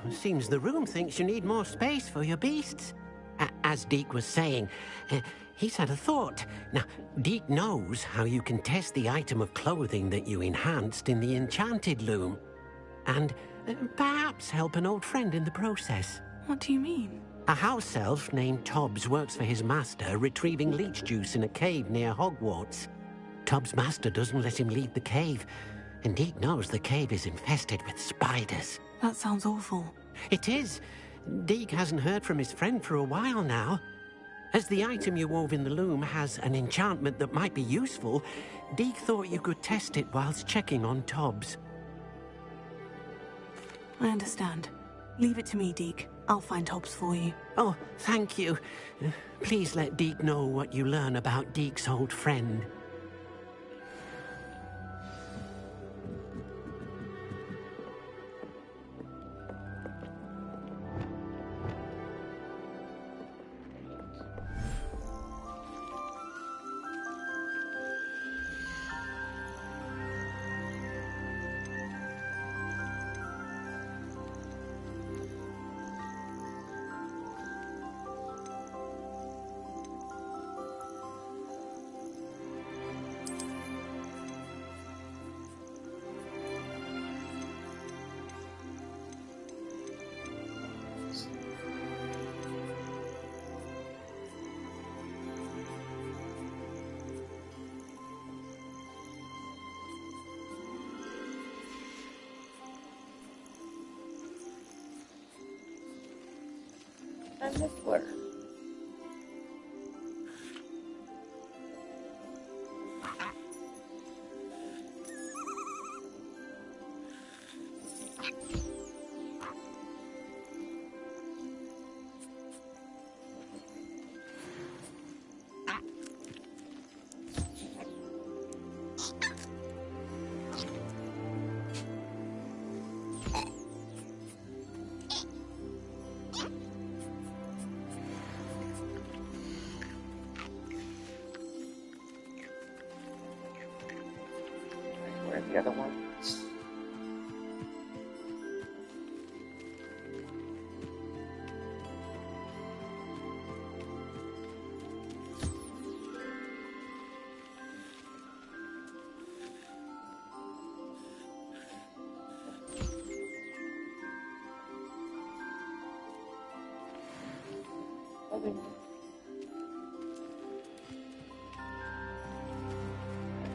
Seems the room thinks you need more space for your beasts. As Deke was saying, he's had a thought. Now, Deke knows how you can test the item of clothing that you enhanced in the enchanted loom. And perhaps help an old friend in the process. What do you mean? A house elf named Tobbs works for his master, retrieving leech juice in a cave near Hogwarts. Tobbs' master doesn't let him leave the cave, and Deke knows the cave is infested with spiders. That sounds awful. It is. Deke hasn't heard from his friend for a while now. As the item you wove in the loom has an enchantment that might be useful, Deke thought you could test it whilst checking on Tobbs. I understand. Leave it to me, Deke. I'll find Tobbs for you. Oh, thank you. Please let Deke know what you learn about Deke's old friend. And the flirt. Where are the other ones?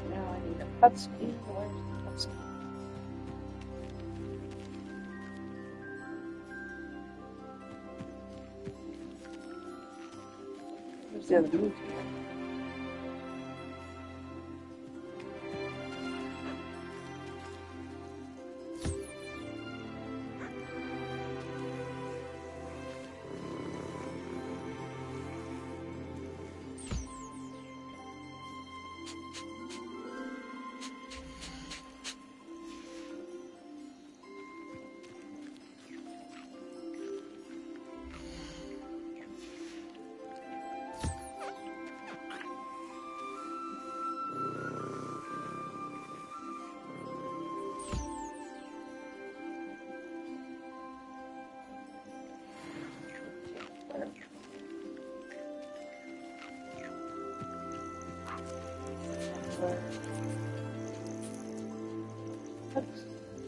Now I need a putt speed. Where's the putt speed? Where's the other move?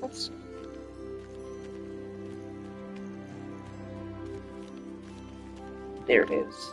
Let's see. There it is.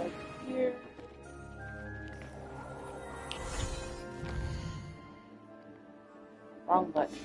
right here. Wrong button.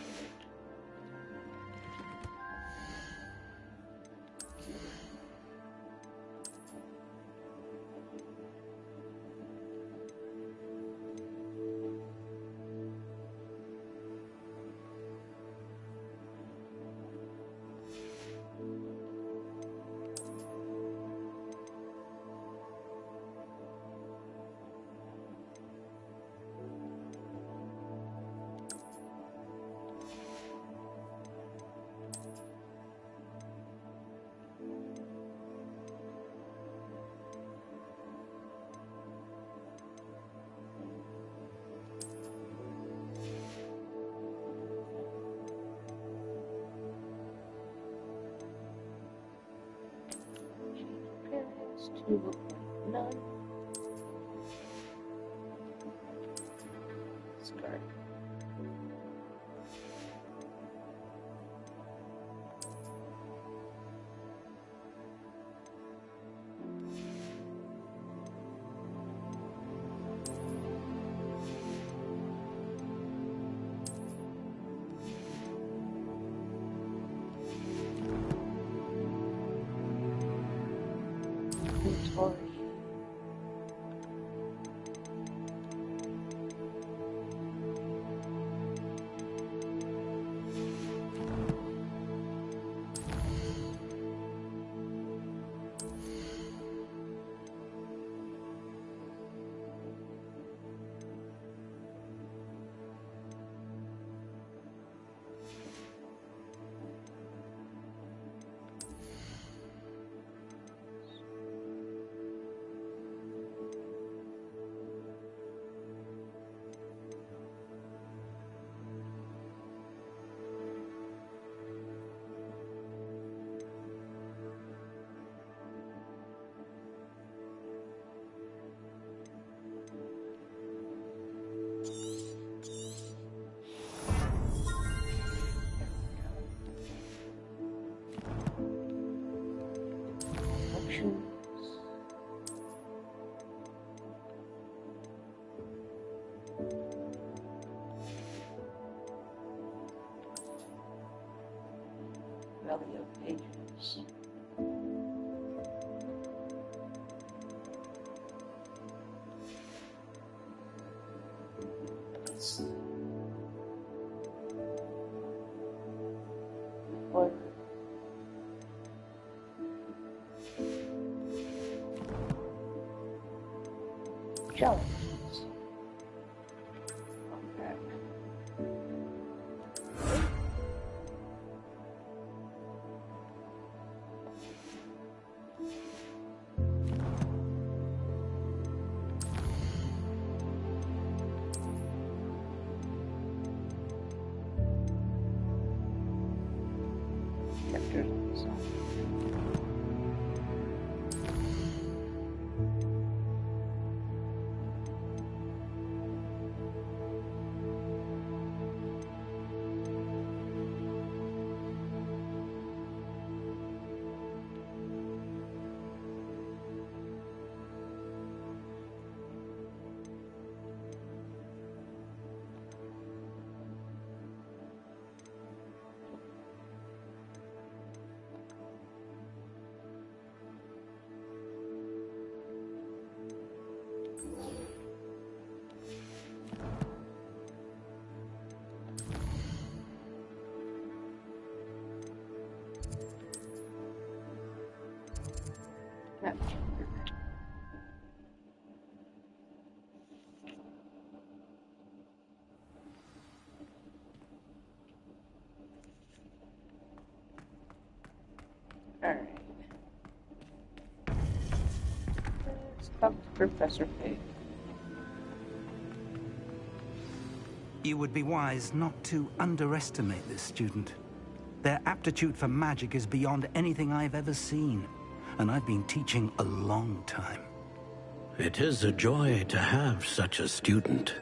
To look like none. Discard. Inventory. Value of pages. What? Challenges. Okay. Chapters. Alright. Let's talk to Professor Pig. You would be wise not to underestimate this student. Their aptitude for magic is beyond anything I've ever seen, and I've been teaching a long time. It is a joy to have such a student.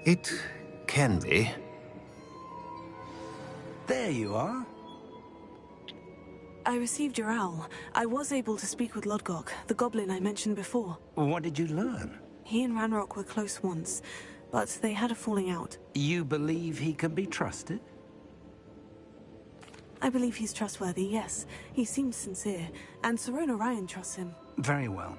It can be. There you are. I received your owl. I was able to speak with Lodgok, the goblin I mentioned before. What did you learn? He and Ranrock were close once, but they had a falling out. You believe he can be trusted? I believe he's trustworthy, yes. He seems sincere, and Sirona Ryan trusts him. Very well.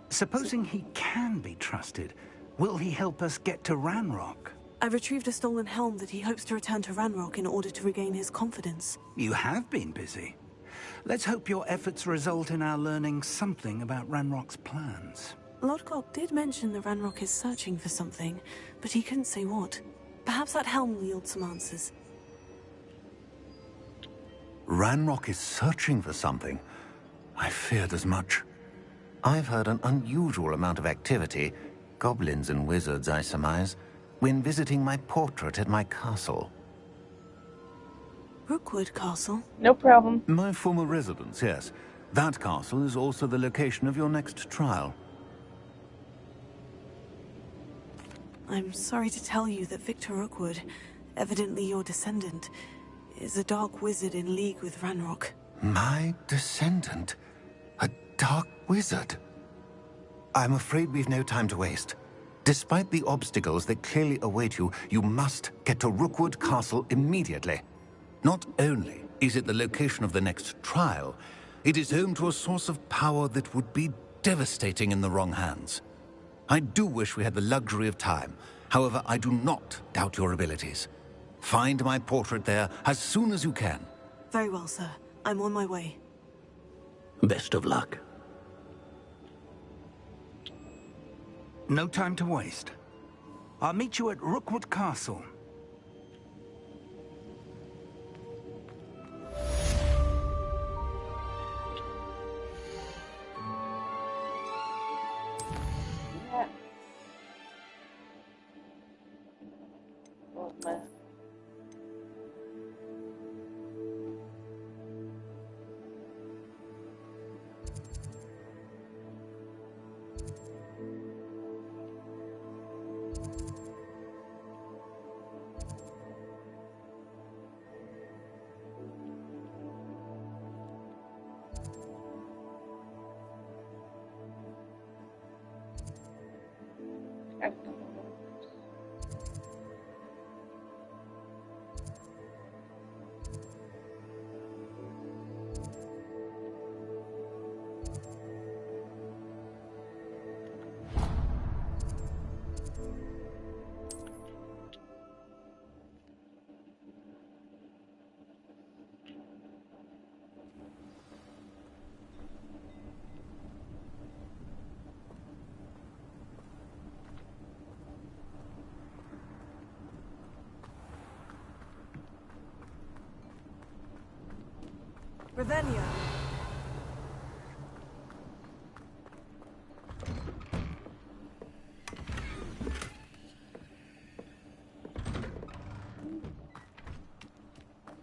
Supposing he can be trusted, will he help us get to Ranrock? I retrieved a stolen helm that he hopes to return to Ranrock in order to regain his confidence. You have been busy. Let's hope your efforts result in our learning something about Ranrock's plans. Lodgok did mention that Ranrock is searching for something, but he couldn't say what. Perhaps that helm will yield some answers. Ranrock is searching for something. I feared as much. I've heard an unusual amount of activity, goblins and wizards, I surmise, when visiting my portrait at my castle. Rookwood Castle? No problem. My former residence, yes. That castle is also the location of your next trial. I'm sorry to tell you that Victor Rookwood, evidently your descendant, is a dark wizard in league with Ranrock. My descendant? A dark wizard? I'm afraid we've no time to waste. Despite the obstacles that clearly await you, you must get to Rookwood Castle immediately. Not only is it the location of the next trial, it is home to a source of power that would be devastating in the wrong hands. I do wish we had the luxury of time. However, I do not doubt your abilities. Find my portrait there as soon as you can. Very well, sir. I'm on my way. Best of luck. No time to waste. I'll meet you at Rookwood Castle. Revelio.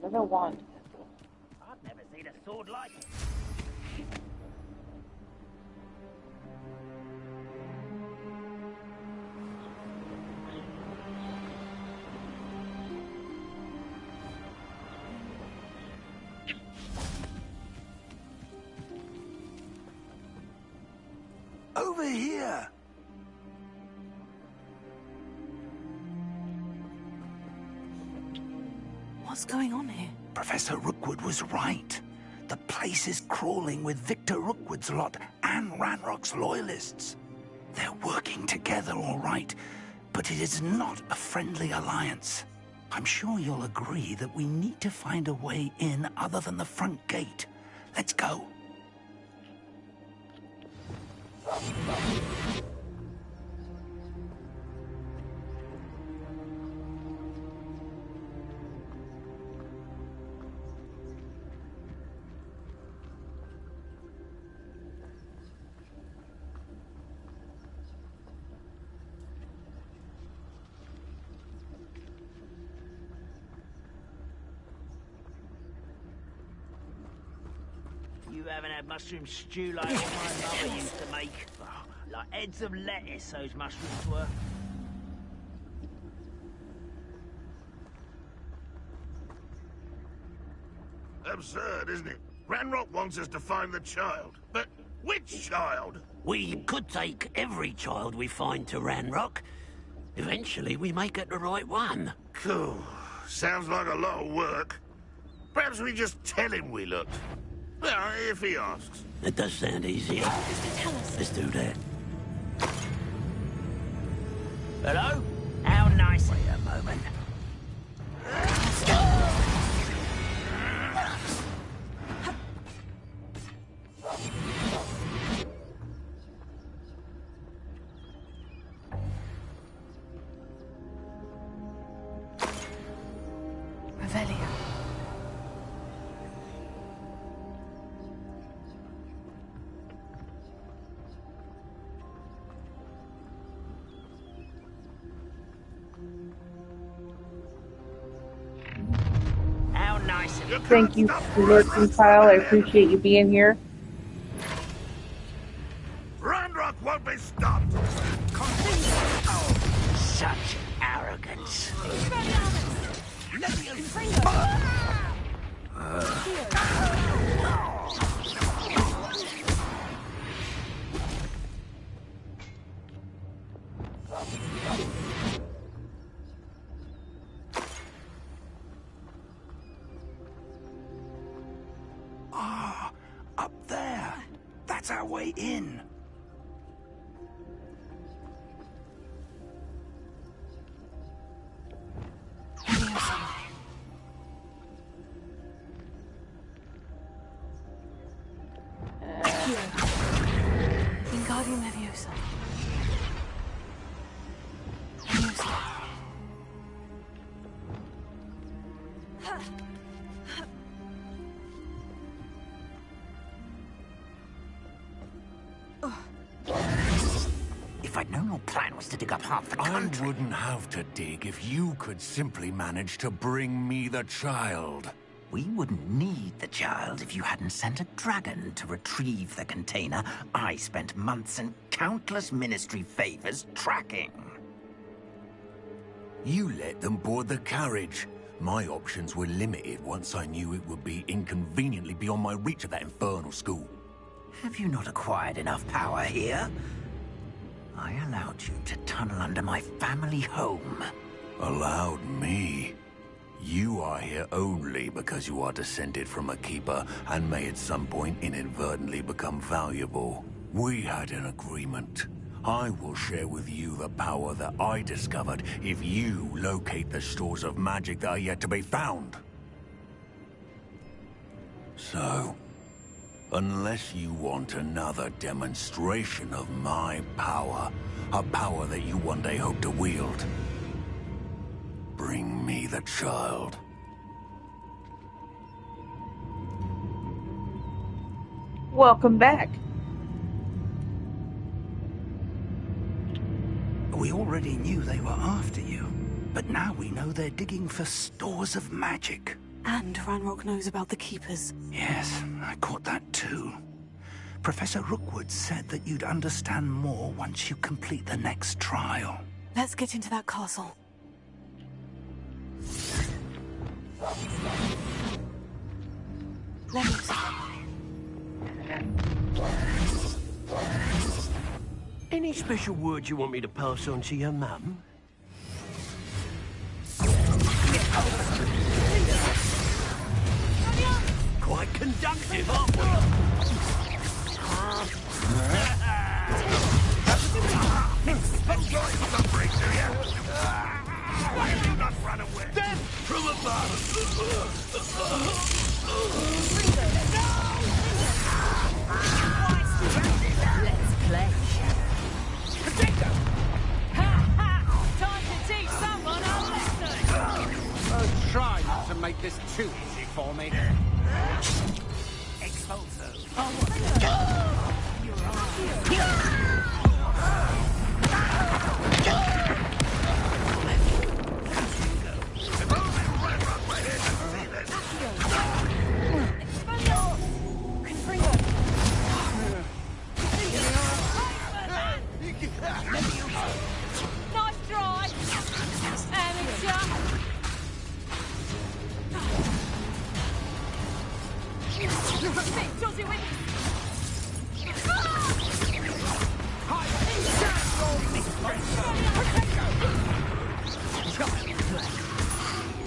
Another wand. I've never seen a sword like it. Over here! What's going on here? Professor Rookwood was right. The place is crawling with Victor Rookwood's lot and Ranrock's loyalists. They're working together, all right, but it is not a friendly alliance. I'm sure you'll agree that we need to find a way in other than the front gate. Let's go. You haven't had mushroom stew like what my mother used to make. Oh, like heads of lettuce, those mushrooms were. Absurd, isn't it? Ranrock wants us to find the child. But which child? We could take every child we find to Ranrock. Eventually, we may get the right one. Cool. Sounds like a lot of work. Perhaps we just tell him we looked. Well, if he asks. It does sound easier. Just tell us. Let's do that. Hello? How nice. Wait a moment. Revelio. How nice of you. Thank you for lurking, Kyle. I appreciate you being here. Ranrock won't be stopped! Such arrogance. Ah, up there. That's our way in. Wingardium Leviosa. Leviosa. If I'd known your plan was to dig up half the country... I wouldn't have to dig if you could simply manage to bring me the child. We wouldn't need the child if you hadn't sent a dragon to retrieve the container I spent months and countless ministry favors tracking. You let them board the carriage. My options were limited once I knew it would be inconveniently beyond my reach at that infernal school. Have you not acquired enough power here? I allowed you to tunnel under my family home. Allowed me? You are here only because you are descended from a keeper and may at some point inadvertently become valuable. We had an agreement. I will share with you the power that I discovered if you locate the stores of magic that are yet to be found. So, unless you want another demonstration of my power, a power that you one day hope to wield, bring me the child. Welcome back. We already knew they were after you, but now we know they're digging for stores of magic. And Ranrock knows about the Keepers. Yes, I caught that too. Professor Rookwood said that you'd understand more once you complete the next trial. Let's get into that castle. Any special words you want me to pass on to your mum? Quite conductive, aren't we? Suffering, do you? Why have you not run away? Death from Let's play. Protector! Time to teach someone a lesson! Oh, try not to make this too easy for me. Expulso. Josie Witness!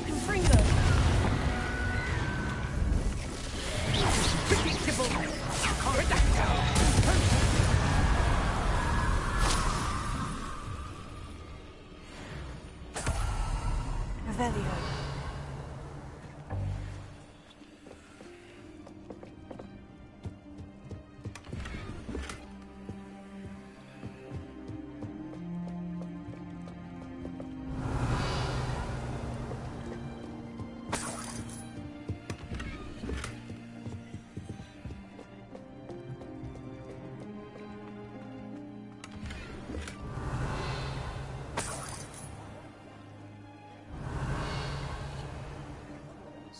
Confringo! Predictable! Revelio.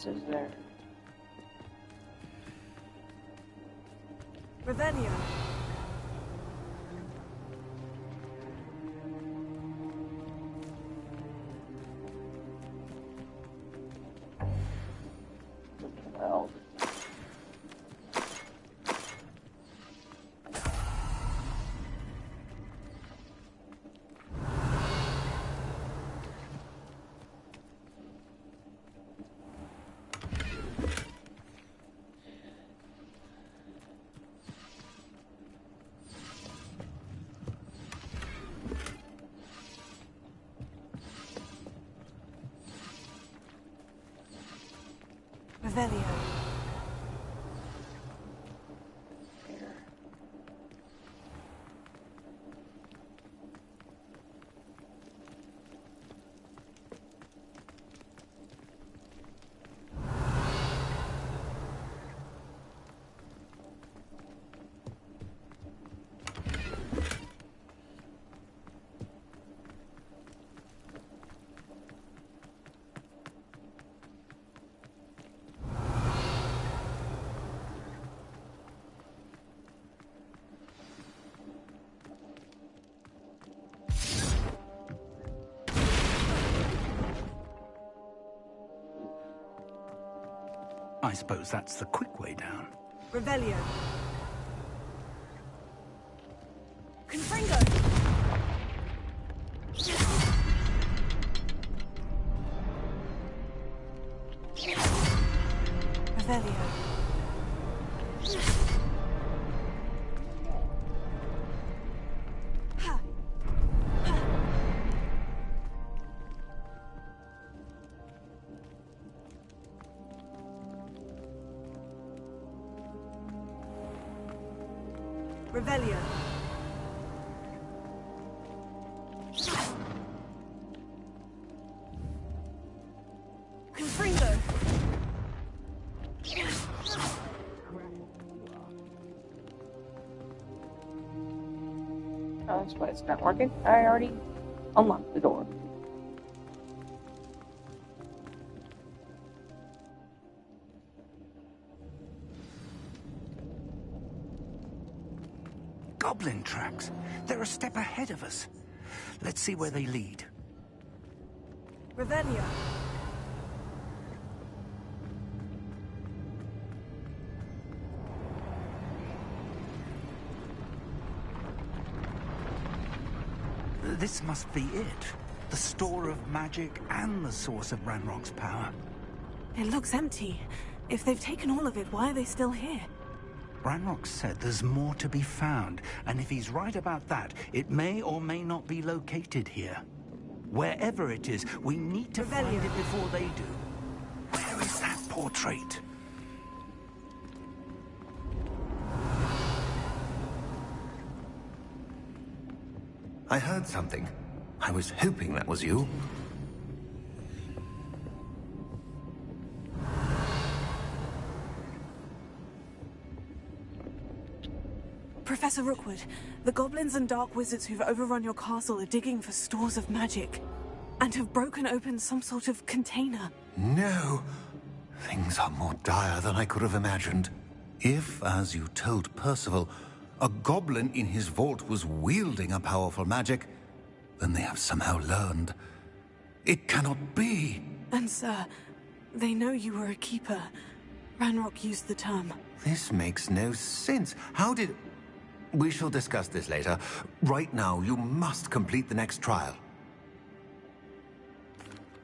Is there? Revelio. Well. Revelio. I suppose that's the quick way down. Revelio. Confringo. Revelio. Revelio. Confringo. Oh, that's why it's not working. I already unlocked the door. Goblin tracks. They're a step ahead of us. Let's see where they lead. Revelio. This must be it. The store of magic and the source of Ranrock's power. It looks empty. If they've taken all of it, why are they still here? Ranrock said there's more to be found, and if he's right about that, it may or may not be located here. Wherever it is, we need to find it before they do. Where is that portrait? I heard something. I was hoping that was you. Professor Rookwood, the goblins and dark wizards who've overrun your castle are digging for stores of magic and have broken open some sort of container. No. Things are more dire than I could have imagined. If, as you told Percival, a goblin in his vault was wielding a powerful magic, then they have somehow learned. It cannot be. And sir, they know you were a keeper. Ranrock used the term. This makes no sense. How did... We shall discuss this later. Right now, you must complete the next trial.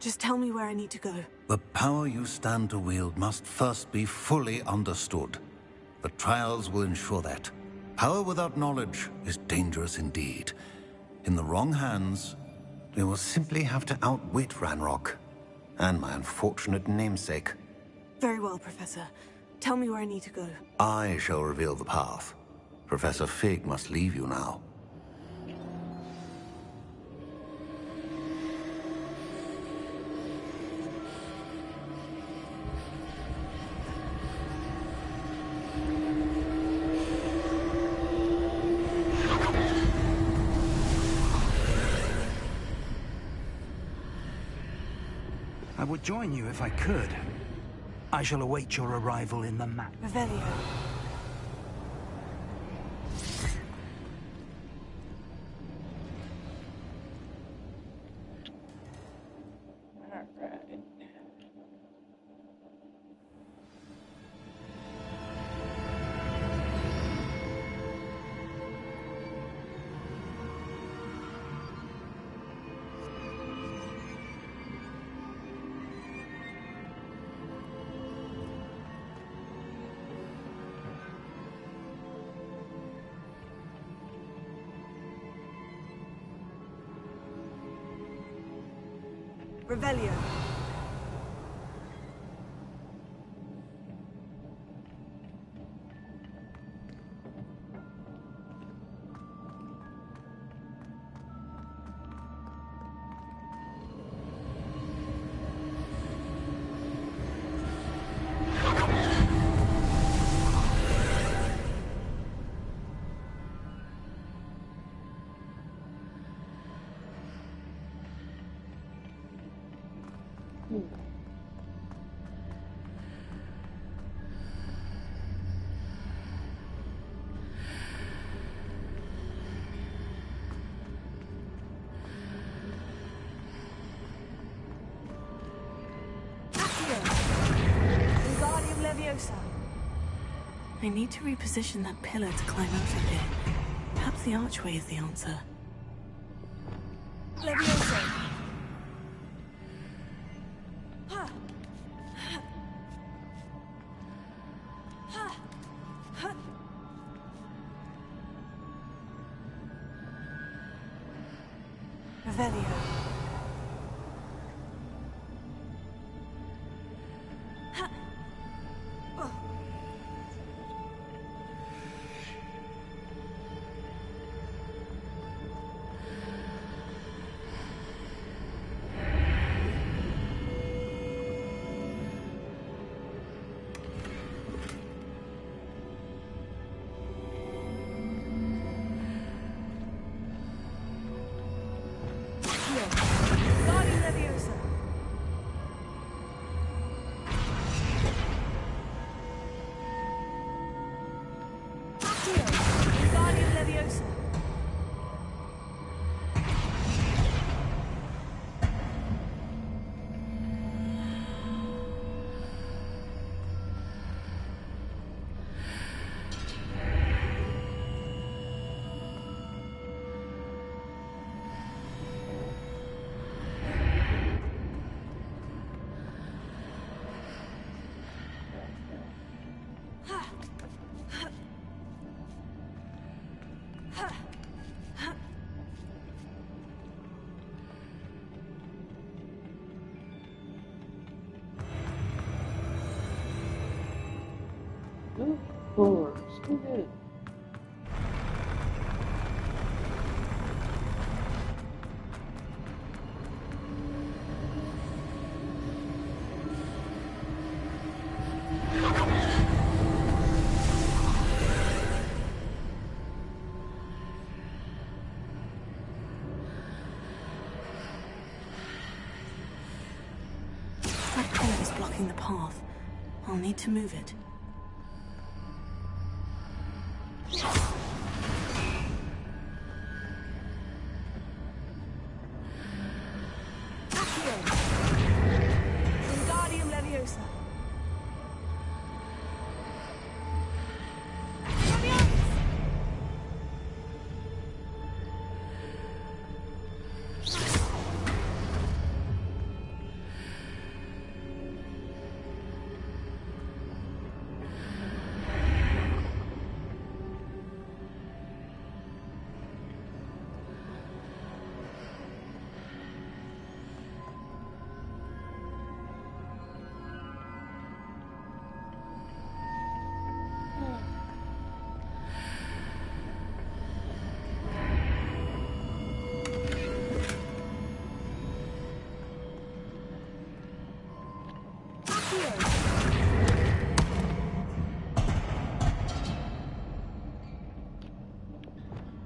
Just tell me where I need to go. The power you stand to wield must first be fully understood. The trials will ensure that. Power without knowledge is dangerous indeed. In the wrong hands, We will simply have to outwit Ranrock. And my unfortunate namesake. Very well, Professor. Tell me where I need to go. I shall reveal the path. Professor Fig must leave you now. I would join you if I could. I shall await your arrival in the map. Revelio. Revelio. I need to reposition that pillar to climb out of here. Perhaps the archway is the answer. Levioso! Revelio. That pillar is blocking the path. I'll need to move it.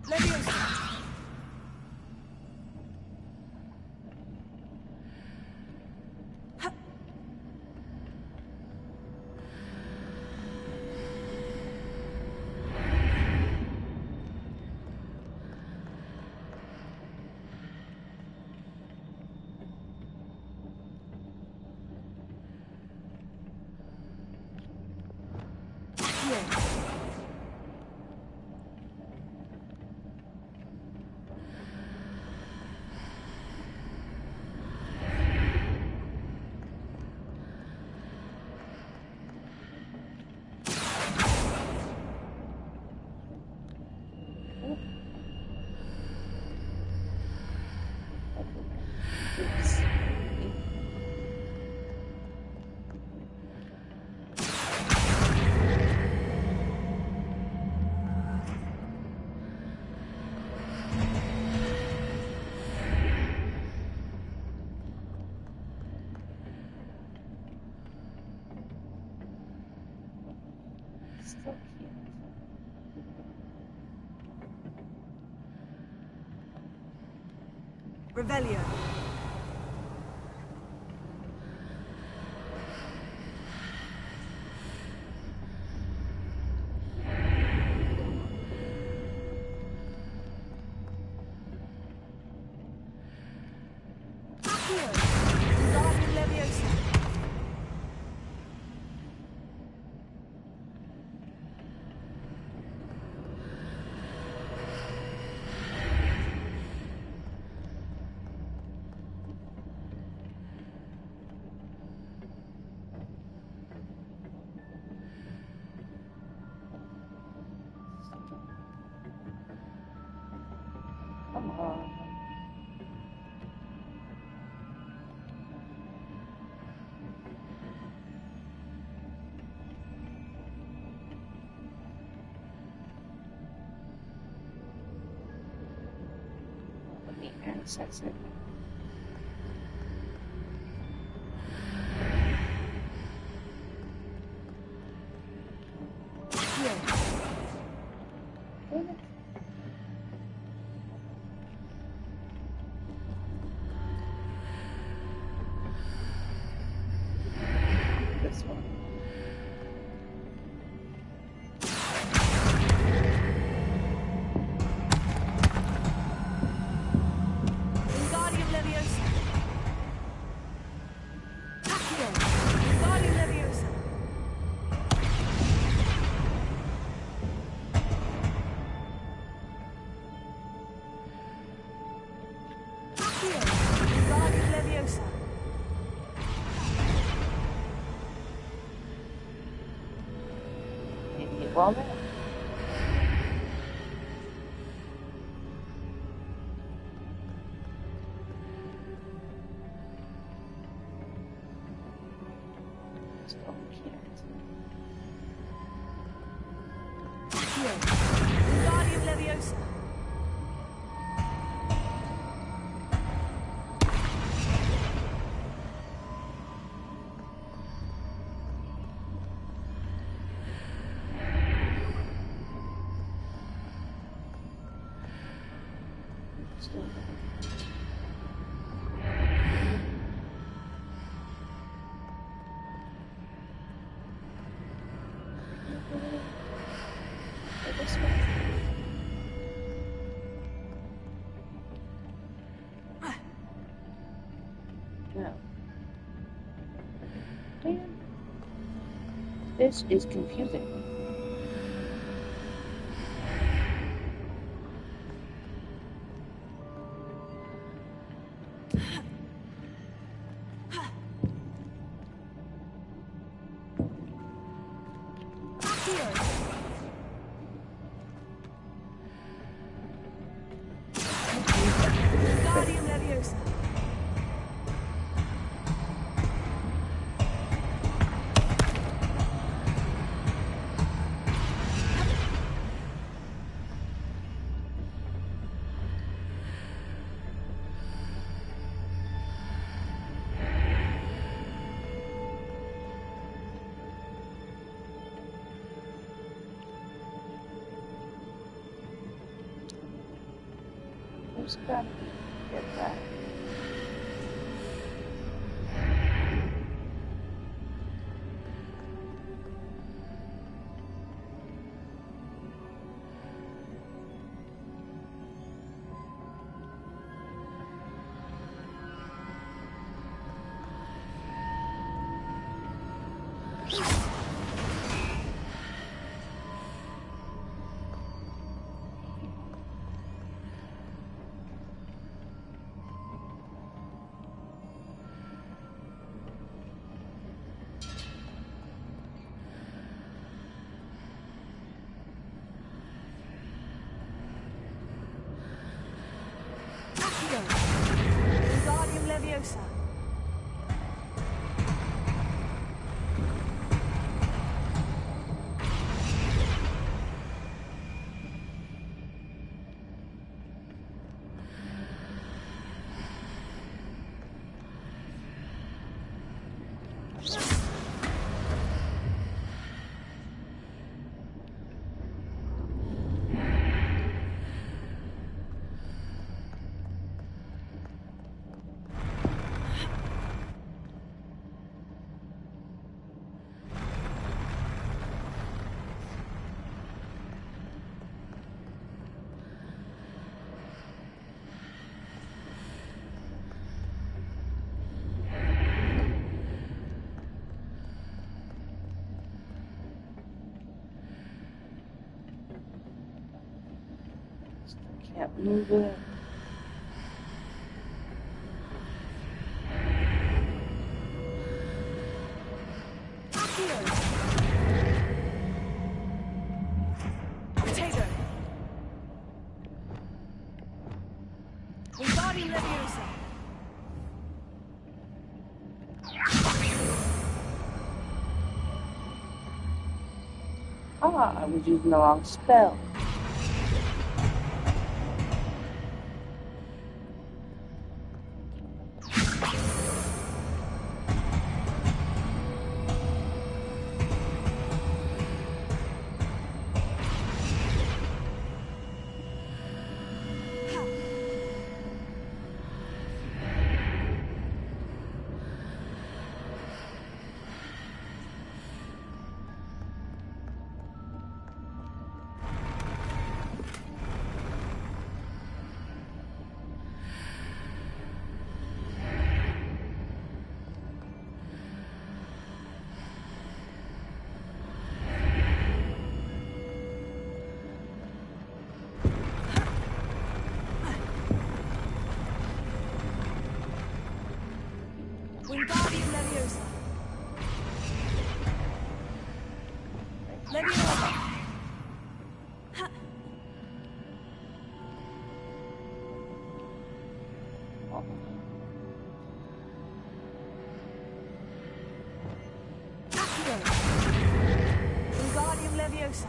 Leviosa! Revelio. Come on. Let me access it. This one. Wingardium Leviosa. Accio. Wingardium Leviosa. Accio. Wingardium Leviosa. Maybe it will now. Still can't. Accio. Wingardium Leviosa. Still can't. Go this way. No. Man. This is confusing. Wingardium Leviosa. Just gotta get that. Wingardium Leviosa. Can't move it. Potato. Wingardium Leviosa. Ah, I was using the wrong spell. Wingardium Leviosa. Leviosa. Ha. Accio. Wingardium Leviosa.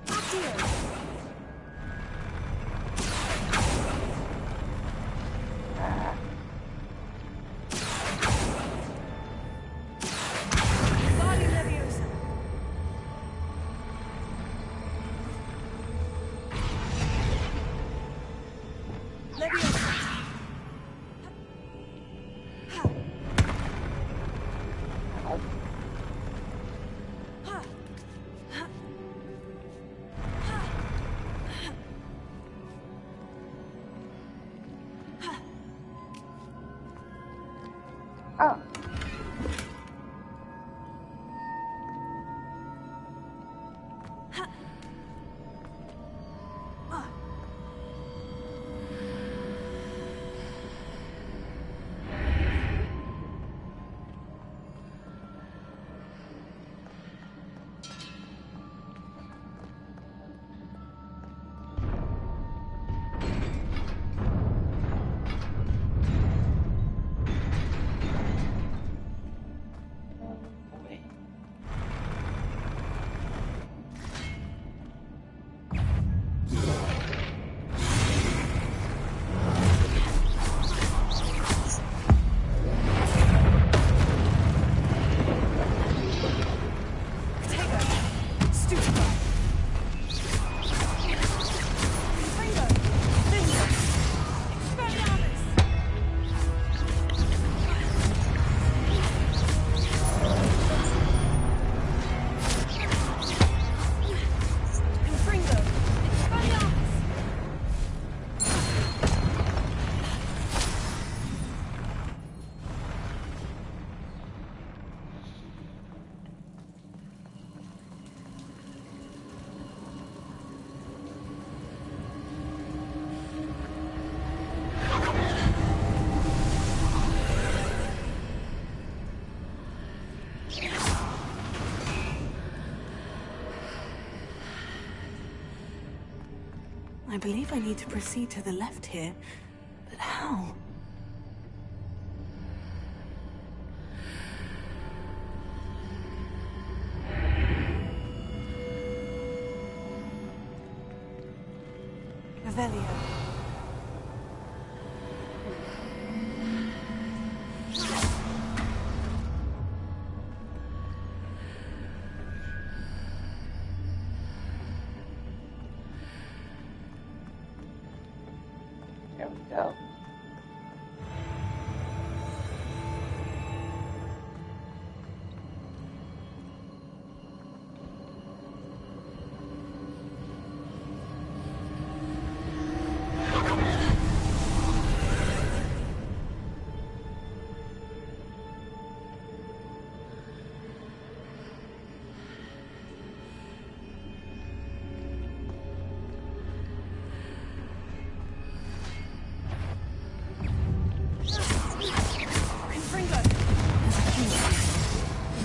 Accio. Wingardium Leviosa. Leviosa. Oh. I believe I need to proceed to the left here, but how? Revelio. There we go.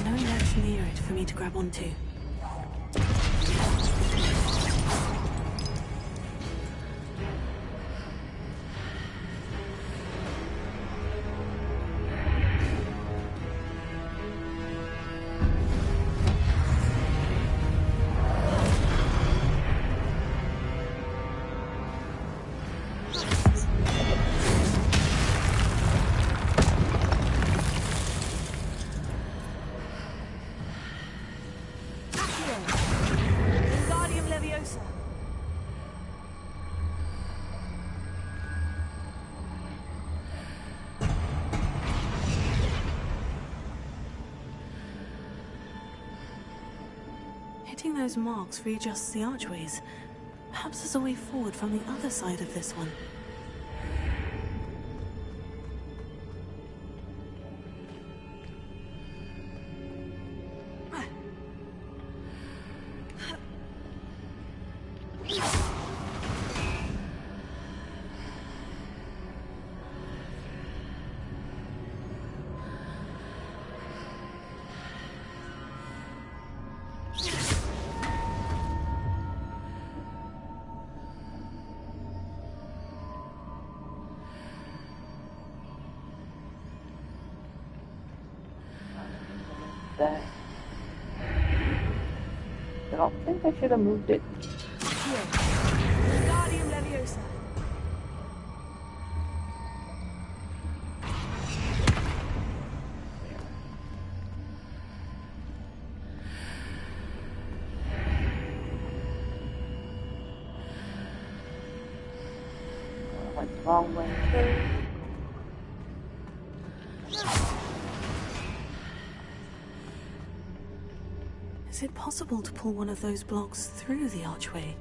No ledge near it for me to grab onto. Wingardium Leviosa. Hitting those marks readjusts the archways. Perhaps there's a way forward from the other side of this one. That. I don't think I should have moved it. Here. Wingardium Leviosa. I went the wrong way. Is it possible to pull one of those blocks through the archway?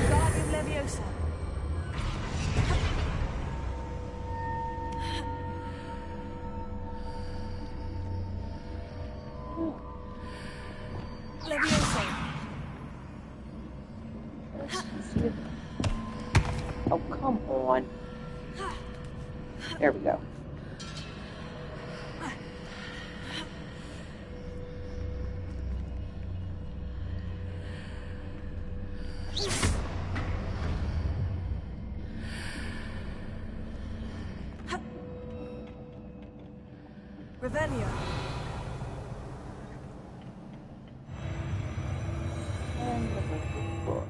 Wingardium Leviosa. Leviosa. Oh, come on. There we go. Revelio. And the book.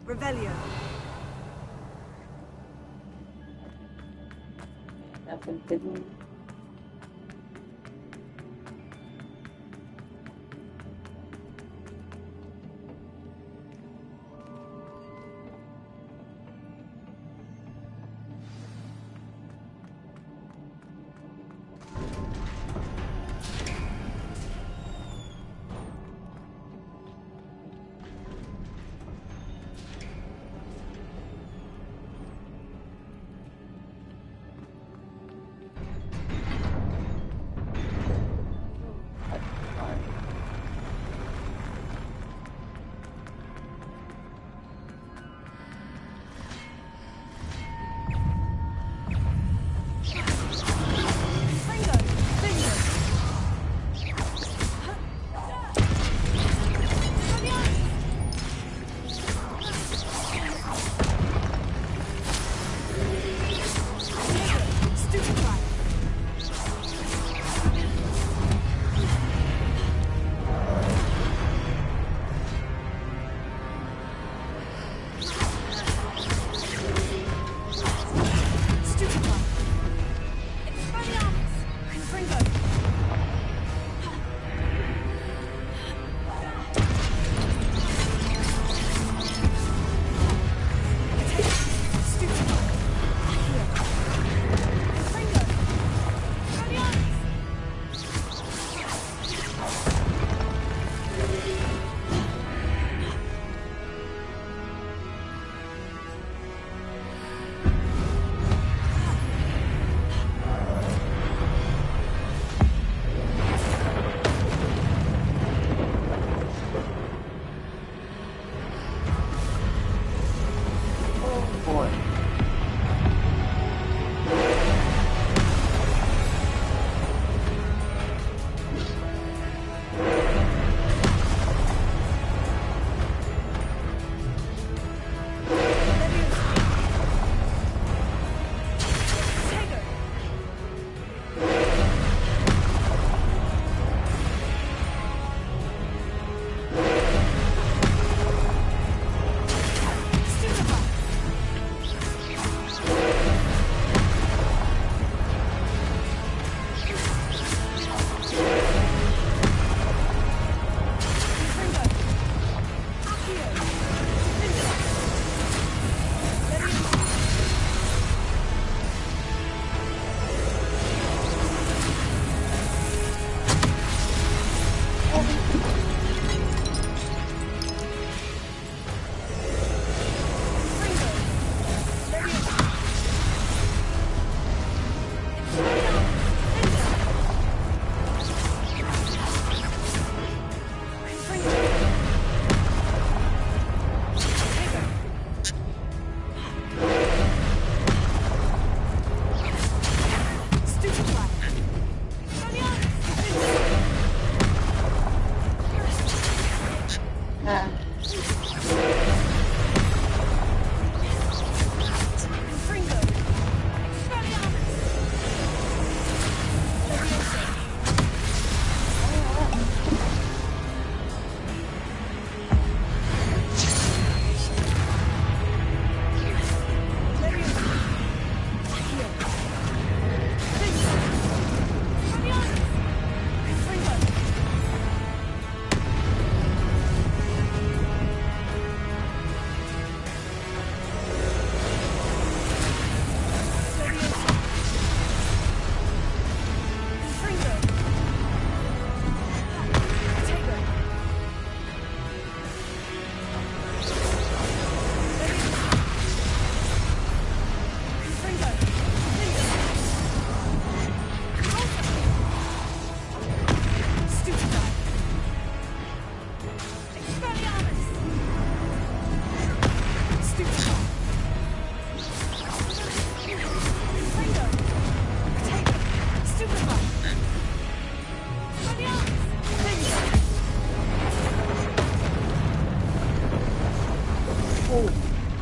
Revelio. Nothing hidden.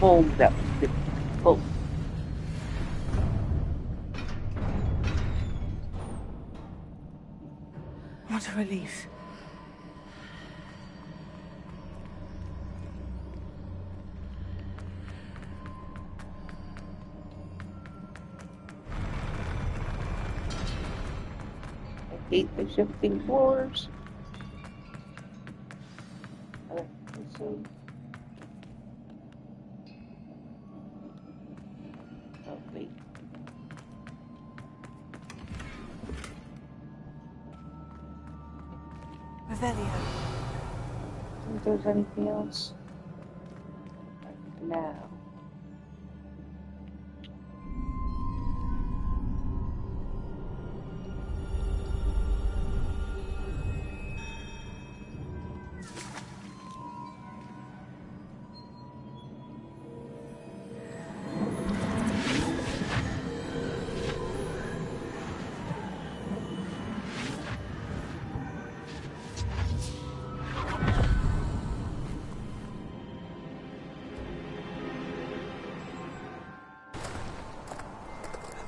Hold that. Oh. What a relief. hate the shifting floors. Let's see. Oh, wait. Revelio. Think there's anything else? Now.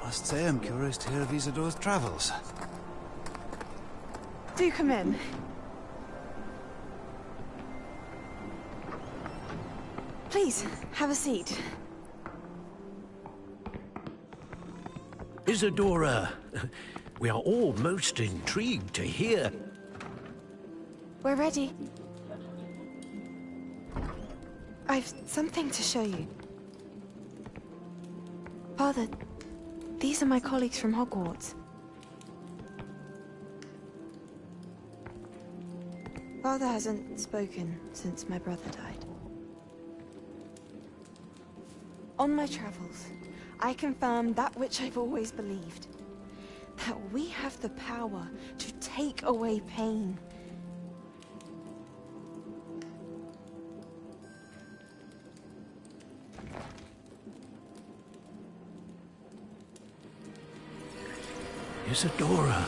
I must say I'm curious to hear of Isidore's travels. Do come in. Please, have a seat. Isadora, we are all most intrigued to hear. We're ready. I've something to show you. Father, these are my colleagues from Hogwarts. Father hasn't spoken since my brother died. On my travels, I confirmed that which I've always believed. That we have the power to take away pain. Isadora.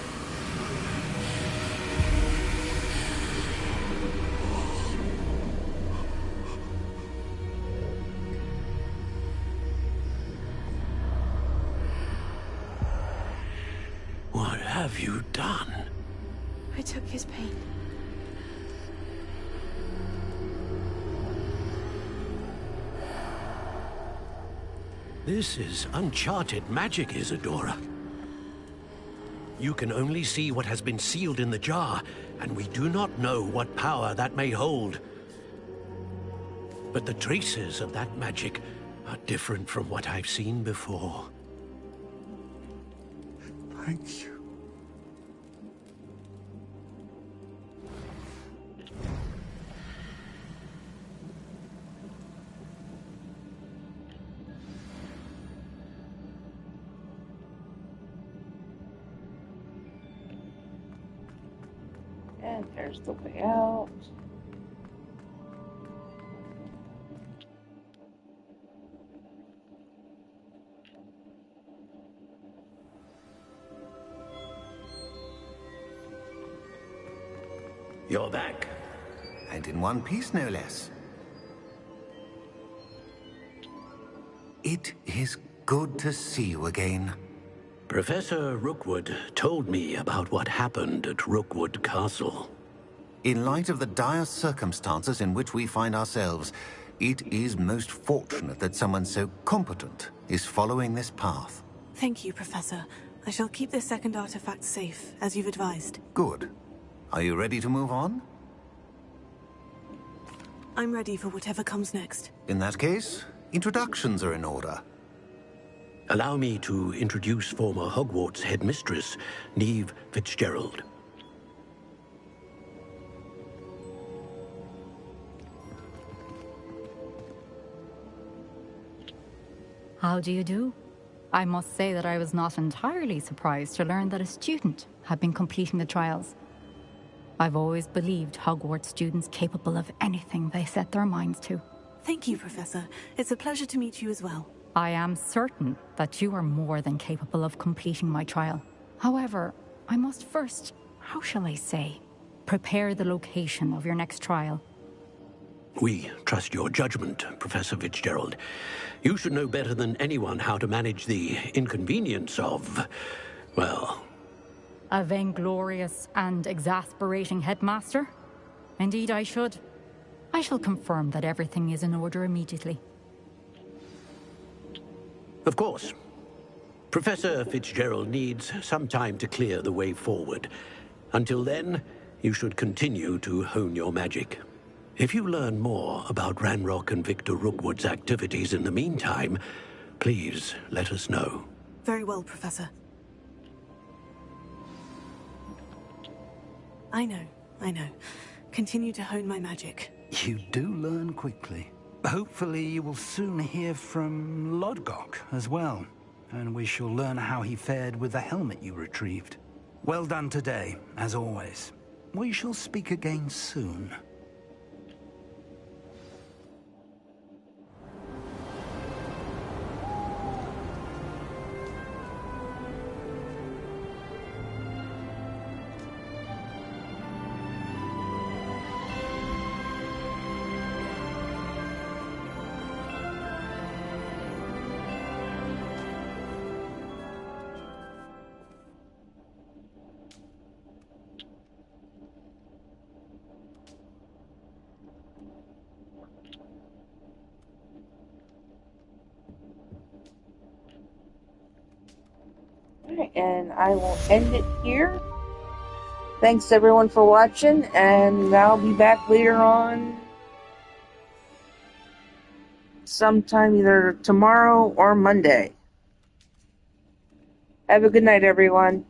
What have you done? I took his pain. This is uncharted magic, Isadora. You can only see what has been sealed in the jar, and we do not know what power that may hold. But the traces of that magic are different from what I've seen before. Thank you. And there's the way out. You're back. And in one piece, no less. It is good to see you again. Professor Rookwood told me about what happened at Rookwood Castle. In light of the dire circumstances in which we find ourselves, it is most fortunate that someone so competent is following this path. Thank you, Professor. I shall keep this second artifact safe, as you've advised. Good. Are you ready to move on? I'm ready for whatever comes next. In that case, introductions are in order. Allow me to introduce former Hogwarts headmistress, Neve Fitzgerald. How do you do? I must say that I was not entirely surprised to learn that a student had been completing the trials. I've always believed Hogwarts students capable of anything they set their minds to. Thank you, Professor. It's a pleasure to meet you as well. I am certain that you are more than capable of completing my trial. However, I must first, how shall I say, prepare the location of your next trial. We trust your judgment, Professor Fitzgerald. You should know better than anyone how to manage the inconvenience of, well... A vainglorious and exasperating headmaster? Indeed I should. I shall confirm that everything is in order immediately. Of course. Professor Fitzgerald needs some time to clear the way forward. Until then, you should continue to hone your magic. If you learn more about Ranrock and Victor Rookwood's activities in the meantime, please let us know. Very well, Professor. I know. Continue to hone my magic. You do learn quickly. Hopefully you will soon hear from Lodgok as well, and we shall learn how he fared with the helmet you retrieved. Well done today, as always. We shall speak again soon. Alright, and I will end it here. Thanks everyone for watching, and I'll be back later on sometime either tomorrow or Monday. Have a good night, everyone.